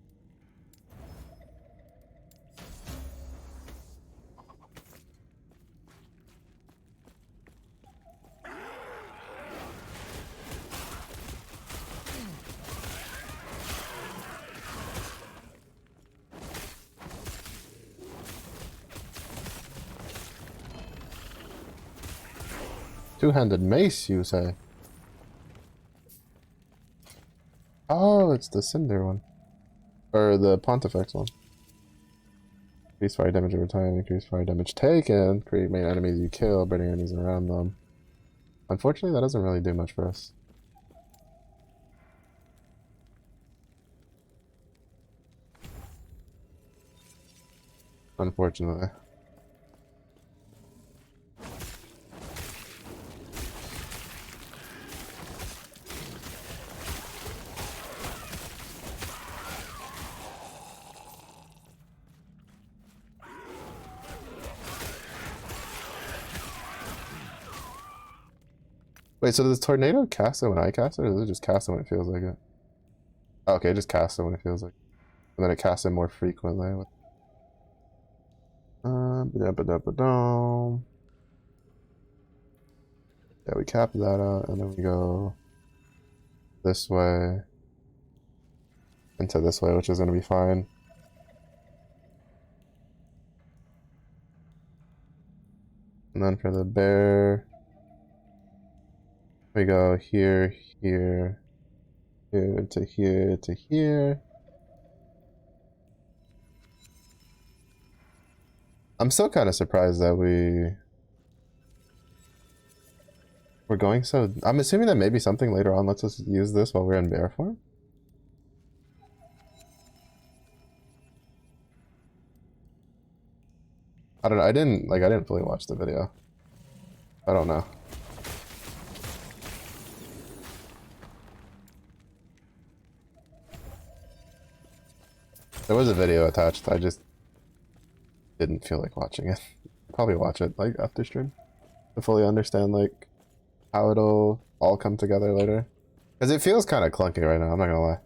Two-handed mace, you say? Oh, it's the Cinder one. Or the Pontifex one. Increase fire damage over time, increase fire damage taken, create main enemies you kill, burning enemies around them. Unfortunately, that doesn't really do much for us. Unfortunately. Wait, so does Tornado cast it when I cast it, or does it just cast it when it feels like it? Okay, just cast it when it feels like, and then it casts it more frequently. Ba-da-ba-da-ba-dum. Yeah, we cap that out, and then we go this way into this way, which is gonna be fine. And then for the bear, we go here, here, here to here to here. I'm still kind of surprised that we're going so... I'm assuming that maybe something later on lets us use this while we're in bear form? I don't know, I didn't fully watch the video. I don't know. There was a video attached, I just didn't feel like watching it. Probably watch it like after stream to fully understand like how it'll all come together later. Because it feels kind of clunky right now, I'm not gonna lie.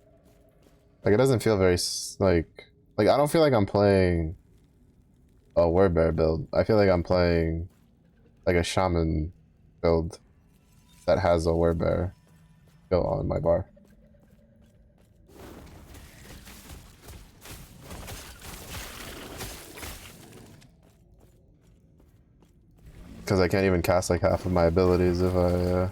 Like it doesn't feel very like I don't feel like I'm playing a warbear build. I feel like I'm playing like a shaman build that has a warbear built on my bar. Because I can't even cast like half of my abilities if I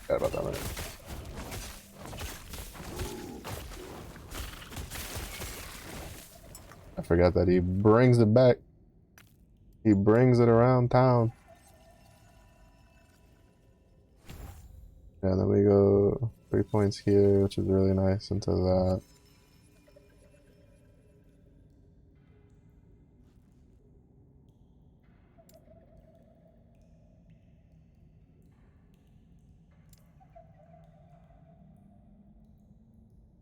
forgot about that one. I forgot that he brings it back. He brings it around town. Yeah, then we go 3 points here, which is really nice into that.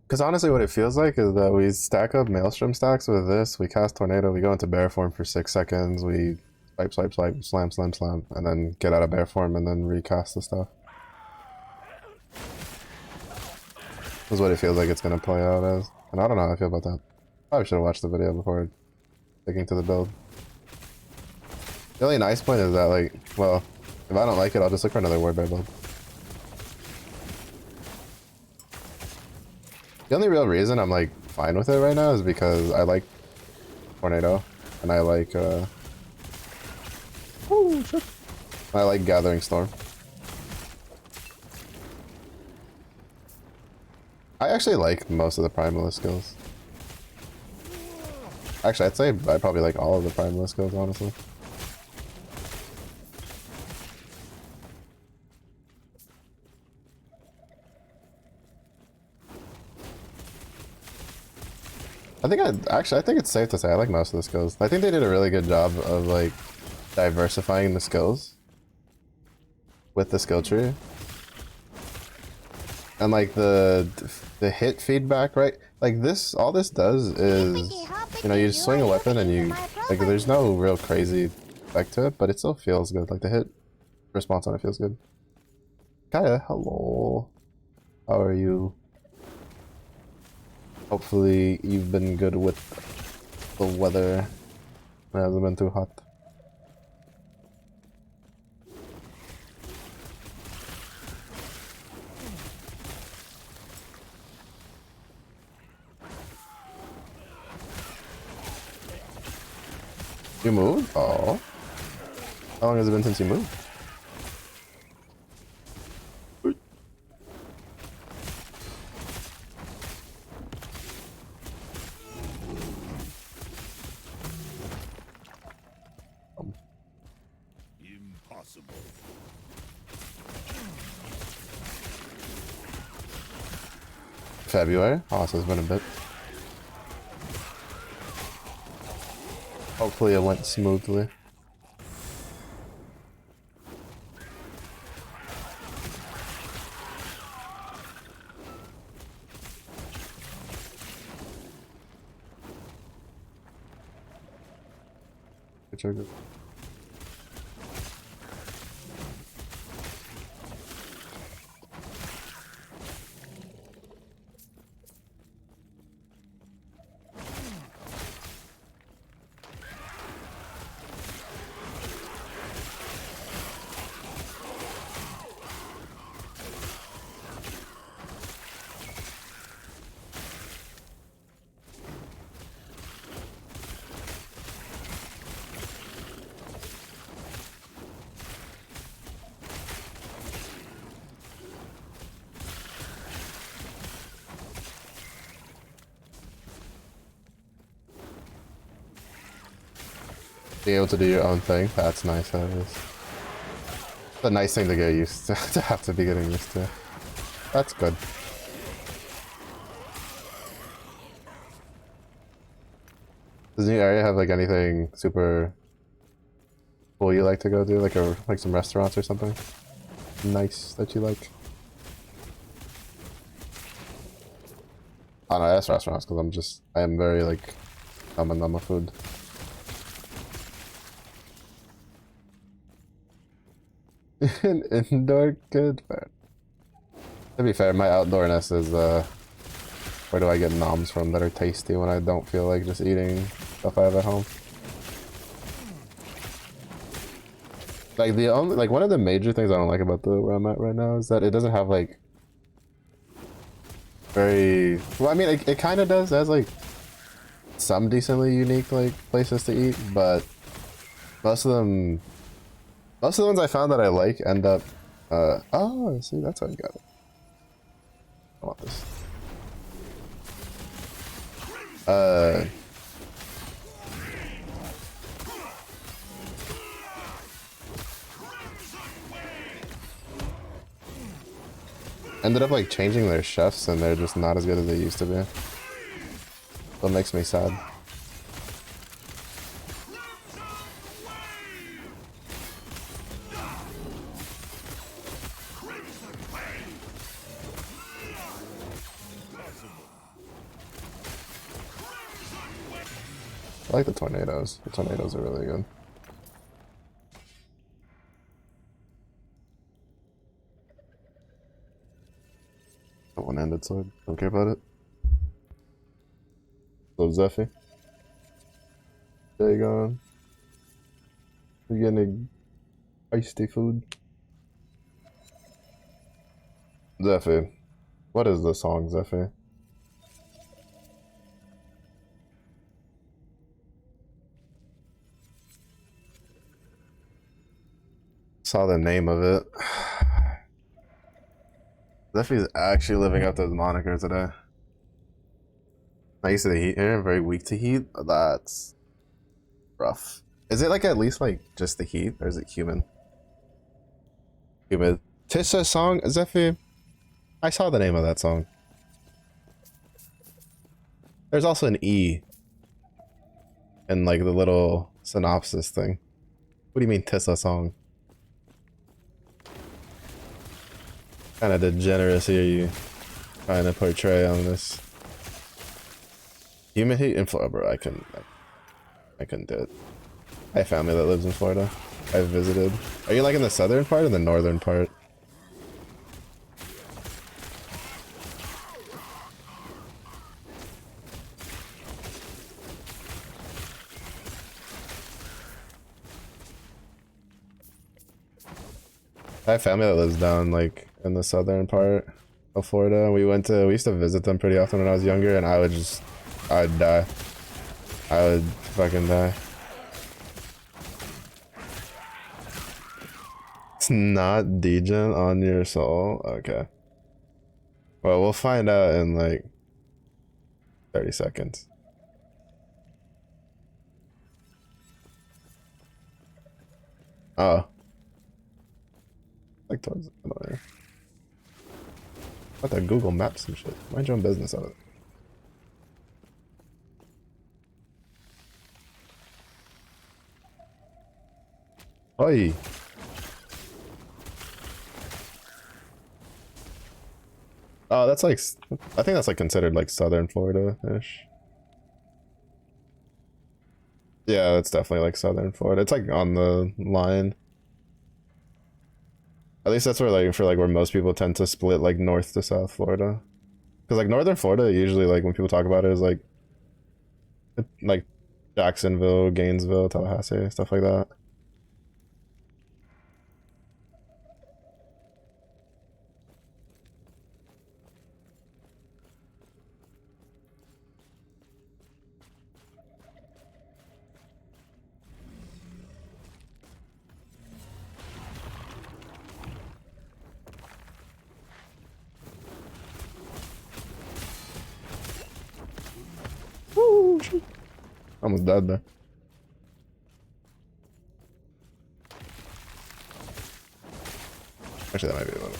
Because honestly what it feels like is that we stack up Maelstrom stacks with this, we cast Tornado, we go into bear form for 6 seconds, we swipe, swipe, swipe, slam, slam, slam, and then get out of bear form and then recast the stuff. This is what it feels like it's going to play out as. And I don't know how I feel about that. Probably should have watched the video before sticking to the build. The only nice point is that, like, well, if I don't like it, I'll just look for another warbear build. The only real reason I'm like fine with it right now is because I like Tornado and I like I like Gathering Storm. I actually like most of the Primalist skills. Actually, I'd say I probably like all of the Primalist skills, honestly. I think it's safe to say I like most of the skills. I think they did a really good job of like diversifying the skills with the skill tree. And like the hit feedback, right? Like this, all this does is, you know, you just swing a weapon and you, like there's no real crazy effect to it, but it still feels good. Like the hit response on it feels good. Kaya, hello. How are you? Hopefully you've been good with the weather. It hasn't been too hot. You moved? Oh. How long has it been since you moved? Impossible. February? Oh, so it's been a bit. Hopefully it went smoothly. Be able to do your own thing. That's nice. That is. It's a nice thing to get used to have to be getting used to. That's good. Does the new area have like anything super cool you like to go do, like some restaurants or something nice that you like? I don't know, that's restaurants because I am very like nama food. An indoor good fair. To be fair, my outdoorness is where do I get noms from that are tasty when I don't feel like just eating stuff I have at home? Like one of the major things I don't like about where I'm at right now is that it doesn't have like very well. I mean, it kind of does. It has like some decently unique like places to eat, but most of the ones I found that I like end up. Oh, see, that's how you got it. I want this. Ended up like changing their chefs and they're just not as good as they used to be. That makes me sad. I like the tornadoes. The tornadoes are really good. The one-handed sword. Don't care about it. So Zephy. There you go. We're getting tasty food. Zephy. What is the song, Zephy? Saw the name of it. Zephy's actually living up to his moniker today. Not used to the heat here, very weak to heat. That's rough. Is it like at least like just the heat, or is it human? Humid. Tissa song, Zephy? I saw the name of that song. There's also an E in like the little synopsis thing. What do you mean Tissa song? Kind of degeneracy are you trying to portray on this? Human heat in Florida, bro. I couldn't do it. I have family that lives in Florida. I've visited. Are you like in the southern part or the northern part? I have family that lives down like in the southern part of Florida. We used to visit them pretty often when I was younger, and I would die. I would fucking die. It's not degen on your soul? Okay. Well, we'll find out in like 30 seconds. Oh. Like towards there. What the Google Maps and shit. Mind your own business of it. Oi. Oh, that's like, I think that's like considered like southern Florida-ish. Yeah, it's definitely like southern Florida. It's like on the line. At least that's where like for like where most people tend to split like north to south Florida. Because like northern Florida usually like when people talk about it is like Jacksonville, Gainesville, Tallahassee, stuff like that. Woo, shit. Almost dead there. Actually, that might be one.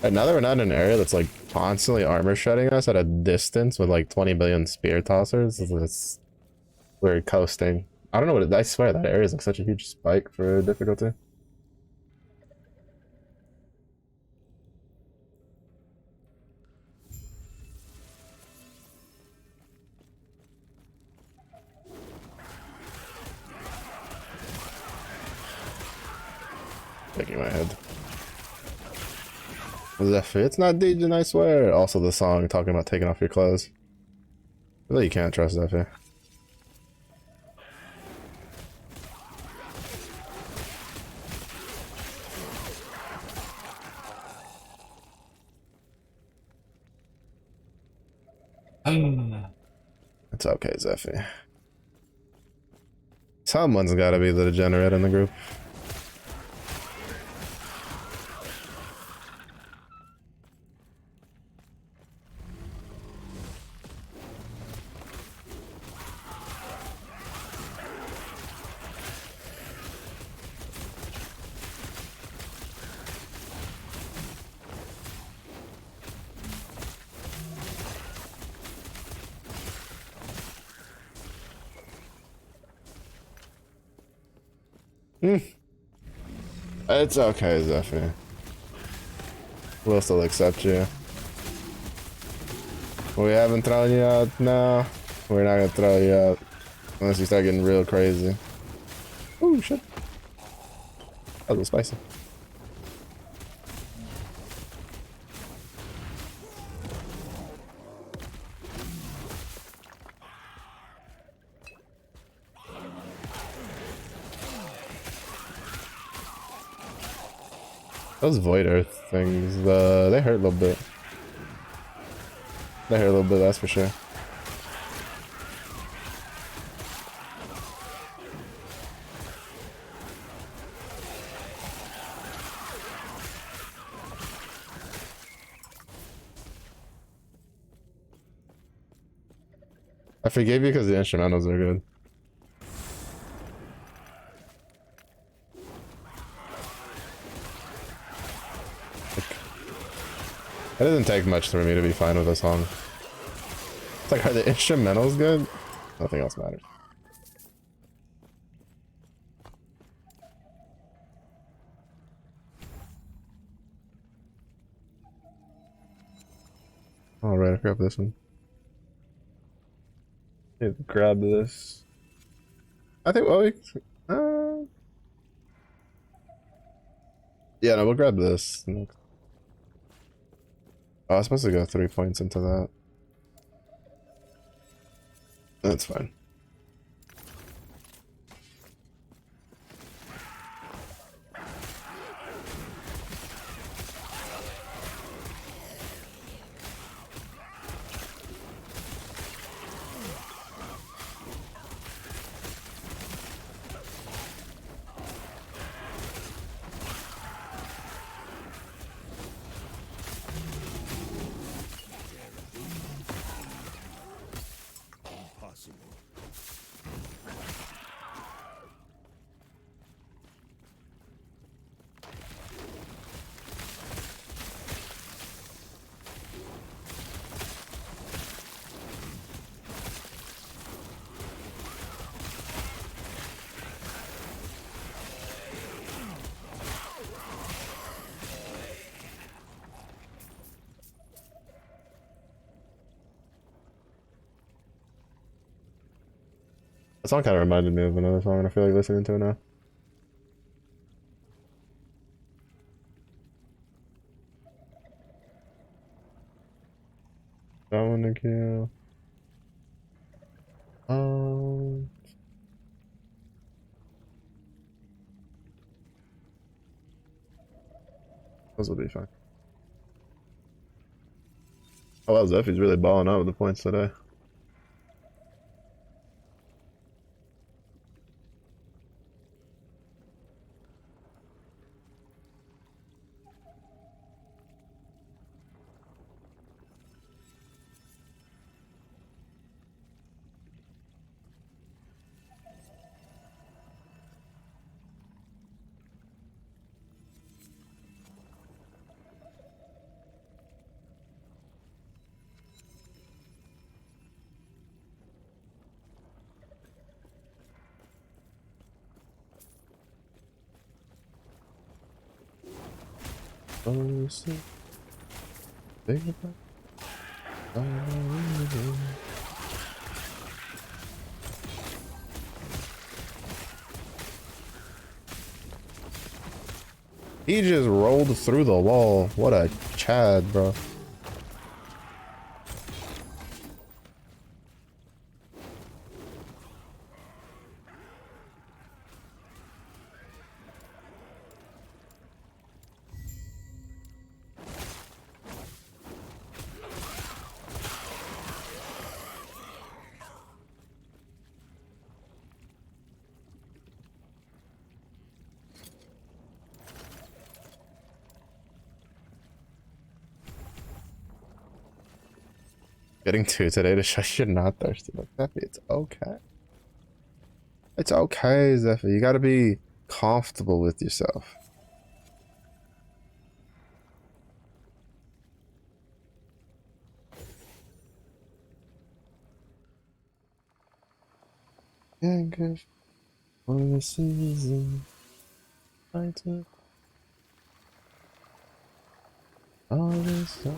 And now that we're not in an area that's like constantly armor shredding us at a distance with like 20 billion spear tossers, we're coasting. I don't know what I swear that area is like such a huge spike for difficulty. Taking my head. Zephyr, it's not Dejan, I swear. Also the song talking about taking off your clothes. Really, you can't trust Zephyr. It's okay, Zephyr. Someone's gotta be the degenerate in the group. It's okay, Zephyr. We'll still accept you. We haven't thrown you out now. We're not gonna throw you out. Unless you start getting real crazy. Oh shit. That was spicy. Those Void Earth things, they hurt a little bit. They hurt a little bit, that's for sure. I forgave you because the instrumentals are good. It doesn't take much for me to be fine with a song. It's like, are the instrumentals good? Nothing else matters. Alright, I'll grab this one. Grab this. I think, well, yeah, no, we'll grab this next. Oh, I was supposed to go 3 points into that. That's fine. That song kind of reminded me of another song, and I feel like listening to it now. I wanna kill. Those will be fine. Oh well, Zephy's really balling out with the points today. Oh, so big about. He just rolled through the wall. What a Chad, bro. Getting 2 today to show you're not thirsty. Like, Zephy, it's okay. It's okay, Zephy. You gotta be comfortable with yourself. Yeah, good for the season. I took all this stuff.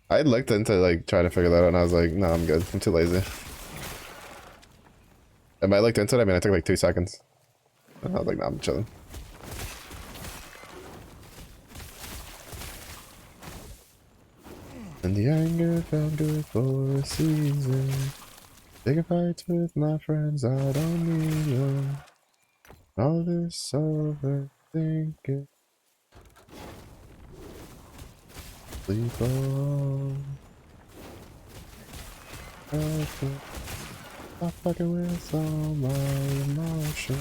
I looked into like trying to figure that out and I was like, no, I'm good. I'm too lazy. And I looked into it, I mean, I took like 2 seconds. And I was like, nah, I'm chilling. And the anger felt good for a season. Taking fights with my friends, I don't need them. All this overthinking. Sleep on. Stop fucking with all my emotion.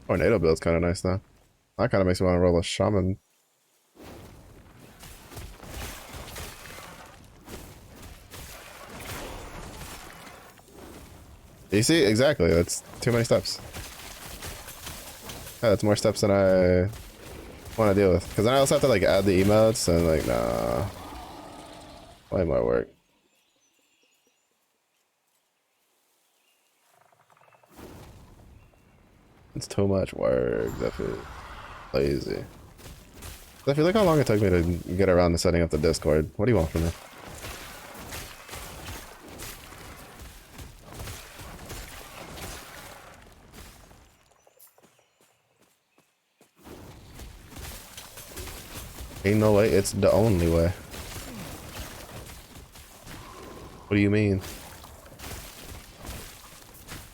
Tornado build's kind of nice though. That kind of makes me want to roll a shaman. You see? Exactly. That's too many steps. Yeah, that's more steps than I want to deal with. Because then I also have to like add the emotes and like, nah. Way more work. It's too much work. That feels lazy. I feel like how long it took me to get around to setting up the Discord. What do you want from me? Ain't no way, it's the only way. What do you mean?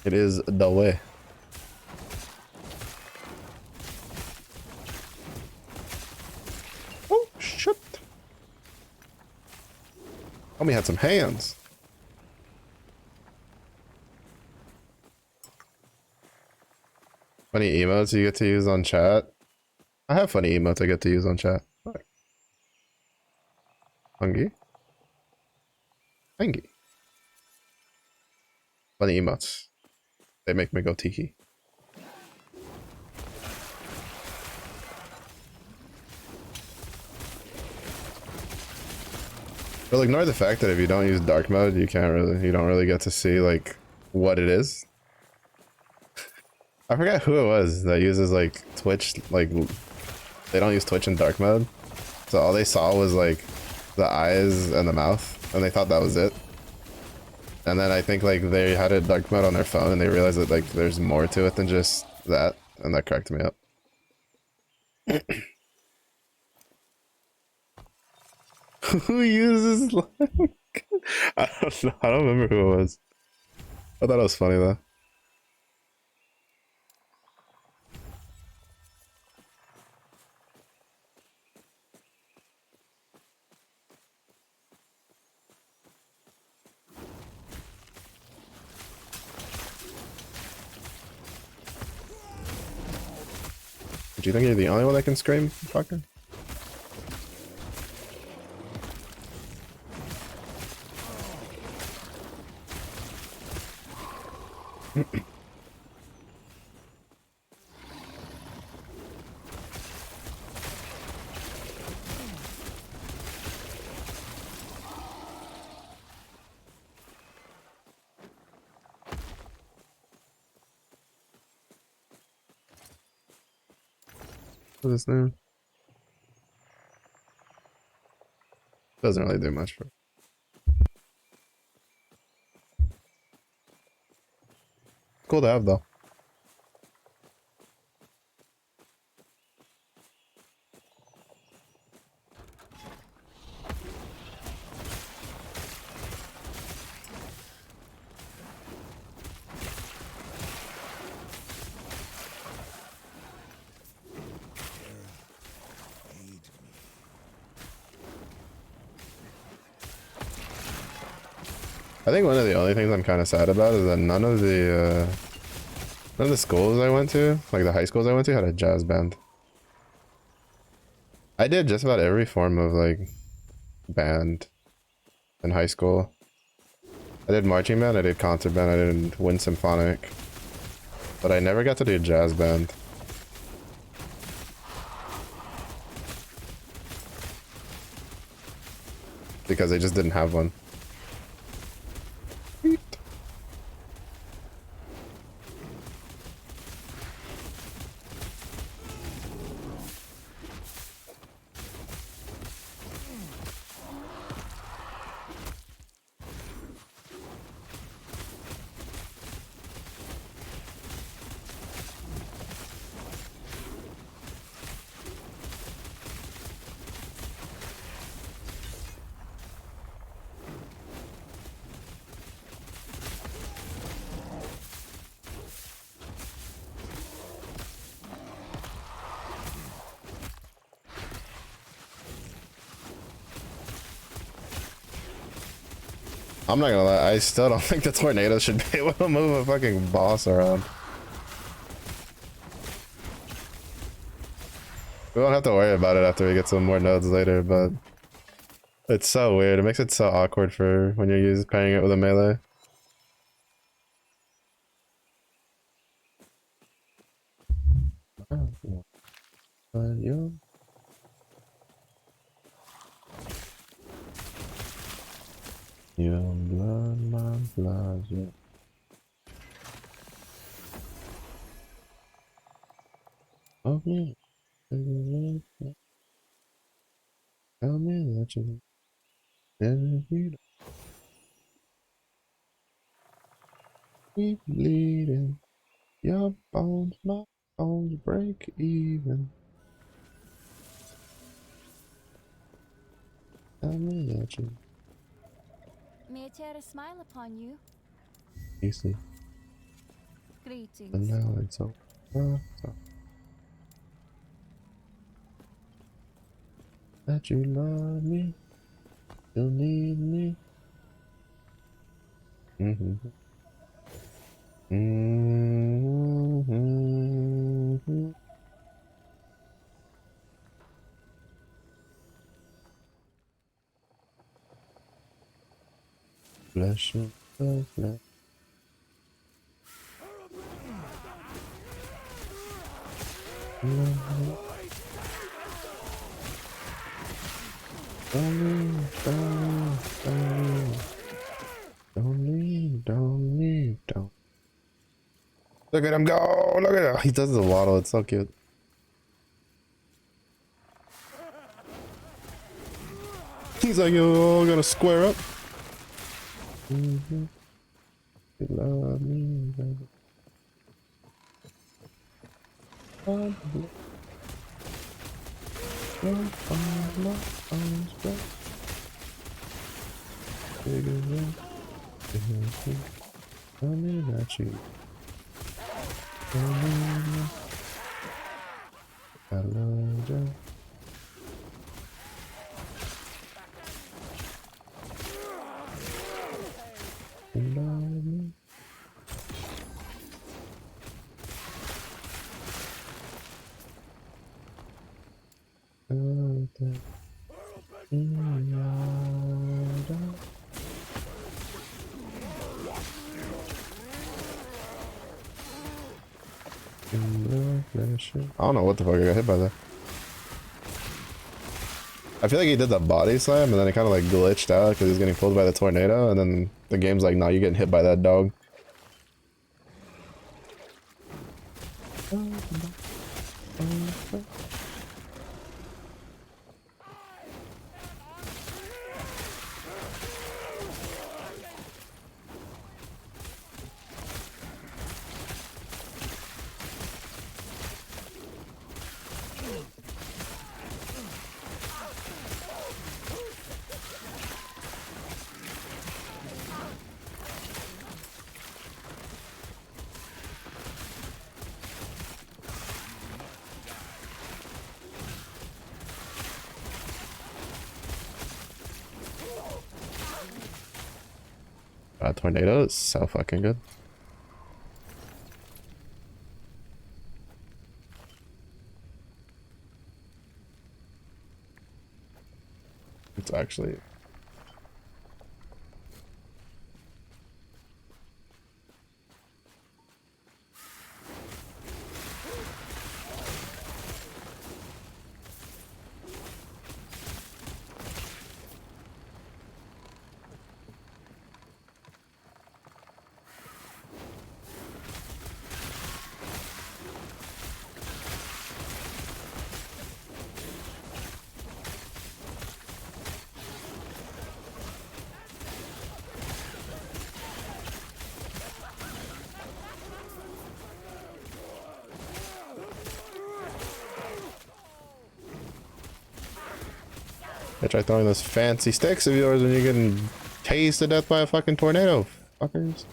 It is the way. Oh, shit. Homie had some hands. Funny emotes you get to use on chat. I have funny emotes I get to use on chat. Hungry? Hangy. Funny emotes. They make me go tiki. But ignore the fact that if you don't use dark mode, you don't really get to see like what it is. I forgot who it was that uses like Twitch, like they don't use Twitch in dark mode. So all they saw was like the eyes and the mouth and they thought that was it. And then I think like they had a dark mode on their phone and they realized that like there's more to it than just that, and that cracked me up. Who uses like I don't know. I don't remember who it was. I thought it was funny though. Do you think you're the only one that can scream, fucker? What's this name? Doesn't really do much for. Cool to have though. I think one of the only things I'm kind of sad about is that none of the schools I went to, like the high schools I went to, had a jazz band. I did just about every form of like band in high school. I did marching band, I did concert band, I did wind symphonic, but I never got to do jazz band. Because they just didn't have one. I'm not gonna lie, I still don't think the tornado should be able to move a fucking boss around. We won't have to worry about it after we get some more nodes later, but it's so weird. It makes it so awkward for when you're pairing it with a melee. Your blood, my blood, yeah. Okay. Tell me that you never keep bleeding. Your bones, my bones break even. Tell me that you May I tear a smile upon you? easy. Greetings. And now it's over. So that you love me, you'll need me. Mm-hmm. Mm-hmm. Bless you, bless. Don't leave, don't leave, don't leave, don't. Look at him go! Look at him! He does the waddle, it's so cute. He's like, yo, gonna square up. Mm-hmm. You love me, baby. Tell me that you I love you. You love me. I don't know what the fuck I got hit by that. I feel like he did the body slam and then it kind of like glitched out because he's getting pulled by the tornado and then the game's like, nah, you're getting hit by that dog. Tornado is so fucking good. It's actually I try throwing those fancy sticks of yours when you're getting tased to death by a fucking tornado, fuckers.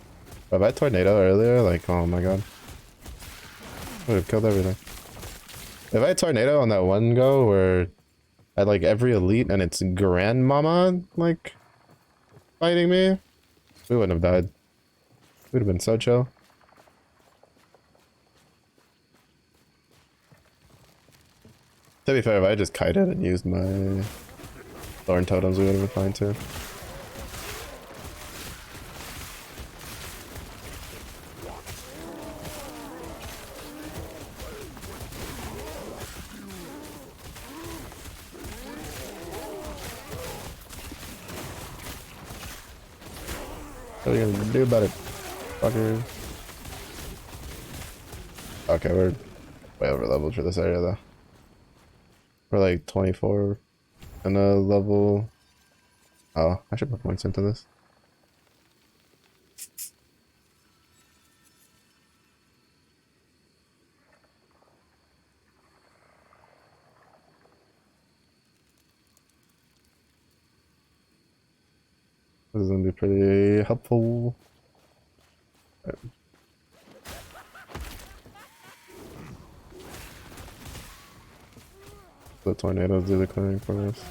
If I tornado earlier, like, oh my god. I would have killed everything. If I had tornado on that one go where I had like every elite and its grandmama, like, fighting me, We wouldn't have died. We'd have been so chill. To be fair, if I just kited and used my thorn totems, we would have been fine too. What are you gonna do about it, fucker? Okay, we're way over leveled for this area though. We're like 24 and a level. Oh, I should put points into this. This is gonna be pretty helpful. The tornadoes do the clearing for us.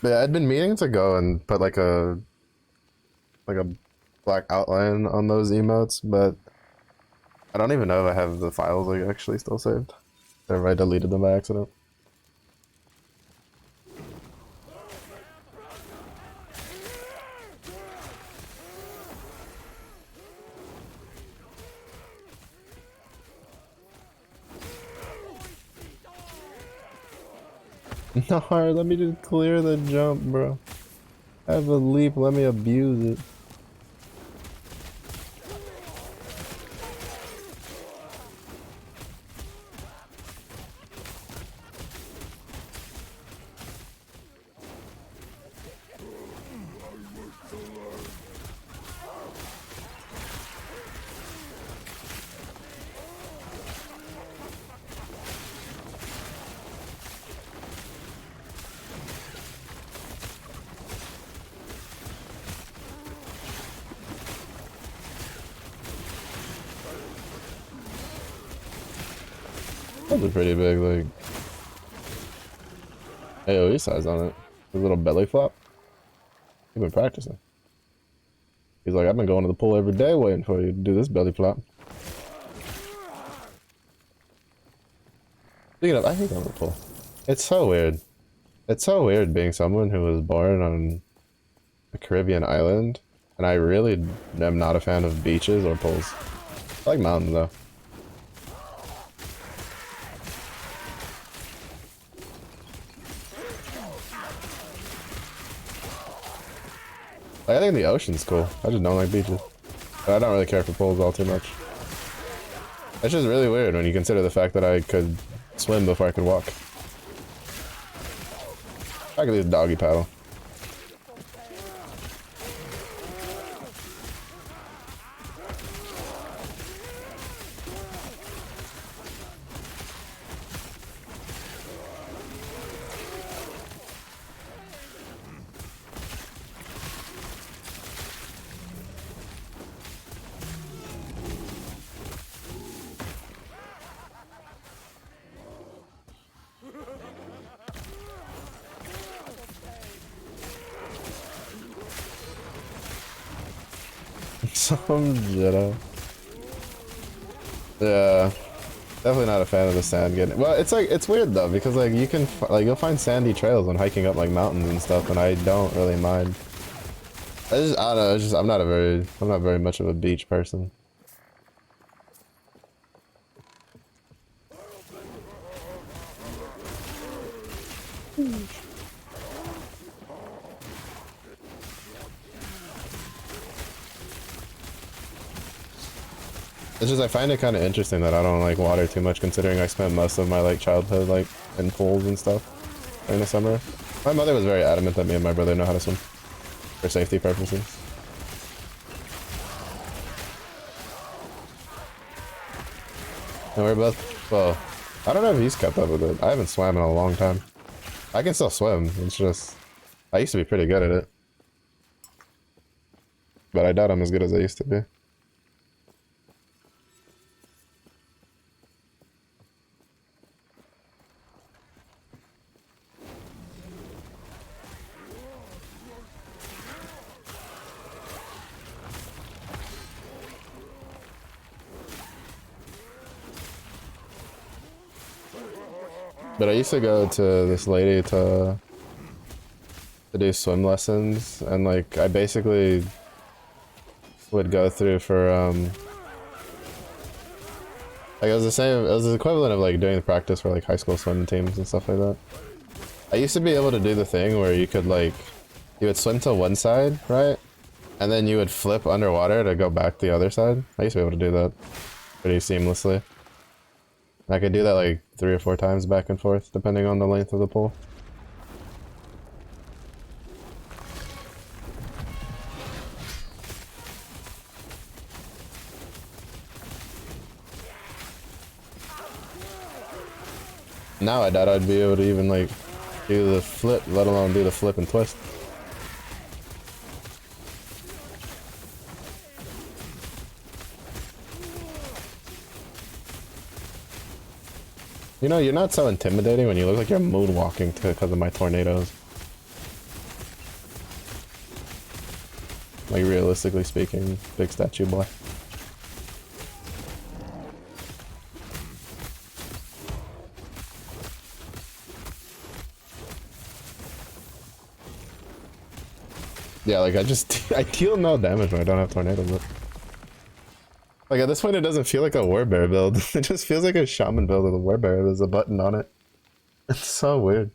But yeah, I'd been meaning to go and put like a black outline on those emotes, but I don't even know if I have the files like actually still saved. Or if I deleted them by accident. No, let me just clear the jump, bro. I have a leap, let me abuse it. That's a pretty big, like, AoE size on it. A little belly flop. He's been practicing. He's like, I've been going to the pool every day waiting for you to do this belly flop. Speaking of, I hate going to the pool. It's so weird. It's so weird being someone who was born on a Caribbean island, and I really am not a fan of beaches or pools. I like mountains though. Like, I think the ocean's cool. I just don't like beaches. But I don't really care for pools all too much. It's just really weird when you consider the fact that I could swim before I could walk. I could do the doggy paddle. Some Jedi. Yeah, definitely not a fan of the sand getting. Well, it's like, it's weird though, because like you can like you'll find sandy trails when hiking up like mountains and stuff, and I don't really mind. I don't know. It's just I'm not very much of a beach person. It's just I find it kind of interesting that I don't like water too much, considering I spent most of my like childhood like in pools and stuff during the summer. My mother was very adamant that me and my brother know how to swim for safety purposes. And we're both, well, I don't know if he's kept up with it. I haven't swam in a long time. I can still swim. It's just I used to be pretty good at it, but I doubt I'm as good as I used to be. But I used to go to this lady to do swim lessons, and like I basically would go through for like it was the same, it was the equivalent of like doing the practice for like high school swim teams and stuff like that. I used to be able to do the thing where you could like, you would swim to one side, right? And then you would flip underwater to go back the other side. I used to be able to do that pretty seamlessly. I could do that like 3 or 4 times back and forth, depending on the length of the pool. Now I doubt I'd be able to even like do the flip, let alone do the flip and twist. You know, you're not so intimidating when you look like you're moonwalking because of my tornadoes. Like, realistically speaking, big statue boy. Yeah, like I deal no damage when I don't have tornadoes. But like at this point, it doesn't feel like a warbear build. It just feels like a shaman build with a warbear. There's a button on it. It's so weird.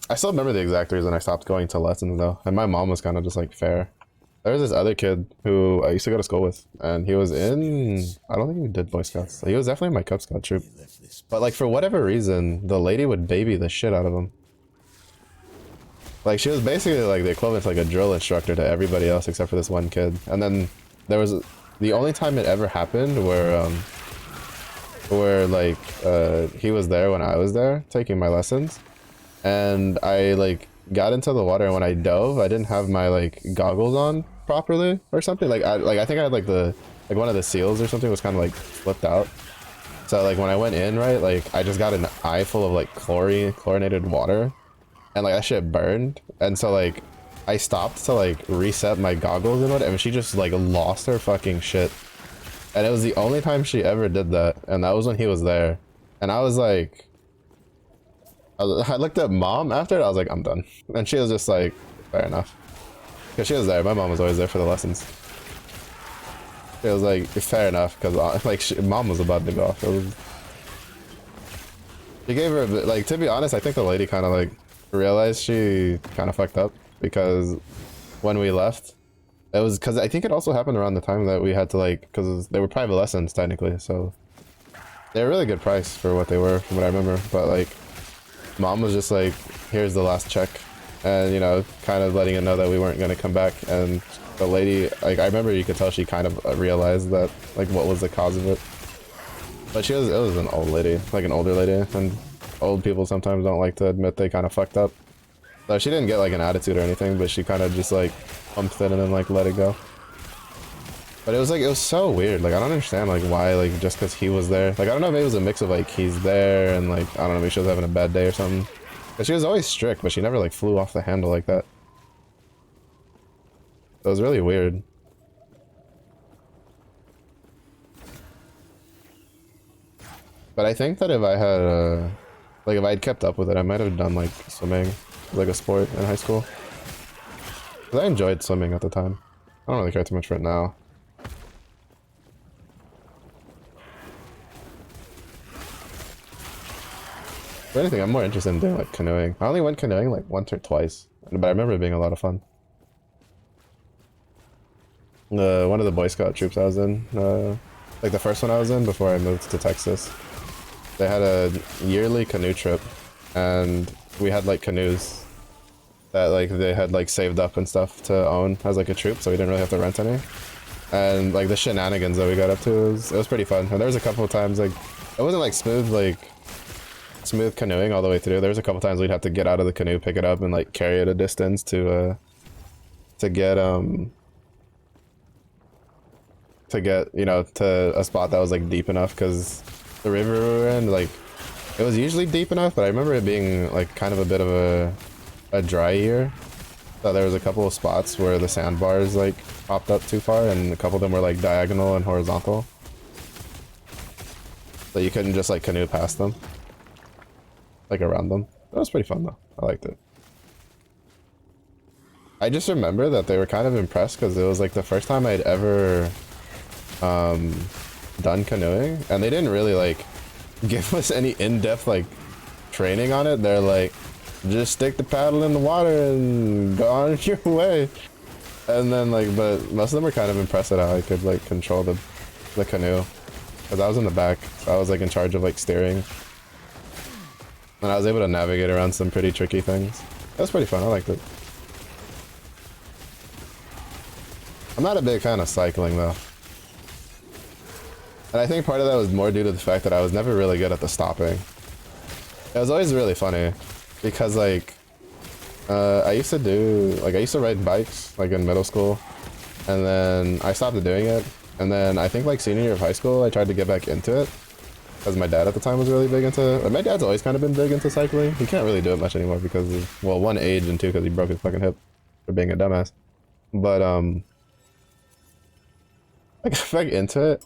I still remember the exact reason I stopped going to lessons though, and my mom was kind of just like fair. There was this other kid who I used to go to school with, and he was in, I don't think he did Boy Scouts. He was definitely in my Cub Scout troop. But like for whatever reason, the lady would baby the shit out of him. Like she was basically like the equivalent to like a drill instructor to everybody else except for this one kid. And then there was the only time it ever happened where like he was there when I was there taking my lessons, and I like got into the water, and when I dove, I didn't have my like goggles on properly or something. Like I think I had like one of the seals or something was kind of like flipped out. So like when I went in, right, like I just got an eye full of like chlorinated water, and like that shit burned. And so like I stopped to like reset my goggles and whatever, and she just like lost her fucking shit. And it was the only time she ever did that, and that was when he was there. And I was like, I looked at mom after it, I was like, I'm done. And she was just like, fair enough. Because she was there, my mom was always there for the lessons. It was like, fair enough, because like mom was about to go off. She gave her a bit, like, to be honest, I think the lady kind of like realized she kind of fucked up, because when we left, it was because I think it also happened around the time that we had to like, because they were private lessons technically, so they were really good price for what they were, from what I remember. But like, mom was just like, here's the last check, and you know, kind of letting it know that we weren't going to come back. And the lady, like, I remember you could tell she kind of realized that, like, what was the cause of it. But it was an old lady, like an older lady, and old people sometimes don't like to admit they kind of fucked up. So she didn't get like an attitude or anything, but she kind of just like pumped it and then like let it go. But it was so weird. Like I don't understand like why, like just because he was there. Like I don't know, maybe it was a mix of like he's there and like I don't know, maybe she was having a bad day or something. But she was always strict, but she never like flew off the handle like that. It was really weird. But I think that if I had like if I had kept up with it, I might have done like swimming, like a sport in high school. 'Cause I enjoyed swimming at the time. I don't really care too much for it now. If anything, I'm more interested in doing like canoeing. I only went canoeing like once or twice, but I remember it being a lot of fun. One of the Boy Scout troops I was in, like the first one I was in before I moved to Texas, they had a yearly canoe trip, and we had like canoes that like they had like saved up and stuff to own as like a troop, so we didn't really have to rent any. And like the shenanigans that we got up to, it was pretty fun. And there was a couple of times like it wasn't like smooth canoeing all the way through. There was a couple times we'd have to get out of the canoe, pick it up, and like carry it a distance to get you know, to a spot that was like deep enough, because the river we were in, like it was usually deep enough, but I remember it being like kind of a bit of a dry year. So there was a couple of spots where the sandbars like popped up too far, and a couple of them were like diagonal and horizontal. so you couldn't just like canoe past them, like around them. That was pretty fun though. I liked it. I just remember that they were kind of impressed because it was like the first time I'd ever done canoeing, and they didn't really like give us any in-depth like training on it. They're like, just stick the paddle in the water and go on your way. And then like, but most of them were kind of impressed at how I could like control the canoe, because I was in the back, so I was like in charge of like steering, and I was able to navigate around some pretty tricky things. That was pretty fun. I liked it. I'm not a big fan of cycling though. And I think part of that was more due to the fact that I was never really good at the stopping. It was always really funny because like I used to ride bikes like in middle school, and then I stopped doing it, and then I think like senior year of high school I tried to get back into it because my dad at the time was really big into it. My dad's always kind of been big into cycling. He can't really do it much anymore because of, well, one, age, and two, because he broke his fucking hip for being a dumbass. But I got back into it,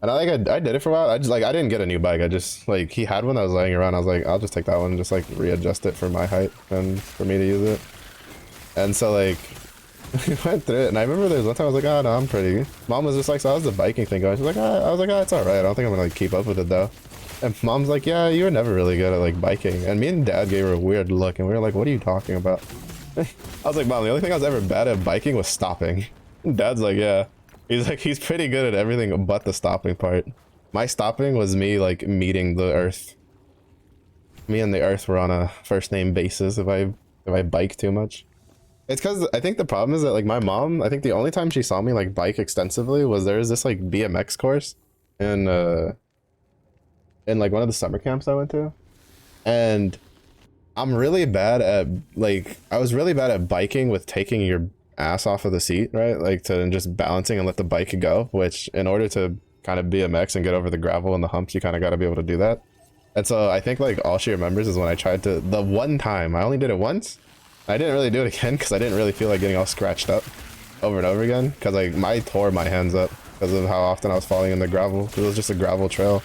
and I did it for a while. I didn't get a new bike. I just like, he had one that was laying around. I was like, I'll just take that one and just like readjust it for my height and for me to use it. And so like we went through it, and I remember there was one time I was like, oh no, I'm pretty. Mom was just like, so how's the biking thing going? She's like, I was like, oh, it's all right. I don't think I'm gonna like keep up with it though. And Mom's like, yeah, you were never really good at like biking. And me and Dad gave her a weird look, and we were like, what are you talking about? I was like, Mom, the only thing I was ever bad at biking was stopping. And Dad's like, yeah. He's like, he's pretty good at everything but the stopping part. My stopping was me like meeting the earth. Me and the earth were on a first name basis if I bike too much. It's because I think the problem is that like my mom, I think the only time she saw me like bike extensively was there was this like BMX course in like one of the summer camps I went to. And I'm really bad at like, I was really bad at biking with taking your ass off of the seat, right? Like to just balancing and let the bike go, which in order to kind of BMX and get over the gravel and the humps, you kind of got to be able to do that. And so I think like all she remembers is when I tried to, the one time, I only did it once. I didn't really do it again because I didn't really feel like getting all scratched up over and over again, because like I tore my hands up because of how often I was falling in the gravel. It was just a gravel trail.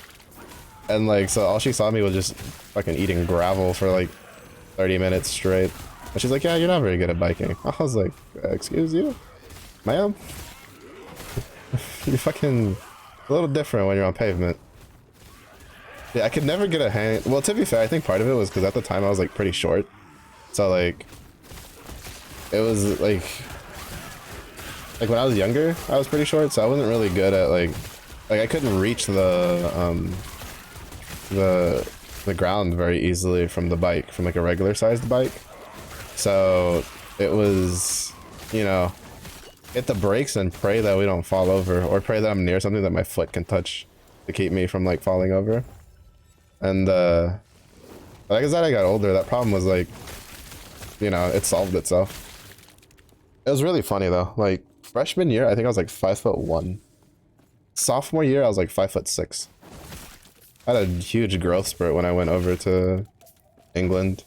And like, so all she saw me was just fucking eating gravel for like 30 minutes straight. And she's like, yeah, you're not very good at biking. I was like, excuse you? Ma'am? You're fucking a little different when you're on pavement. Yeah, I could never get a hang. Well, to be fair, I think part of it was because at the time I was like pretty short. So like, it was like when I was younger, I was pretty short. So I wasn't really good at like I couldn't reach the ground very easily from the bike, from like a regular sized bike. So it was, you know, hit the brakes and pray that we don't fall over, or pray that I'm near something that my foot can touch to keep me from like falling over. And like as I got older, that problem was like, you know, it solved itself. It was really funny though. Like freshman year, I think I was like 5'1". Sophomore year, I was like 5'6". I had a huge growth spurt when I went over to England.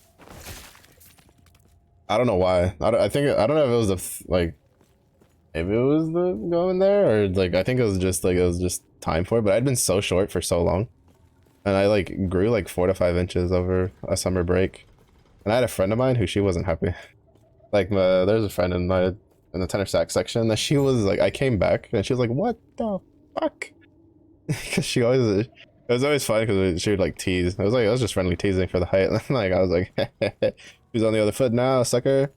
I don't know why. I don't know if it was like, maybe it was the going there, or like I think it was just time for it. But I'd been so short for so long, and I like grew like 4 to 5 inches over a summer break. And I had a friend of mine who she wasn't happy. Like there's a friend in the tenor sax section that she was like, I came back and she was like, what the fuck? Because she always, it was always funny because she would like tease. I was just friendly teasing for the height. And like I was like, who's on the other foot now, sucker?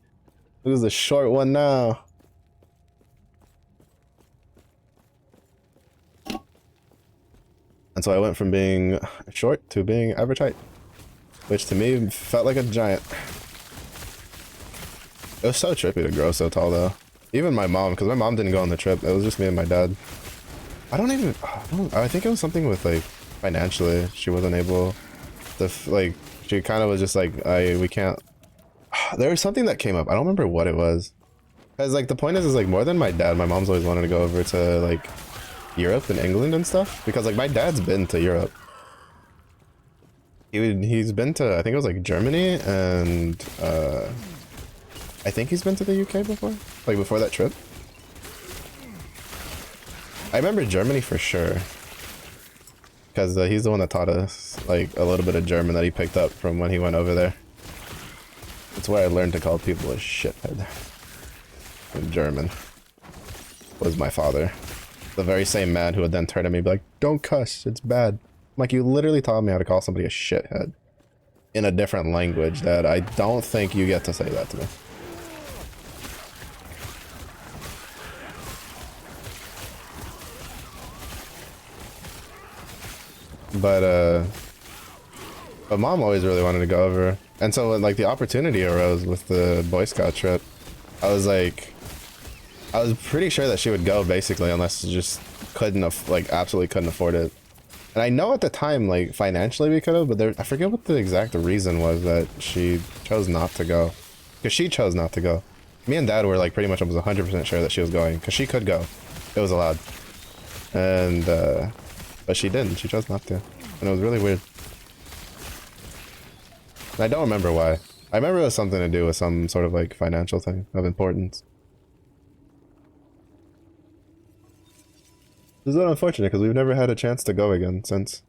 Who's the short one now? And so I went from being short to being average height, which to me felt like a giant. It was so trippy to grow so tall though. Even my mom, because my mom didn't go on the trip. It was just me and my dad. I think it was something with like financially. She wasn't able to like, she kind of was just like, we can't. There was something that came up. I don't remember what it was. Because like the point is like more than my dad, my mom's always wanted to go over to like Europe and England and stuff. Because like my dad's been to Europe. He's been to, I think it was like Germany, and I think he's been to the UK before, like before that trip. I remember Germany for sure, because he's the one that taught us like a little bit of German that he picked up from when he went over there. That's where I learned to call people a shithead. In German. Was my father. The very same man who would then turn to me and be like, don't cuss, it's bad. I'm like, you literally taught me how to call somebody a shithead. In a different language that I don't think you get to say that to me. But mom always really wanted to go over. And so when like the opportunity arose with the Boy Scout trip, I was pretty sure that she would go basically unless she just absolutely couldn't afford it. And I know at the time, like, financially we could have, but I forget what the exact reason was that she chose not to go. Because she chose not to go. Me and dad were, like, pretty much almost 100% sure that she was going. Because she could go. It was allowed. And, but she didn't. She chose not to. And it was really weird. And I don't remember why. I remember it was something to do with some sort of, like, financial thing of importance. This is unfortunate because we've never had a chance to go again since.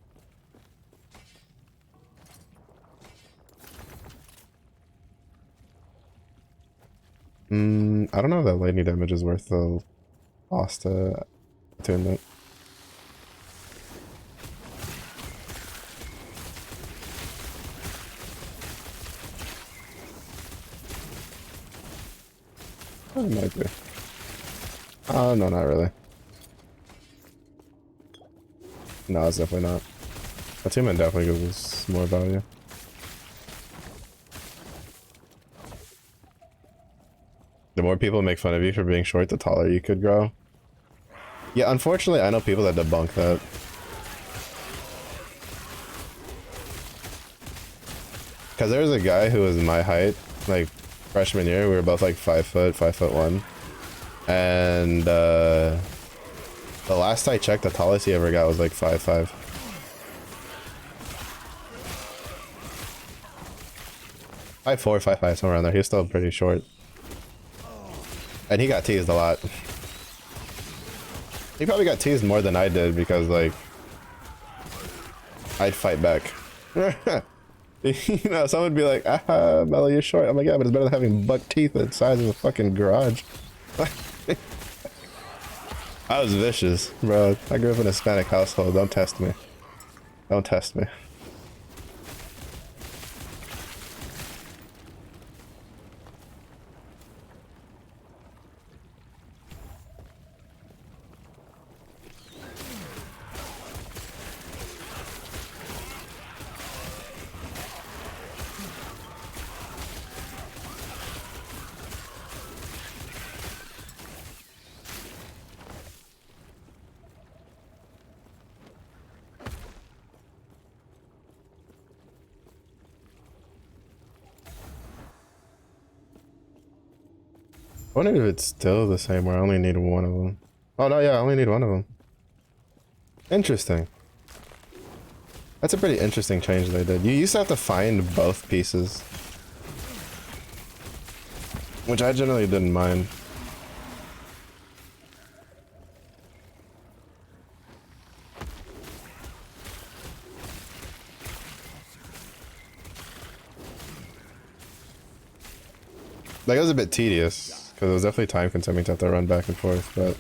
I don't know if that lightning damage is worth the lost attunement. Oh, it might be. Oh, no, not really. No, it's definitely not. Attunement definitely gives us more value. The more people make fun of you for being short, the taller you could grow. Yeah, unfortunately, I know people that debunk that. Because there was a guy who was my height, like, freshman year. We were both like 5 foot, 5'1". And, the last I checked, the tallest he ever got was like 5'5". 5'4", 5'5", somewhere around there. He was still pretty short. And he got teased a lot. He probably got teased more than I did because, like, I'd fight back. You know, someone would be like, ah, Mello, you're short. I'm like, yeah, but it's better than having buck teeth the size of a fucking garage. I was vicious, bro. I grew up in a Hispanic household. Don't test me. Don't test me. I wonder if it's still the same where I only need one of them. Oh no, yeah, I only need one of them. Interesting. That's a pretty interesting change they did. You used to have to find both pieces. Which I generally didn't mind. Like, it was a bit tedious, because it was definitely time consuming to have to run back and forth, but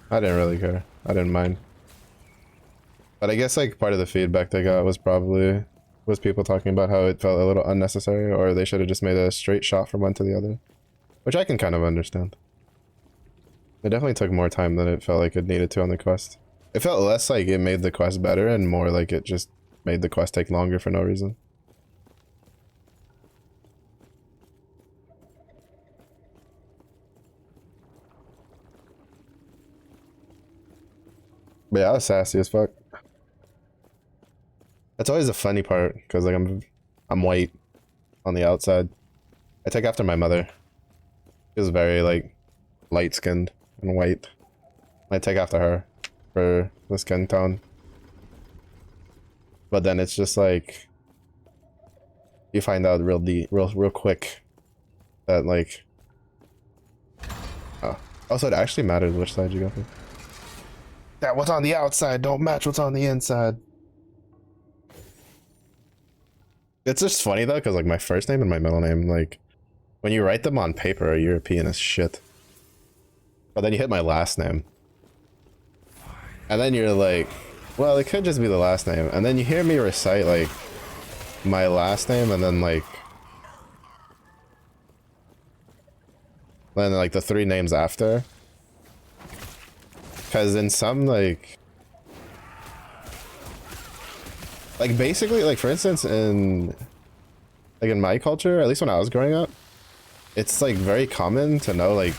I didn't really care. I didn't mind. But I guess, like, part of the feedback they got was people talking about how it felt a little unnecessary, or they should have just made a straight shot from one to the other. Which I can kind of understand. It definitely took more time than it felt like it needed to on the quest. It felt less like it made the quest better, and more like it just made the quest take longer for no reason. But yeah, I was sassy as fuck. That's always the funny part, because like I'm white on the outside. I take after my mother. She was very like light-skinned and white. I take after her for the skin tone. But then it's just like you find out real quick that like oh. Also, it actually matters which side you go for. That what's on the outside don't match what's on the inside. It's just funny though, because like my first name and my middle name, like when you write them on paper, are European as shit. But then you hit my last name. And then you're like, well, it could just be the last name. And then you hear me recite like my last name and then like the three names after. Because in some like basically like for instance in my culture, at least when I was growing up, it's like very common to know like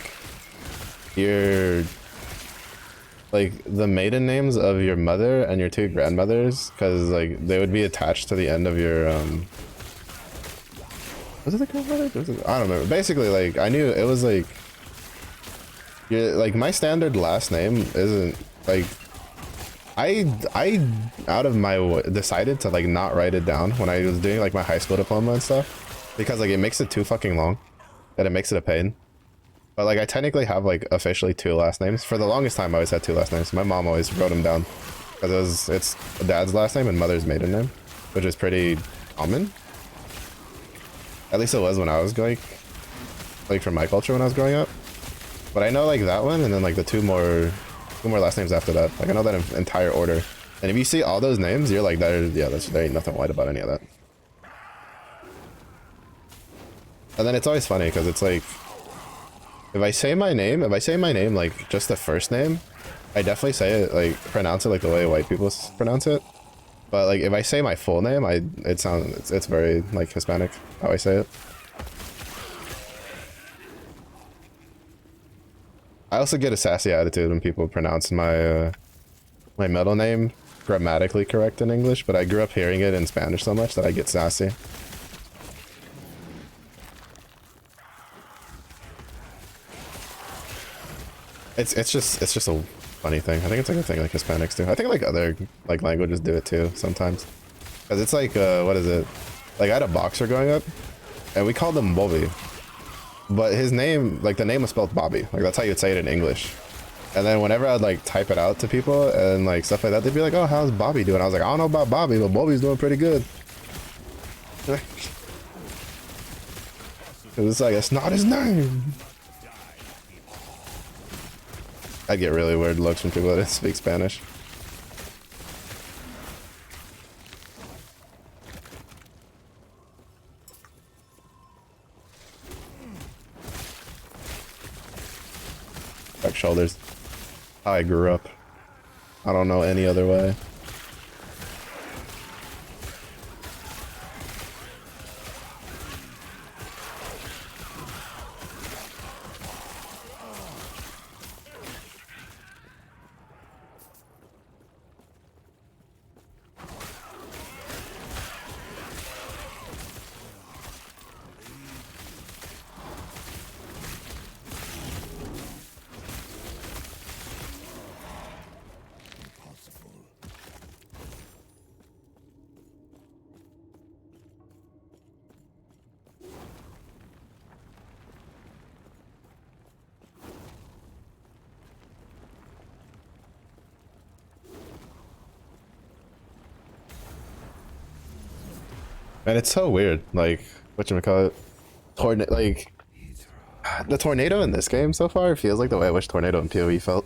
your like the maiden names of your mother and your two grandmothers, because like they would be attached to the end of your was it the grandmother? I don't remember. Basically like I knew it was like your like my standard last name isn't like I out of my decided to like not write it down when I was doing like my high school diploma and stuff, because like it makes it too fucking long that it makes it a pain. But like I technically have like officially two last names. For the longest time I always had two last names. My mom always wrote them down because it's dad's last name and mother's maiden name, which is pretty common. At least it was when I was going like from my culture when I was growing up. But I know like that one and then like the two more last names after that. Like I know that in entire order. And if you see all those names, you're like, there ain't nothing white about any of that. And then it's always funny because it's like, if I say my name like just the first name, I definitely say it like pronounce it like the way white people pronounce it. But like if I say my full name, it's very like Hispanic how I say it. I also get a sassy attitude when people pronounce my my middle name grammatically correct in English, but I grew up hearing it in Spanish so much that I get sassy. It's just a funny thing. I think it's like a thing like Hispanics do. I think like other like languages do it too sometimes. Cause it's like what is it? Like I had a boxer growing up, and we called him Bobby, but his name, like the name was spelled Bobby. Like that's how you'd say it in English. And then whenever I'd like type it out to people and like stuff like that, they'd be like, "Oh, how's Bobby doing?" I was like, "I don't know about Bobby, but Bobby's doing pretty good." Cause it's like it's not his name. I get really weird looks from people that speak Spanish. Back shoulders. How I grew up. I don't know any other way. And it's so weird, like, whatchamacallit, like, the tornado in this game so far feels like the way I wish tornado in PoE felt.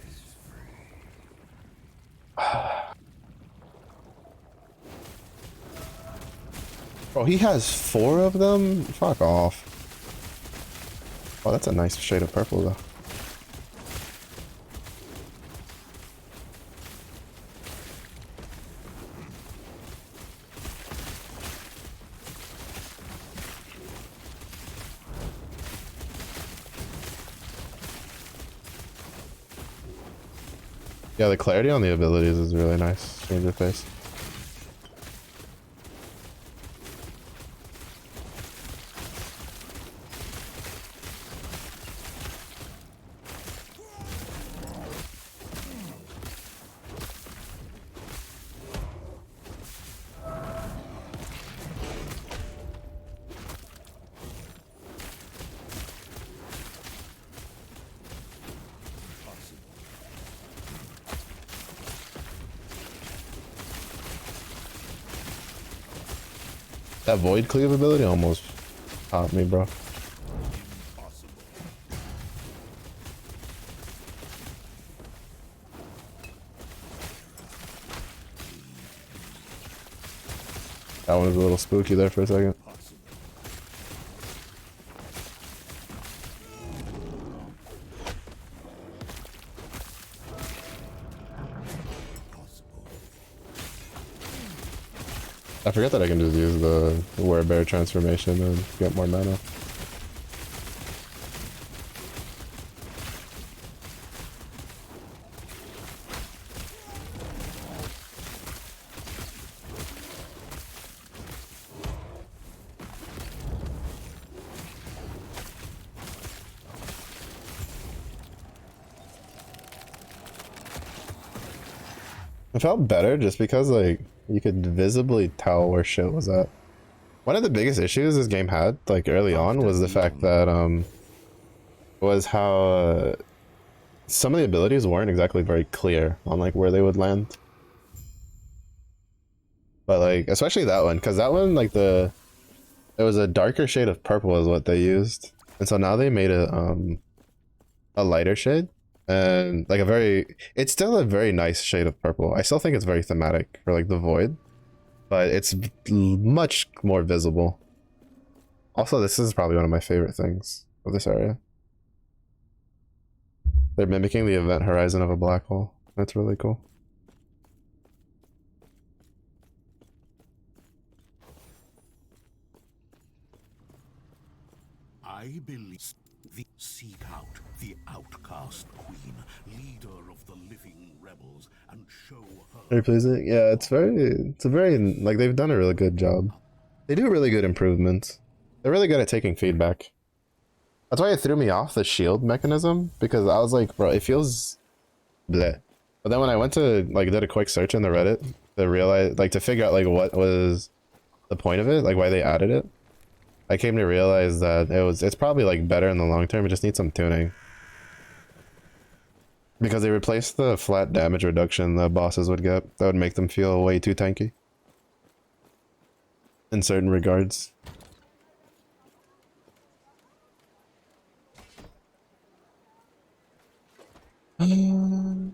Bro, he has 4 of them? Fuck off. Oh, that's a nice shade of purple though. Yeah, the clarity on the abilities is really nice. Change your face. That void cleave ability almost popped me, bro. That one was a little spooky there for a second. I forget that I can just use the werebear transformation and get more mana. It felt better just because like you could visibly tell where shit was at. One of the biggest issues this game had like early on was the fact that was how some of the abilities weren't exactly very clear on like where they would land. But like especially that one, because that one like it was a darker shade of purple is what they used, and so now they made a lighter shade. And like it's still a very nice shade of purple. I still think it's very thematic for like the void, but it's much more visible. Also, this is probably one of my favorite things of this area. They're mimicking the event horizon of a black hole. That's really cool. I believe seek out the outcast queen, leader of the living rebels, and show her. Very pleasing. Yeah, it's a very like they've done a really good job. They do really good improvements. They're really good at taking feedback. That's why it threw me off the shield mechanism, because I was like, bro, it feels bleh. But then when I went to like did a quick search in the Reddit to realize like to figure out like what was the point of it, like why they added it, I came to realize that it's probably like better in the long term. It just needs some tuning. Because they replaced the flat damage reduction the bosses would get. That would make them feel way too tanky. In certain regards. Oh.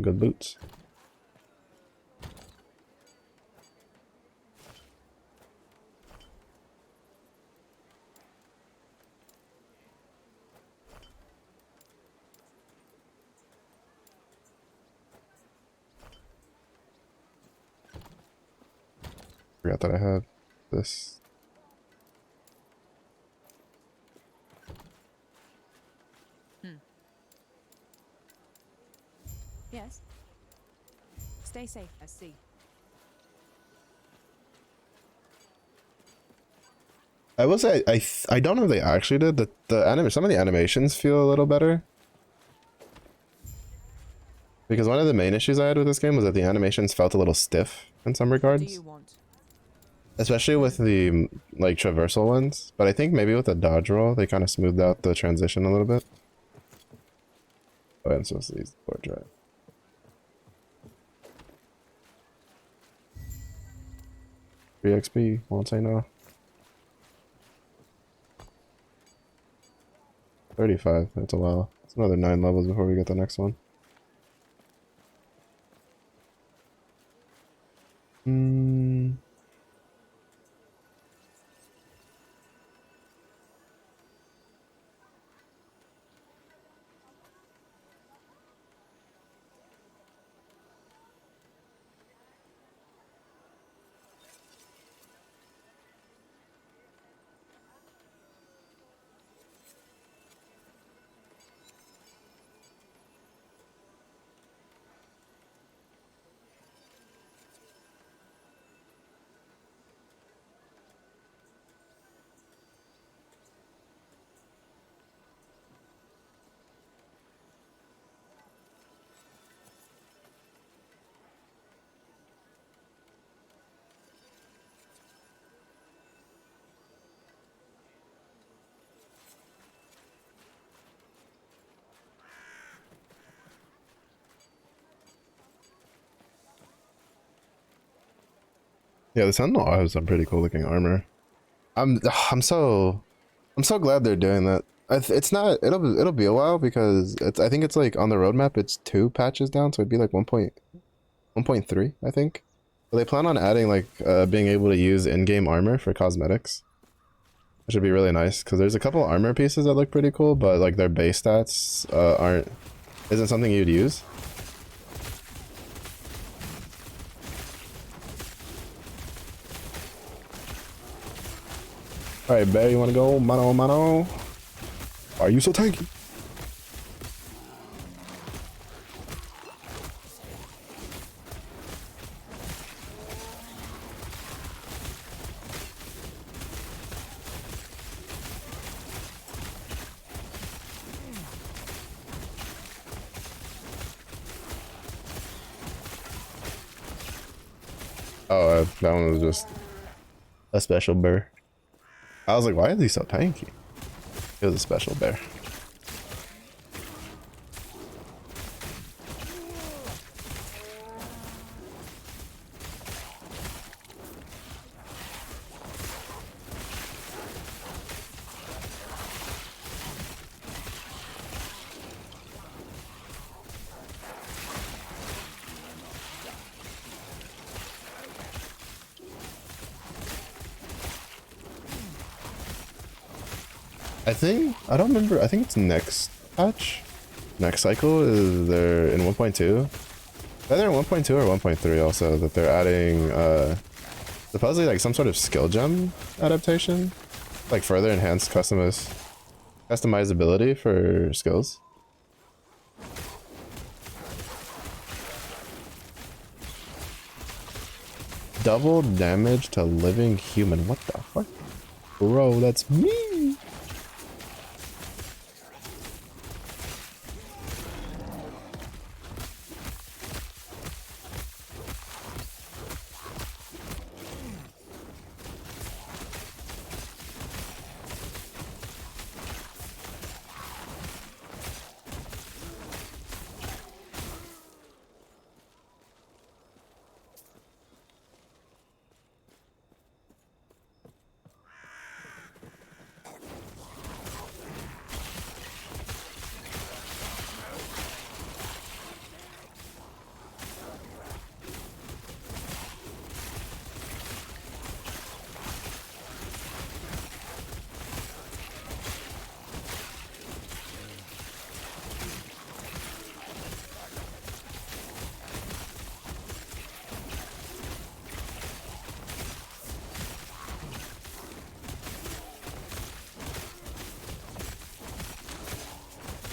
Good boots. Forgot that I had this. Yes. Stay safe, I see. I will say I don't know if they actually did some of the animations feel a little better. Because one of the main issues I had with this game was that the animations felt a little stiff in some regards. What do you want? Especially with the like traversal ones, but I think maybe with the dodge roll they kind of smoothed out the transition a little bit. Oh, I'm supposed to use the port drive. Free XP, won't say no. 35, that's a while. It's another 9 levels before we get the next one. Yeah, the Sentinel has some pretty cool looking armor. I'm I'm so glad they're doing that. It's not it'll be a while because I think it's like on the roadmap it's 2 patches down, so it'd be like 1.3 I think. But they plan on adding like being able to use in-game armor for cosmetics. That should be really nice because there's a couple armor pieces that look pretty cool, but like their base stats isn't something you'd use. Alright, Bear, you wanna go? Mano, mano. Are you so tanky? Oh, that one was just a special bear. I was like, why is he so tanky? It was a special bear. I don't remember, I think it's next patch? Next cycle is they're in 1.2. Either in 1.2 or 1.3 also, that they're adding supposedly like some sort of skill gem adaptation. Like further enhanced customizability for skills. Double damage to living human, what the fuck? Bro, that's me!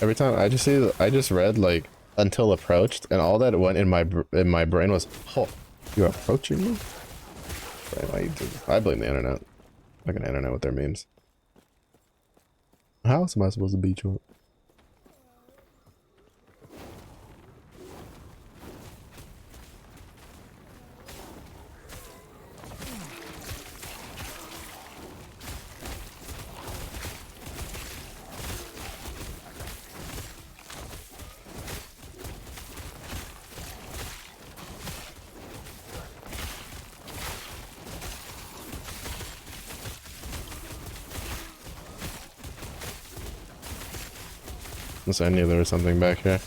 Every time I just read like until approached, and all that went in my brain was, oh, you're approaching me? I blame the internet. Fucking internet with their memes. How else am I supposed to beat you up? I knew there was something back here.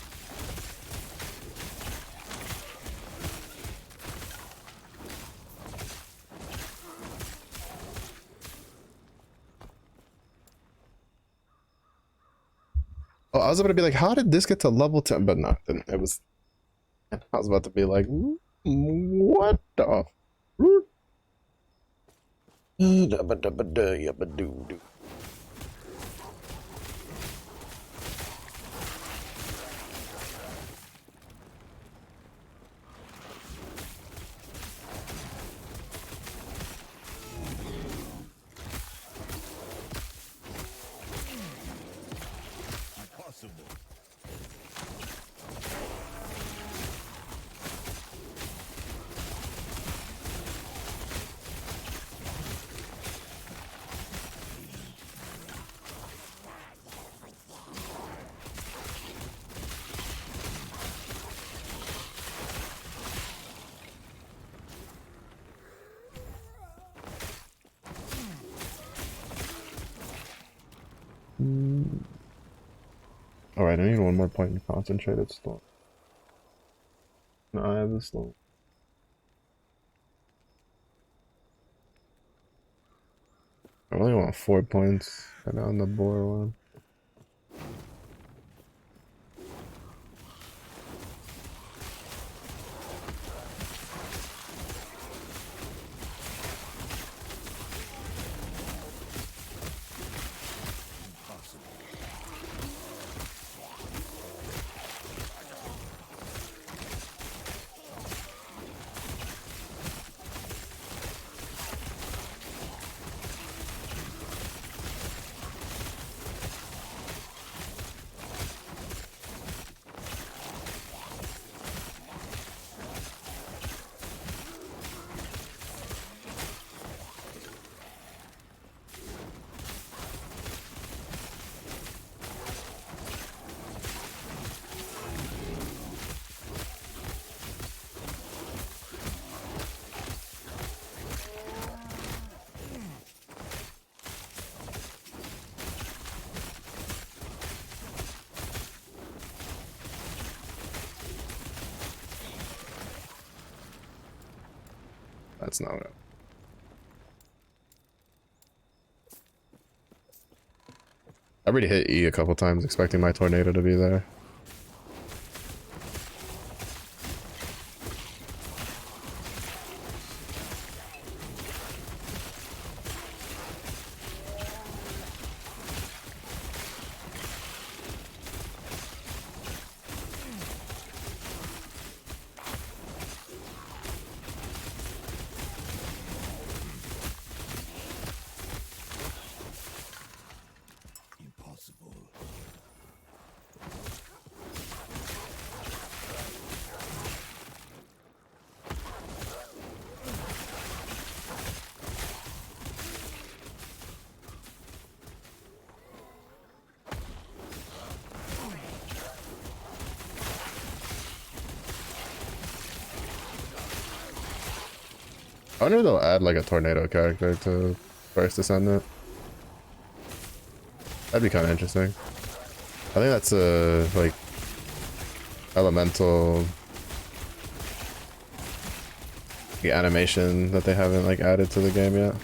Oh, I was about to be like, how did this get to level 10? But no, it didn't. It was... I was about to be like, what the... Alright, I need one more point in concentrated storm. No, I have this storm. I only want 4 points and on the boar one. That's not it. I already hit E a couple times expecting my tornado to be there. I wonder if they'll add like a tornado character to First Descendant. That'd be kind of interesting. I think that's a like elemental the animation that they haven't like added to the game yet.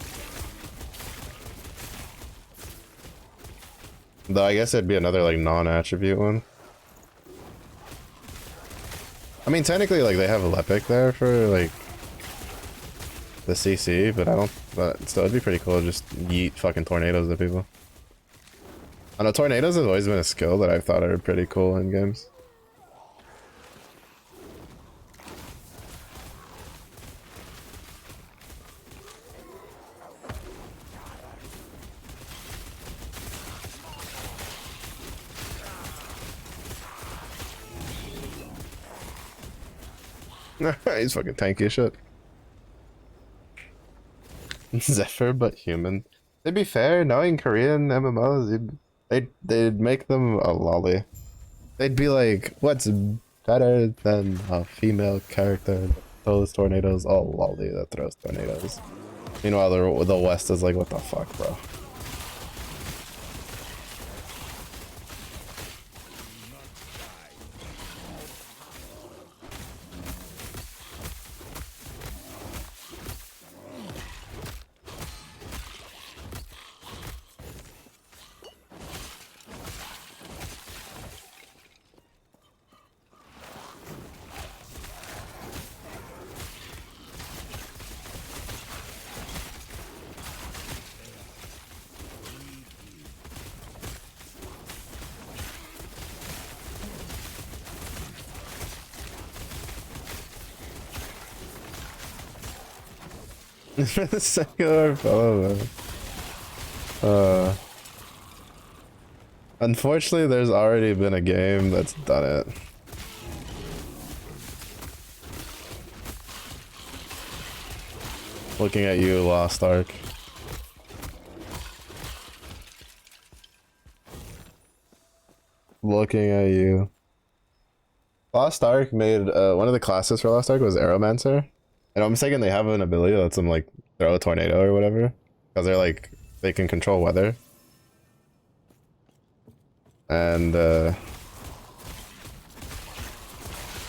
Though I guess it'd be another like non-attribute one. I mean technically like they have a Lepic there for like the CC, but I don't. But still, it'd be pretty cool to just yeet fucking tornadoes at people. I know tornadoes has always been a skill that I thought are pretty cool in games. He's fucking tanky as shit. Zephyr, but human. To be fair, knowing Korean MMOs, they'd make them a lolly. They'd be like, what's better than a female character that throws tornadoes? Oh, lolly that throws tornadoes. Meanwhile, the West is like, what the fuck, bro? For the secular fellow, man. Unfortunately, there's already been a game that's done it. Looking at you, Lost Ark. Looking at you. Lost Ark made one of the classes for Lost Ark was Aeromancer. And I'm mistaken, they have an ability that lets them like throw a tornado or whatever, because they're like they can control weather. And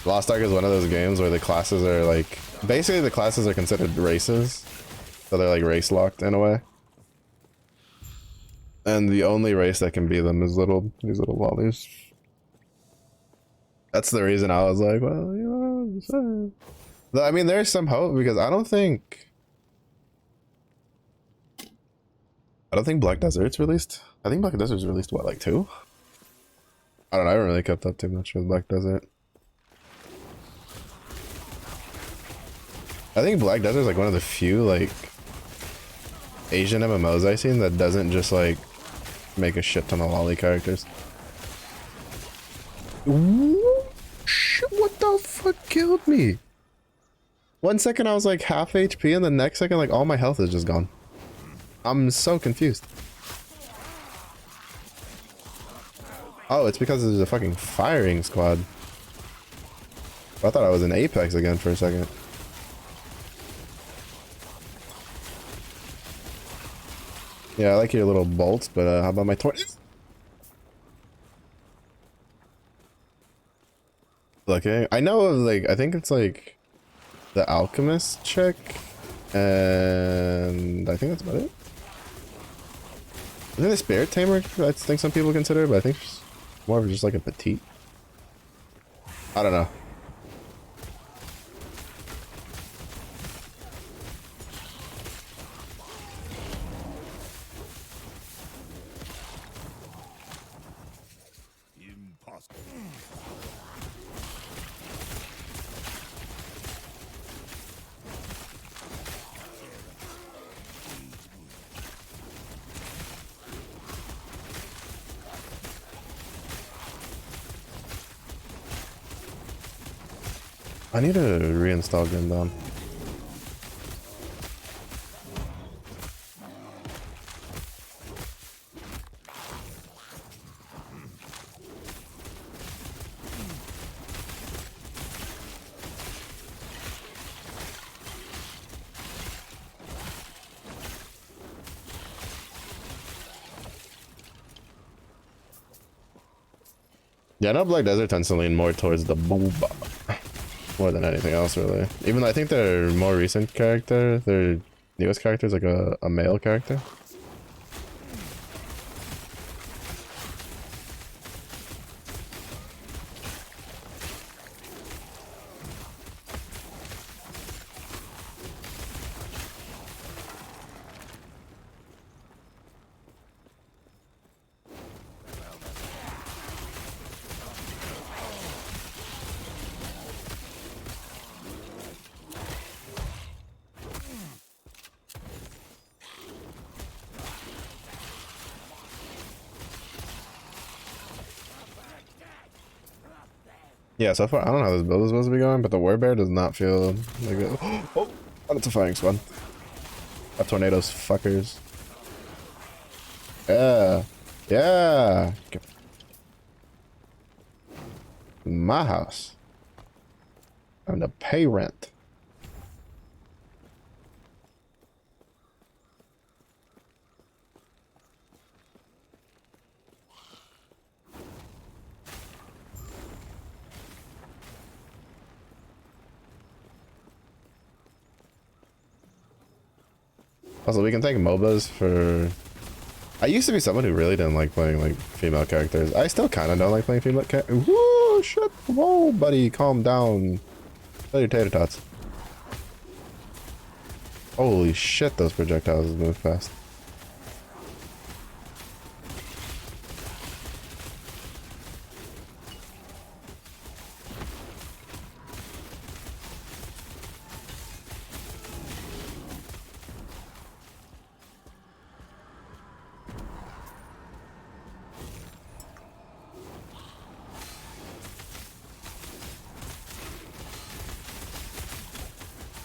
Lost Ark is one of those games where the classes are like, basically the classes are considered races, so they're like race locked in a way. And the only race that can be them is these little lollies. That's the reason I was like, well, you know, I mean, there's some hope because I don't think Black Desert's released. I think Black Desert's released what, like 2? I don't know. I haven't really kept up too much with Black Desert. I think Black Desert's like one of the few like Asian MMOs I've seen that doesn't just like make a shit ton of lolly characters. Ooh, shit, what the fuck killed me? 1 second I was like half HP and the next second like all my health is just gone. I'm so confused. Oh, it's because there's a fucking firing squad. I thought I was in Apex again for a second. Yeah, I like your little bolts, but how about my torch? Okay, I know of like, I think it's like the alchemist chick, and I think that's about it. I think the spirit tamer, I think some people consider, but I think it's more of just like a petite. I don't know. I need to reinstall Grim Dawn. Yeah, I know Black Desert tends to lean more towards the booba more than anything else, really. Even though I think their more recent character, their newest character is like a male character. Yeah, so far I don't know how this build is supposed to be going, but the Warbear does not feel like it. Oh, that's a firing squad. That tornadoes fuckers. Yeah. Yeah. My house. I'm to pay rent. Also, we can take MOBAs for... I used to be someone who really didn't like playing, like, female characters. I still kind of don't like playing female characters. Whoa, shut... Whoa, buddy, calm down. Tell your tater tots. Holy shit, those projectiles move fast.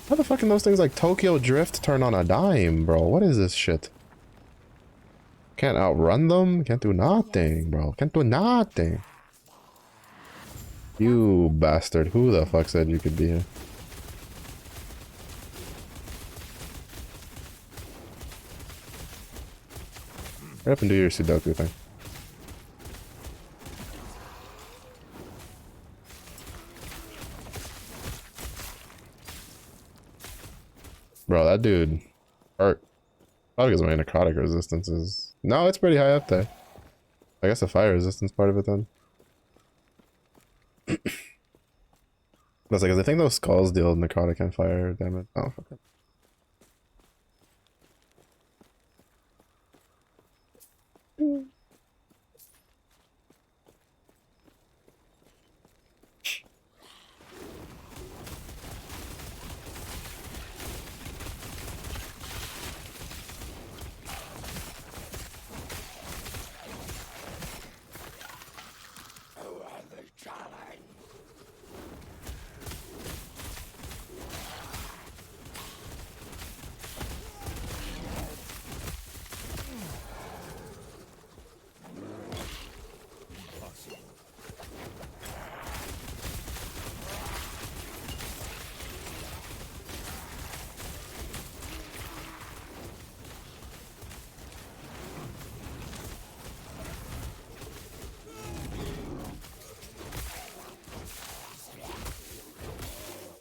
How the fuck can those things like Tokyo Drift turn on a dime, bro? What is this shit? Can't outrun them? Can't do nothing, bro. Can't do nothing. You bastard. Who the fuck said you could be here? Hurry up and do your Sudoku thing. bro, that dude hurt. Probably because my necrotic resistance is... No, it's pretty high up there. I guess the fire resistance part of it then. That's like, 'cause I think those skulls deal necrotic and fire damage. Oh, fuck it.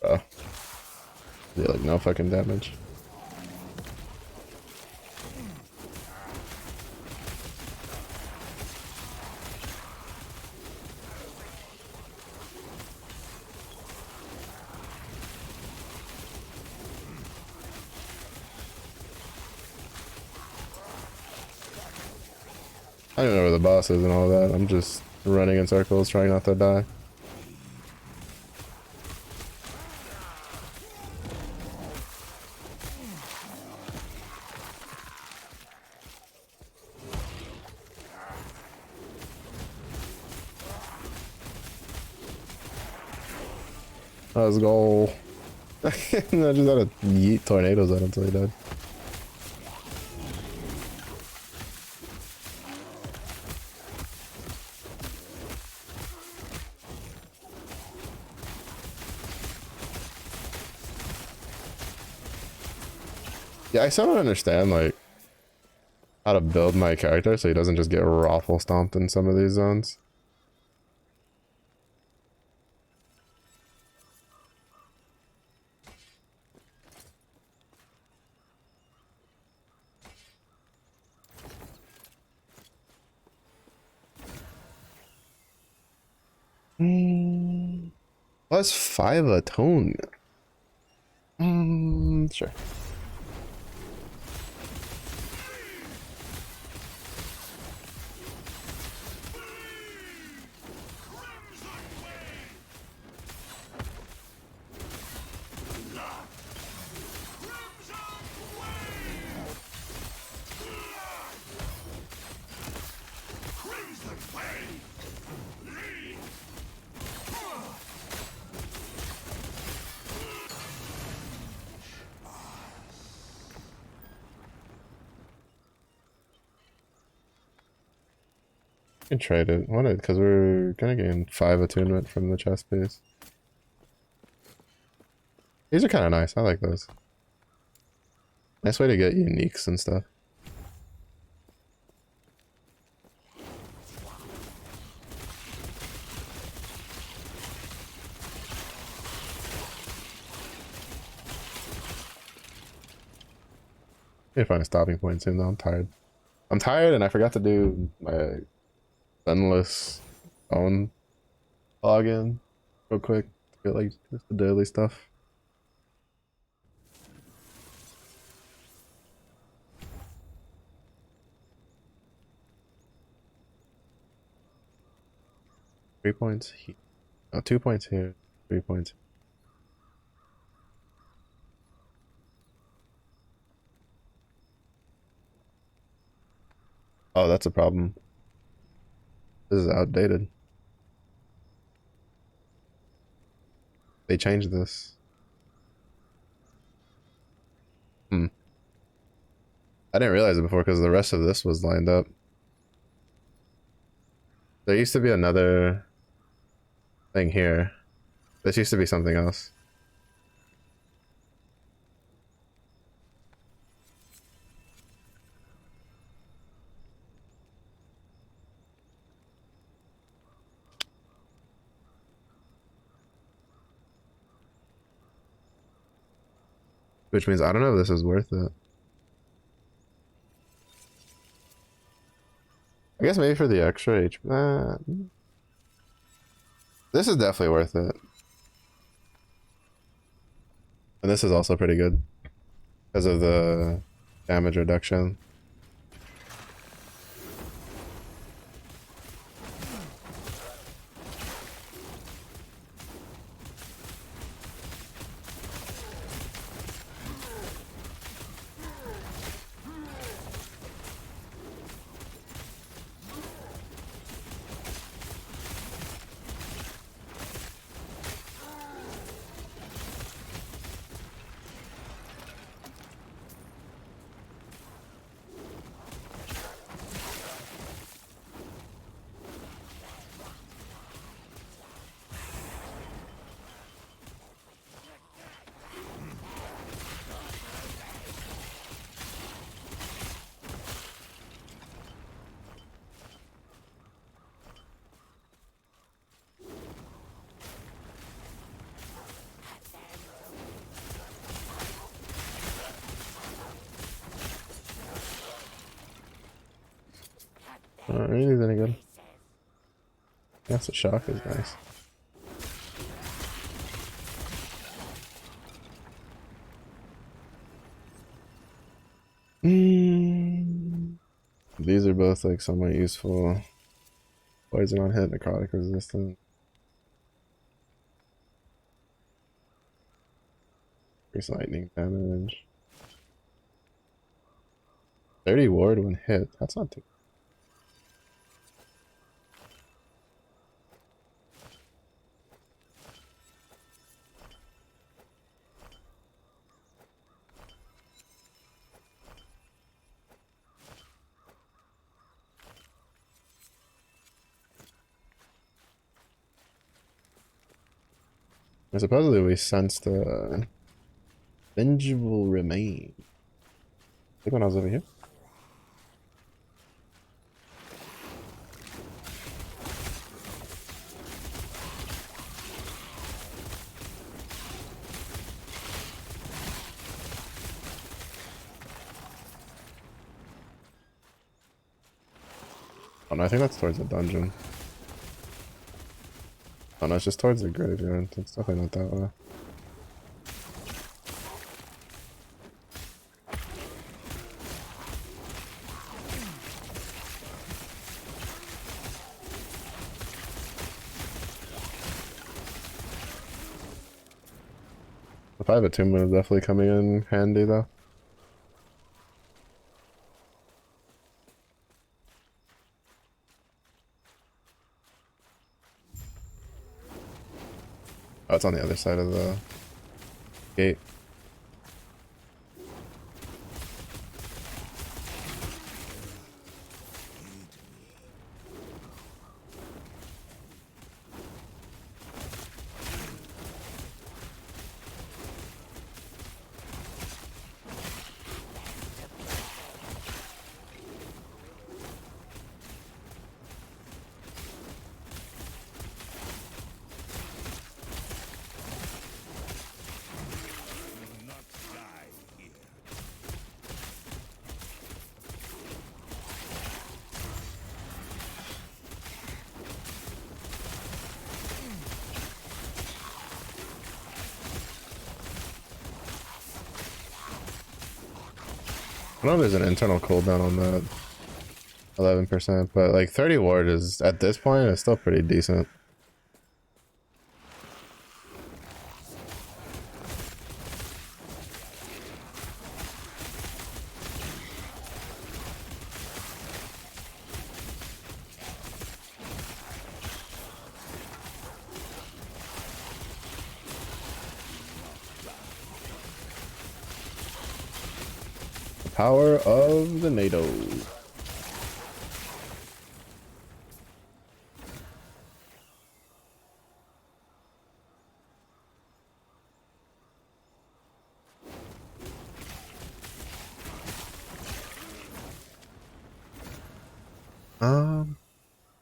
Oh. Yeah, like no fucking damage. I don't know where the boss is and all that. I'm just running in circles trying not to die. Let's go. I just had to yeet tornadoes at him until he died. Yeah, I still don't understand like how to build my character so he doesn't just get raffle stomped in some of these zones. +5 atonement. Sure. Can trade it. What? Because we're gonna gain 5 attunement from the chest piece. These are kind of nice. I like those. Nice way to get uniques and stuff. Need to find a stopping point soon though. I'm tired. I'm tired and I forgot to do my sunless own login real quick to get like just the daily stuff. Three points here. Oh, 2 points here. 3 points. Oh, that's a problem. This is outdated. They changed this. I didn't realize it before because the rest of this was lined up. There used to be another thing here. This used to be something else. Which means I don't know if this is worth it. I guess maybe for the extra HP. This is definitely worth it. And this is also pretty good because of the damage reduction. Really is any good. That's a shock is nice. These are both like somewhat useful. Poison on hit, necrotic resistant. Increase lightning damage. 30 ward when hit. That's not too. And supposedly we sensed Vengeable Remain. I think when I was over here. Oh no, I think that's towards the dungeon. Oh no, it's just towards the graveyard. It's definitely not that way. If I have a tomb, it's definitely coming in handy though. Oh, it's on the other side of the gate. I know there's an internal cooldown on that 11%, but like 30 ward is at this point is still pretty decent. Power of the NATO.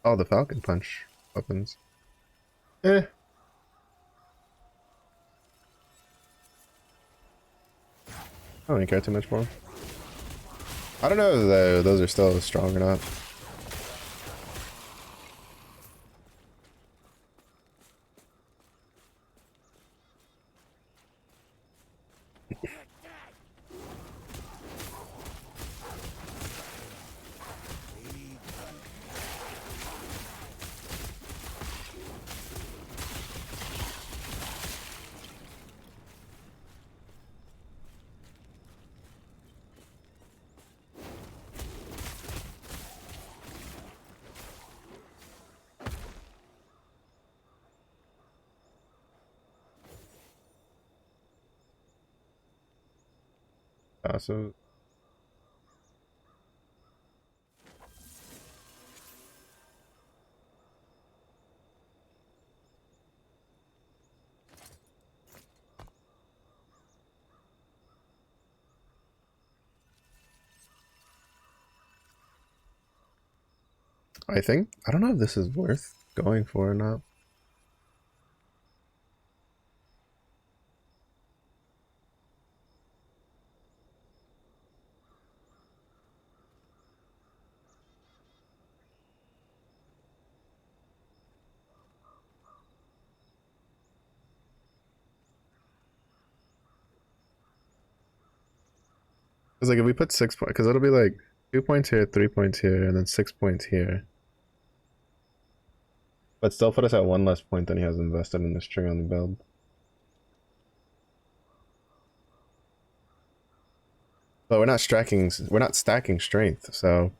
Oh, the Falcon Punch weapons. Eh. I don't really care too much for them. I don't know if those are still strong or not. So I don't know if this is worth going for or not. Because like if we put 6 points, because it'll be like 2 points here, 3 points here, and then 6 points here. But still put us at 1 less point than he has invested in this tree on the build. But we're not stacking strength, so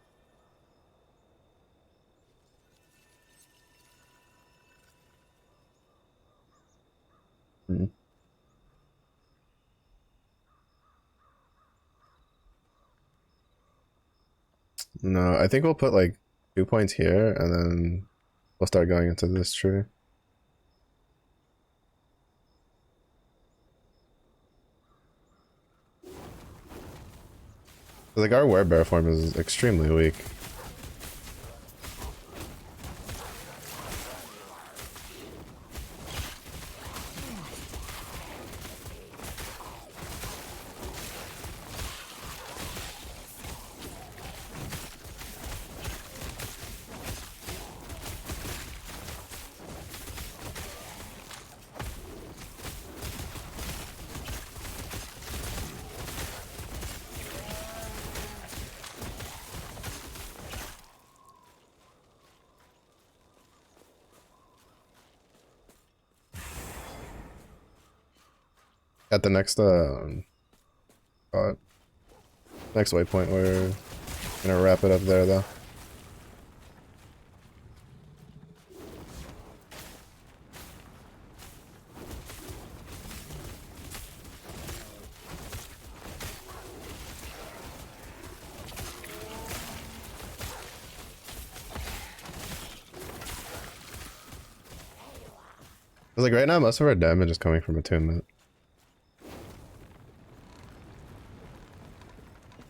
no, I think we'll put like 2 points here and then we'll start going into this tree. Like our werebear form is extremely weak. At the next next waypoint, we're gonna wrap it up there though. Like right now, most of our damage is coming from attunement.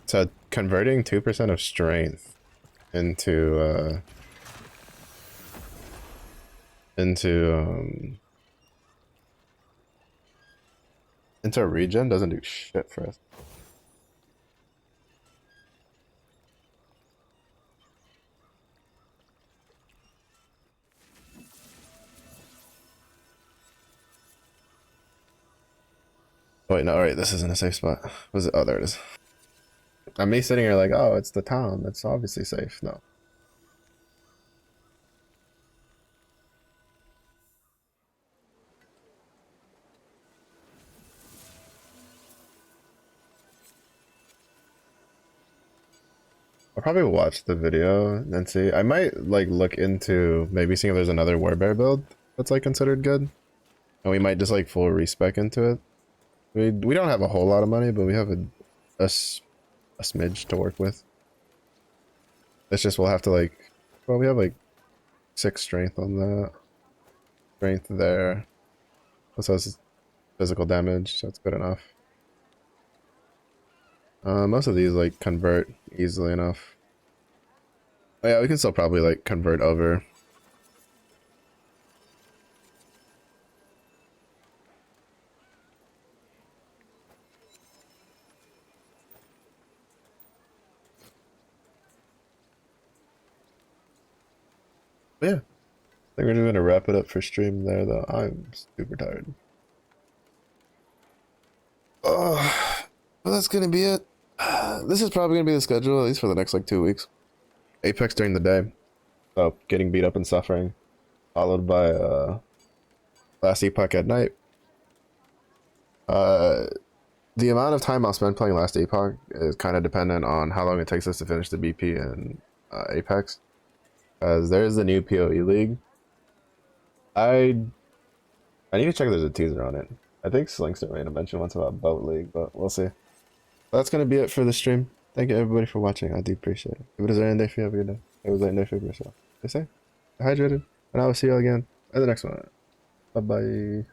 So converting 2% of strength into regen doesn't do shit for us. Wait, no, alright, this isn't a safe spot. Was it? Oh, there it is. I'm me sitting here like, oh, it's the town. It's obviously safe. No. I'll probably watch the video and see. I might like look into maybe seeing if there's another werebear build that's like considered good. And we might just like full respec into it. We don't have a whole lot of money, but we have a smidge to work with. It's just we'll have to like, well, we have like 6 strength on that. Strength there. This has physical damage, so it's good enough. Most of these like convert easily enough. Oh, yeah, we can still probably like convert over. But yeah, I think we're just gonna wrap it up for stream there, though. I'm super tired. But that's gonna be it. This is probably gonna be the schedule, at least for the next like 2 weeks. Apex during the day, so getting beat up and suffering, followed by Last Epoch at night. The amount of time I'll spend playing Last Epoch is kind of dependent on how long it takes us to finish the BP and Apex, as there's the new PoE league. I need to check if there's a teaser on it. I think Slinkster made a mention once about Boat League, but we'll see. That's gonna be it for the stream. Thank you everybody for watching. I do appreciate it. If it is any day for you, have a good day. If it was any day for yourself. Stay safe, hydrated, and I will see you all again in the next one. Bye bye.